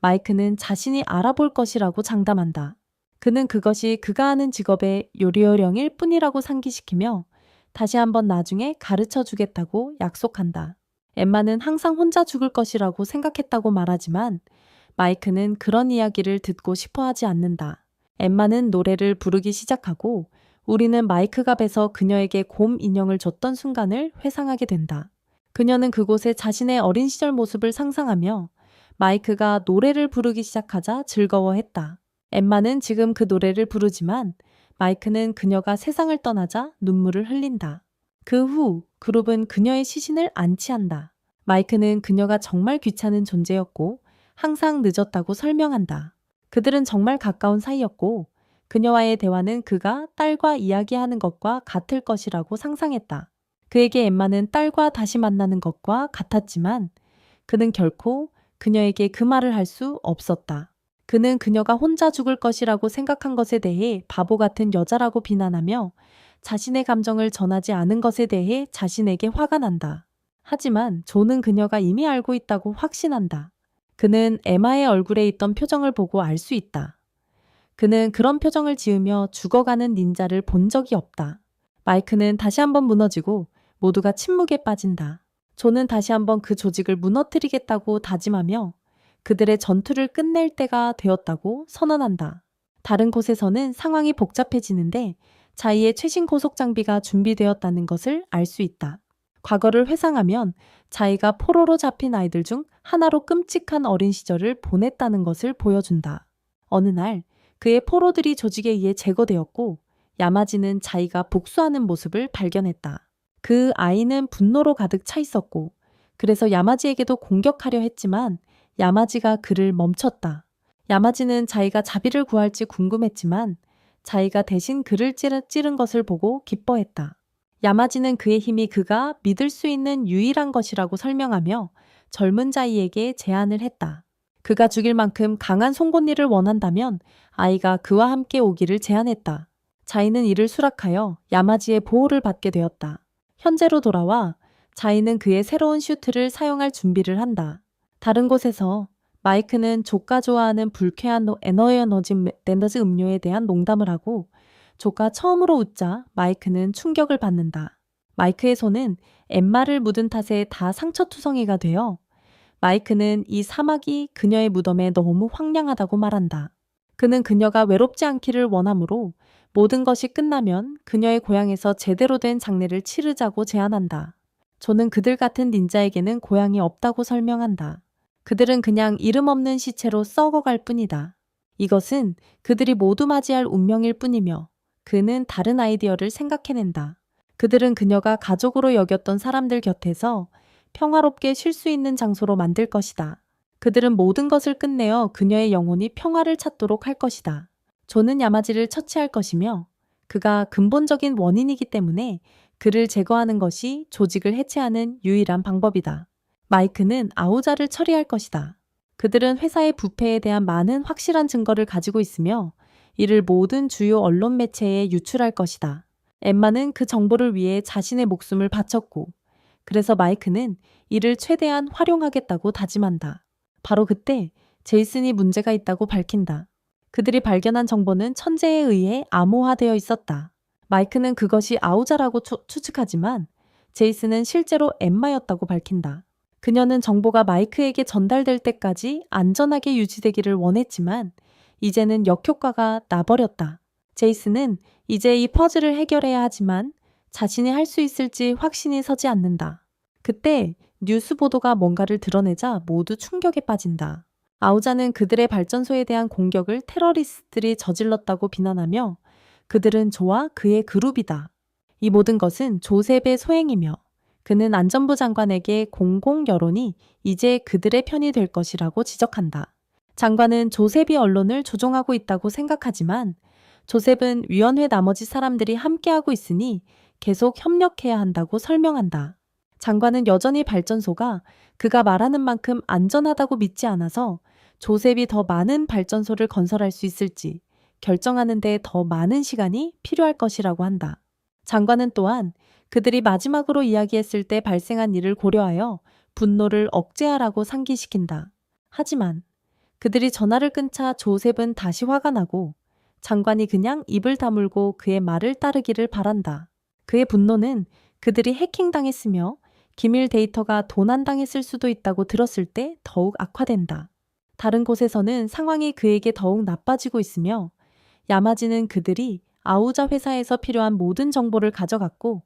마이크는 자신이 알아볼 것이라고 장담한다. 그는 그것이 그가 하는 직업의 요리요령일 뿐이라고 상기시키며 다시 한번 나중에 가르쳐 주겠다고 약속한다. 엠마는 항상 혼자 죽을 것이라고 생각했다고 말하지만 마이크는 그런 이야기를 듣고 싶어 하지 않는다. 엠마는 노래를 부르기 시작하고 우리는 마이크가 배서 그녀에게 곰 인형을 줬던 순간을 회상하게 된다. 그녀는 그곳에 자신의 어린 시절 모습을 상상하며 마이크가 노래를 부르기 시작하자 즐거워했다. 엠마는 지금 그 노래를 부르지만 마이크는 그녀가 세상을 떠나자 눈물을 흘린다. 그 후 그룹은 그녀의 시신을 안치한다. 마이크는 그녀가 정말 귀찮은 존재였고 항상 늦었다고 설명한다. 그들은 정말 가까운 사이였고 그녀와의 대화는 그가 딸과 이야기하는 것과 같을 것이라고 상상했다. 그에게 엠마는 딸과 다시 만나는 것과 같았지만 그는 결코 그녀에게 그 말을 할 수 없었다. 그는 그녀가 혼자 죽을 것이라고 생각한 것에 대해 바보 같은 여자라고 비난하며 자신의 감정을 전하지 않은 것에 대해 자신에게 화가 난다. 하지만 조는 그녀가 이미 알고 있다고 확신한다. 그는 에마의 얼굴에 있던 표정을 보고 알 수 있다. 그는 그런 표정을 지으며 죽어가는 닌자를 본 적이 없다. 마이크는 다시 한번 무너지고 모두가 침묵에 빠진다. 조는 다시 한번 그 조직을 무너뜨리겠다고 다짐하며 그들의 전투를 끝낼 때가 되었다고 선언한다. 다른 곳에서는 상황이 복잡해지는데 자이의 최신 고속 장비가 준비되었다는 것을 알 수 있다. 과거를 회상하면 자이가 포로로 잡힌 아이들 중 하나로 끔찍한 어린 시절을 보냈다는 것을 보여준다. 어느 날 그의 포로들이 조직에 의해 제거되었고 야마지는 자이가 복수하는 모습을 발견했다. 그 아이는 분노로 가득 차 있었고 그래서 야마지에게도 공격하려 했지만 야마지가 그를 멈췄다. 야마지는 자이가 자비를 구할지 궁금했지만 자이가 대신 그를 찌른 것을 보고 기뻐했다. 야마지는 그의 힘이 그가 믿을 수 있는 유일한 것이라고 설명하며 젊은 자이에게 제안을 했다. 그가 죽일 만큼 강한 송곳니를 원한다면 아이가 그와 함께 오기를 제안했다. 자이는 이를 수락하여 야마지의 보호를 받게 되었다. 현재로 돌아와 자이는 그의 새로운 슈트를 사용할 준비를 한다. 다른 곳에서 마이크는 조가 좋아하는 불쾌한 에너지 음료에 대한 농담을 하고 조가 처음으로 웃자 마이크는 충격을 받는다. 마이크의 손은 엠마를 묻은 탓에 다 상처투성이가 되어 마이크는 이 사막이 그녀의 무덤에 너무 황량하다고 말한다. 그는 그녀가 외롭지 않기를 원하므로 모든 것이 끝나면 그녀의 고향에서 제대로 된 장례를 치르자고 제안한다. 조는 그들 같은 닌자에게는 고향이 없다고 설명한다. 그들은 그냥 이름 없는 시체로 썩어갈 뿐이다. 이것은 그들이 모두 맞이할 운명일 뿐이며 그는 다른 아이디어를 생각해낸다. 그들은 그녀가 가족으로 여겼던 사람들 곁에서 평화롭게 쉴 수 있는 장소로 만들 것이다. 그들은 모든 것을 끝내어 그녀의 영혼이 평화를 찾도록 할 것이다. 조는 야마지를 처치할 것이며 그가 근본적인 원인이기 때문에 그를 제거하는 것이 조직을 해체하는 유일한 방법이다. 마이크는 아우자를 처리할 것이다. 그들은 회사의 부패에 대한 많은 확실한 증거를 가지고 있으며 이를 모든 주요 언론 매체에 유출할 것이다. 엠마는 그 정보를 위해 자신의 목숨을 바쳤고 그래서 마이크는 이를 최대한 활용하겠다고 다짐한다. 바로 그때 제이슨이 문제가 있다고 밝힌다. 그들이 발견한 정보는 천재에 의해 암호화되어 있었다. 마이크는 그것이 아우자라고 추측하지만 제이슨은 실제로 엠마였다고 밝힌다. 그녀는 정보가 마이크에게 전달될 때까지 안전하게 유지되기를 원했지만 이제는 역효과가 나버렸다. 제이슨은 이제 이 퍼즐을 해결해야 하지만 자신이 할 수 있을지 확신이 서지 않는다. 그때 뉴스 보도가 뭔가를 드러내자 모두 충격에 빠진다. 아우자는 그들의 발전소에 대한 공격을 테러리스트들이 저질렀다고 비난하며 그들은 조와 그의 그룹이다. 이 모든 것은 조셉의 소행이며 그는 안전부 장관에게 공공 여론이 이제 그들의 편이 될 것이라고 지적한다. 장관은 조셉이 언론을 조종하고 있다고 생각하지만 조셉은 위원회 나머지 사람들이 함께하고 있으니 계속 협력해야 한다고 설명한다. 장관은 여전히 발전소가 그가 말하는 만큼 안전하다고 믿지 않아서 조셉이 더 많은 발전소를 건설할 수 있을지 결정하는 데 더 많은 시간이 필요할 것이라고 한다. 장관은 또한 그들이 마지막으로 이야기했을 때 발생한 일을 고려하여 분노를 억제하라고 상기시킨다. 하지만 그들이 전화를 끊자 조셉은 다시 화가 나고 장관이 그냥 입을 다물고 그의 말을 따르기를 바란다. 그의 분노는 그들이 해킹당했으며 기밀 데이터가 도난당했을 수도 있다고 들었을 때 더욱 악화된다. 다른 곳에서는 상황이 그에게 더욱 나빠지고 있으며 야마지는 그들이 아우자 회사에서 필요한 모든 정보를 가져갔고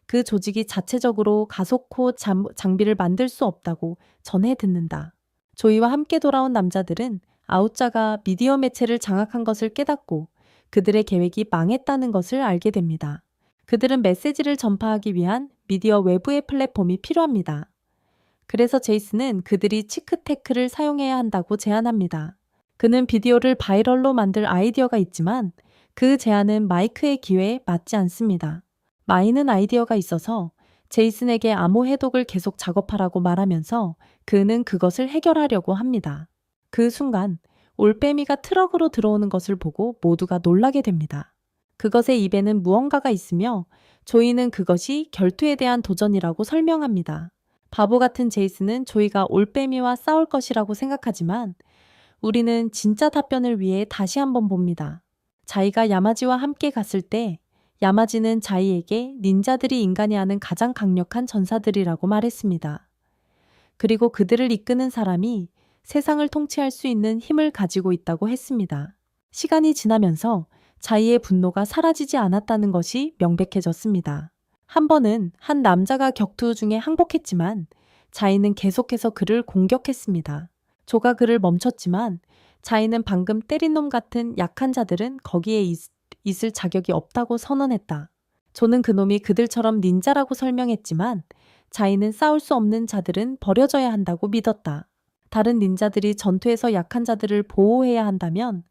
그 조직이 자체적으로 가속호 장비를 만들 수 없다고 전해 듣는다. 조이와 함께 돌아온 남자들은 아우자가 미디어 매체를 장악한 것을 깨닫고 그들의 계획이 망했다는 것을 알게 됩니다. 그들은 메시지를 전파하기 위한 미디어 외부의 플랫폼이 필요합니다. 그래서 제이슨은 그들이 치크테크를 사용해야 한다고 제안합니다. 그는 비디오를 바이럴로 만들 아이디어가 있지만 그 제안은 마이크의 기회에 맞지 않습니다. 마이는 아이디어가 있어서 제이슨에게 암호 해독을 계속 작업하라고 말하면서 그는 그것을 해결하려고 합니다. 그 순간 올빼미가 트럭으로 들어오는 것을 보고 모두가 놀라게 됩니다. 그것의 입에는 무언가가 있으며 조이는 그것이 결투에 대한 도전이라고 설명합니다. 바보 같은 제이슨은 조이가 올빼미와 싸울 것이라고 생각하지만 우리는 진짜 답변을 위해 다시 한번 봅니다. 자이가 야마지와 함께 갔을 때 야마지는 자이에게 닌자들이 인간이 하는 가장 강력한 전사들이라고 말했습니다. 그리고 그들을 이끄는 사람이 세상을 통치할 수 있는 힘을 가지고 있다고 했습니다. 시간이 지나면서 자이의 분노가 사라지지 않았다는 것이 명백해졌습니다. 한 번은 한 남자가 격투 중에 항복했지만 자이는 계속해서 그를 공격했습니다. 조가 그를 멈췄지만 자이는 방금 때린 놈 같은 약한 자들은 거기에 있을 자격이 없다고 선언했다. 조는 그놈이 그들처럼 닌자라고 설명했지만 자이는 싸울 수 없는 자들은 버려져야 한다고 믿었다. 다른 닌자들이 전투에서 약한 자들을 보호해야 한다면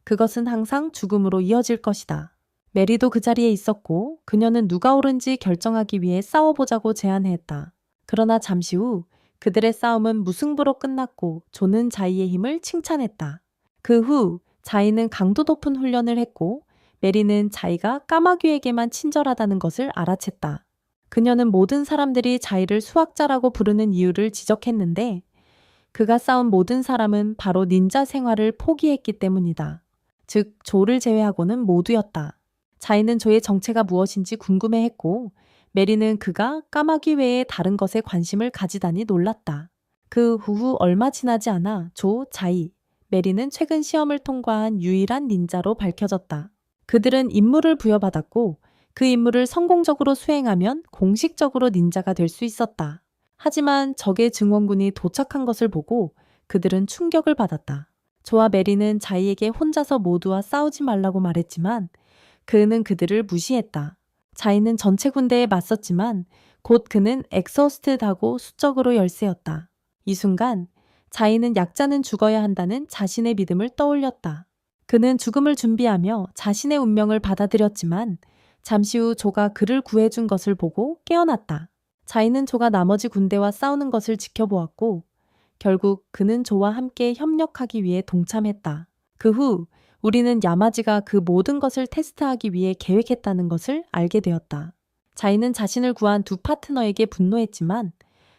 그것은 항상 죽음으로 이어질 것이다. 메리도 그 자리에 있었고 그녀는 누가 옳은지 결정하기 위해 싸워보자고 제안했다. 그러나 잠시 후 그들의 싸움은 무승부로 끝났고 조는 자이의 힘을 칭찬했다. 그 후 자이는 강도 높은 훈련을 했고 메리는 자이가 까마귀에게만 친절하다는 것을 알아챘다. 그녀는 모든 사람들이 자이를 수학자라고 부르는 이유를 지적했는데 그가 싸운 모든 사람은 바로 닌자 생활을 포기했기 때문이다. 즉 조를 제외하고는 모두였다. 자이는 조의 정체가 무엇인지 궁금해했고 메리는 그가 까마귀 외에 다른 것에 관심을 가지다니 놀랐다. 그 후 얼마 지나지 않아 조, 자이, 메리는 최근 시험을 통과한 유일한 닌자로 밝혀졌다. 그들은 임무를 부여받았고 그 임무를 성공적으로 수행하면 공식적으로 닌자가 될 수 있었다. 하지만 적의 증원군이 도착한 것을 보고 그들은 충격을 받았다. 조와 메리는 자이에게 혼자서 모두와 싸우지 말라고 말했지만 그는 그들을 무시했다. 자이는 전체 군대에 맞섰지만 곧 그는 엑서스트하고 수적으로 열세였다. 이 순간 자이는 약자는 죽어야 한다는 자신의 믿음을 떠올렸다. 그는 죽음을 준비하며 자신의 운명을 받아들였지만 잠시 후 조가 그를 구해준 것을 보고 깨어났다. 자이는 조가 나머지 군대와 싸우는 것을 지켜보았고 결국 그는 조와 함께 협력하기 위해 동참했다. 그 후 우리는 야마지가 그 모든 것을 테스트하기 위해 계획했다는 것을 알게 되었다. 자이는 자신을 구한 두 파트너에게 분노했지만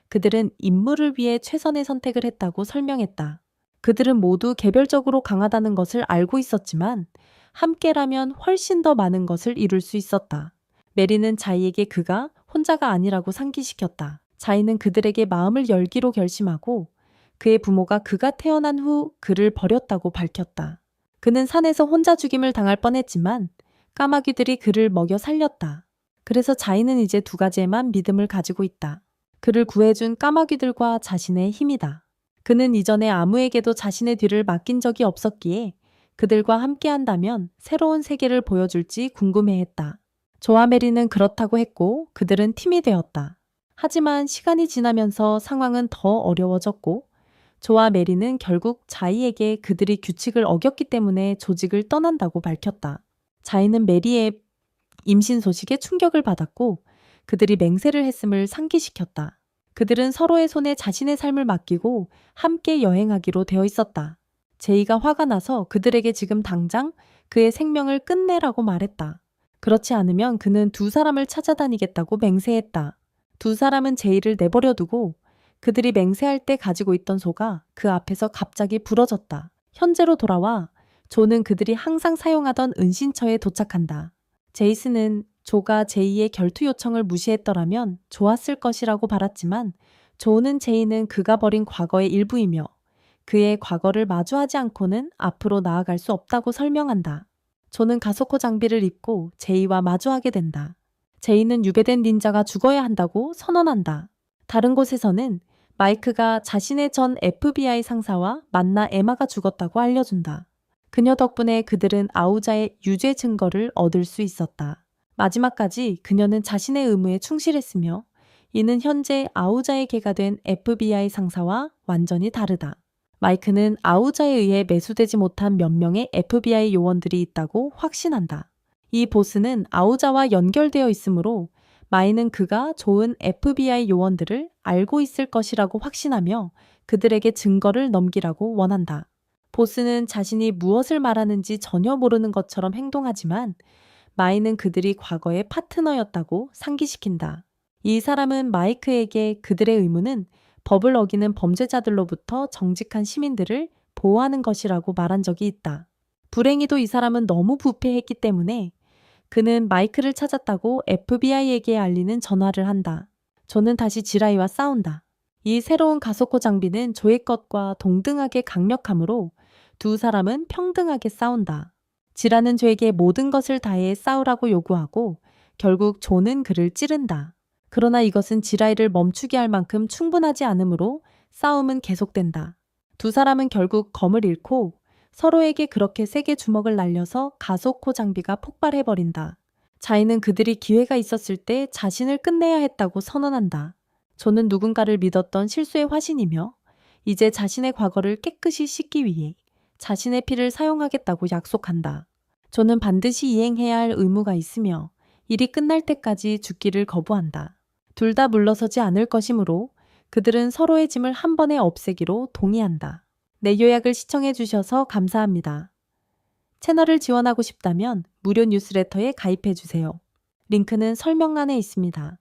그들은 임무를 위해 최선의 선택을 했다고 설명했다. 그들은 모두 개별적으로 강하다는 것을 알고 있었지만 함께라면 훨씬 더 많은 것을 이룰 수 있었다. 메리는 자이에게 그가 혼자가 아니라고 상기시켰다. 자이는 그들에게 마음을 열기로 결심하고 그의 부모가 그가 태어난 후 그를 버렸다고 밝혔다. 그는 산에서 혼자 죽임을 당할 뻔했지만 까마귀들이 그를 먹여 살렸다. 그래서 자이는 이제 두 가지에만 믿음을 가지고 있다. 그를 구해준 까마귀들과 자신의 힘이다. 그는 이전에 아무에게도 자신의 뒤를 맡긴 적이 없었기에 그들과 함께한다면 새로운 세계를 보여줄지 궁금해했다. 조와 메리는 그렇다고 했고 그들은 팀이 되었다. 하지만 시간이 지나면서 상황은 더 어려워졌고 조와 메리는 결국 자이에게 그들이 규칙을 어겼기 때문에 조직을 떠난다고 밝혔다. 자이는 메리의 임신 소식에 충격을 받았고 그들이 맹세를 했음을 상기시켰다. 그들은 서로의 손에 자신의 삶을 맡기고 함께 여행하기로 되어 있었다. 제이가 화가 나서 그들에게 지금 당장 그의 생명을 끝내라고 말했다. 그렇지 않으면 그는 두 사람을 찾아다니겠다고 맹세했다. 두 사람은 제이를 내버려두고 그들이 맹세할 때 가지고 있던 소가 그 앞에서 갑자기 부러졌다. 현재로 돌아와 조는 그들이 항상 사용하던 은신처에 도착한다. 제이스는 조가 제이의 결투 요청을 무시했더라면 좋았을 것이라고 바랐지만 조는 제이는 그가 버린 과거의 일부이며 그의 과거를 마주하지 않고는 앞으로 나아갈 수 없다고 설명한다. 조는 가소코 장비를 입고 제이와 마주하게 된다. 제이는 유배된 닌자가 죽어야 한다고 선언한다. 다른 곳에서는 마이크가 자신의 전 FBI 상사와 만나 에마가 죽었다고 알려준다. 그녀 덕분에 그들은 아우자의 유죄 증거를 얻을 수 있었다. 마지막까지 그녀는 자신의 의무에 충실했으며 이는 현재 아우자의 개가 된 FBI 상사와 완전히 다르다. 마이크는 아우자에 의해 매수되지 못한 몇 명의 FBI 요원들이 있다고 확신한다. 이 보스는 아우자와 연결되어 있으므로 마이는 그가 좋은 FBI 요원들을 알고 있을 것이라고 확신하며 그들에게 증거를 넘기라고 원한다. 보스는 자신이 무엇을 말하는지 전혀 모르는 것처럼 행동하지만 마이는 그들이 과거의 파트너였다고 상기시킨다. 이 사람은 마이크에게 그들의 의무는 법을 어기는 범죄자들로부터 정직한 시민들을 보호하는 것이라고 말한 적이 있다. 불행히도 이 사람은 너무 부패했기 때문에 그는 마이크를 찾았다고 FBI에게 알리는 전화를 한다. 조는 다시 지라이와 싸운다. 이 새로운 가소코 장비는 조의 것과 동등하게 강력하므로 두 사람은 평등하게 싸운다. 지라는 조에게 모든 것을 다해 싸우라고 요구하고 결국 조는 그를 찌른다. 그러나 이것은 지라이를 멈추게 할 만큼 충분하지 않으므로 싸움은 계속된다. 두 사람은 결국 검을 잃고 서로에게 그렇게 세게 주먹을 날려서 가소코 장비가 폭발해버린다. 자이는 그들이 기회가 있었을 때 자신을 끝내야 했다고 선언한다. 조는 누군가를 믿었던 실수의 화신이며 이제 자신의 과거를 깨끗이 씻기 위해 자신의 피를 사용하겠다고 약속한다. 존은 반드시 이행해야 할 의무가 있으며 일이 끝날 때까지 죽기를 거부한다. 둘 다 물러서지 않을 것이므로 그들은 서로의 짐을 한 번에 없애기로 동의한다. 내 요약을 시청해 주셔서 감사합니다. 채널을 지원하고 싶다면 무료 뉴스레터에 가입해 주세요. 링크는 설명란에 있습니다.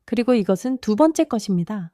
그리고 이것은 두 번째 것입니다.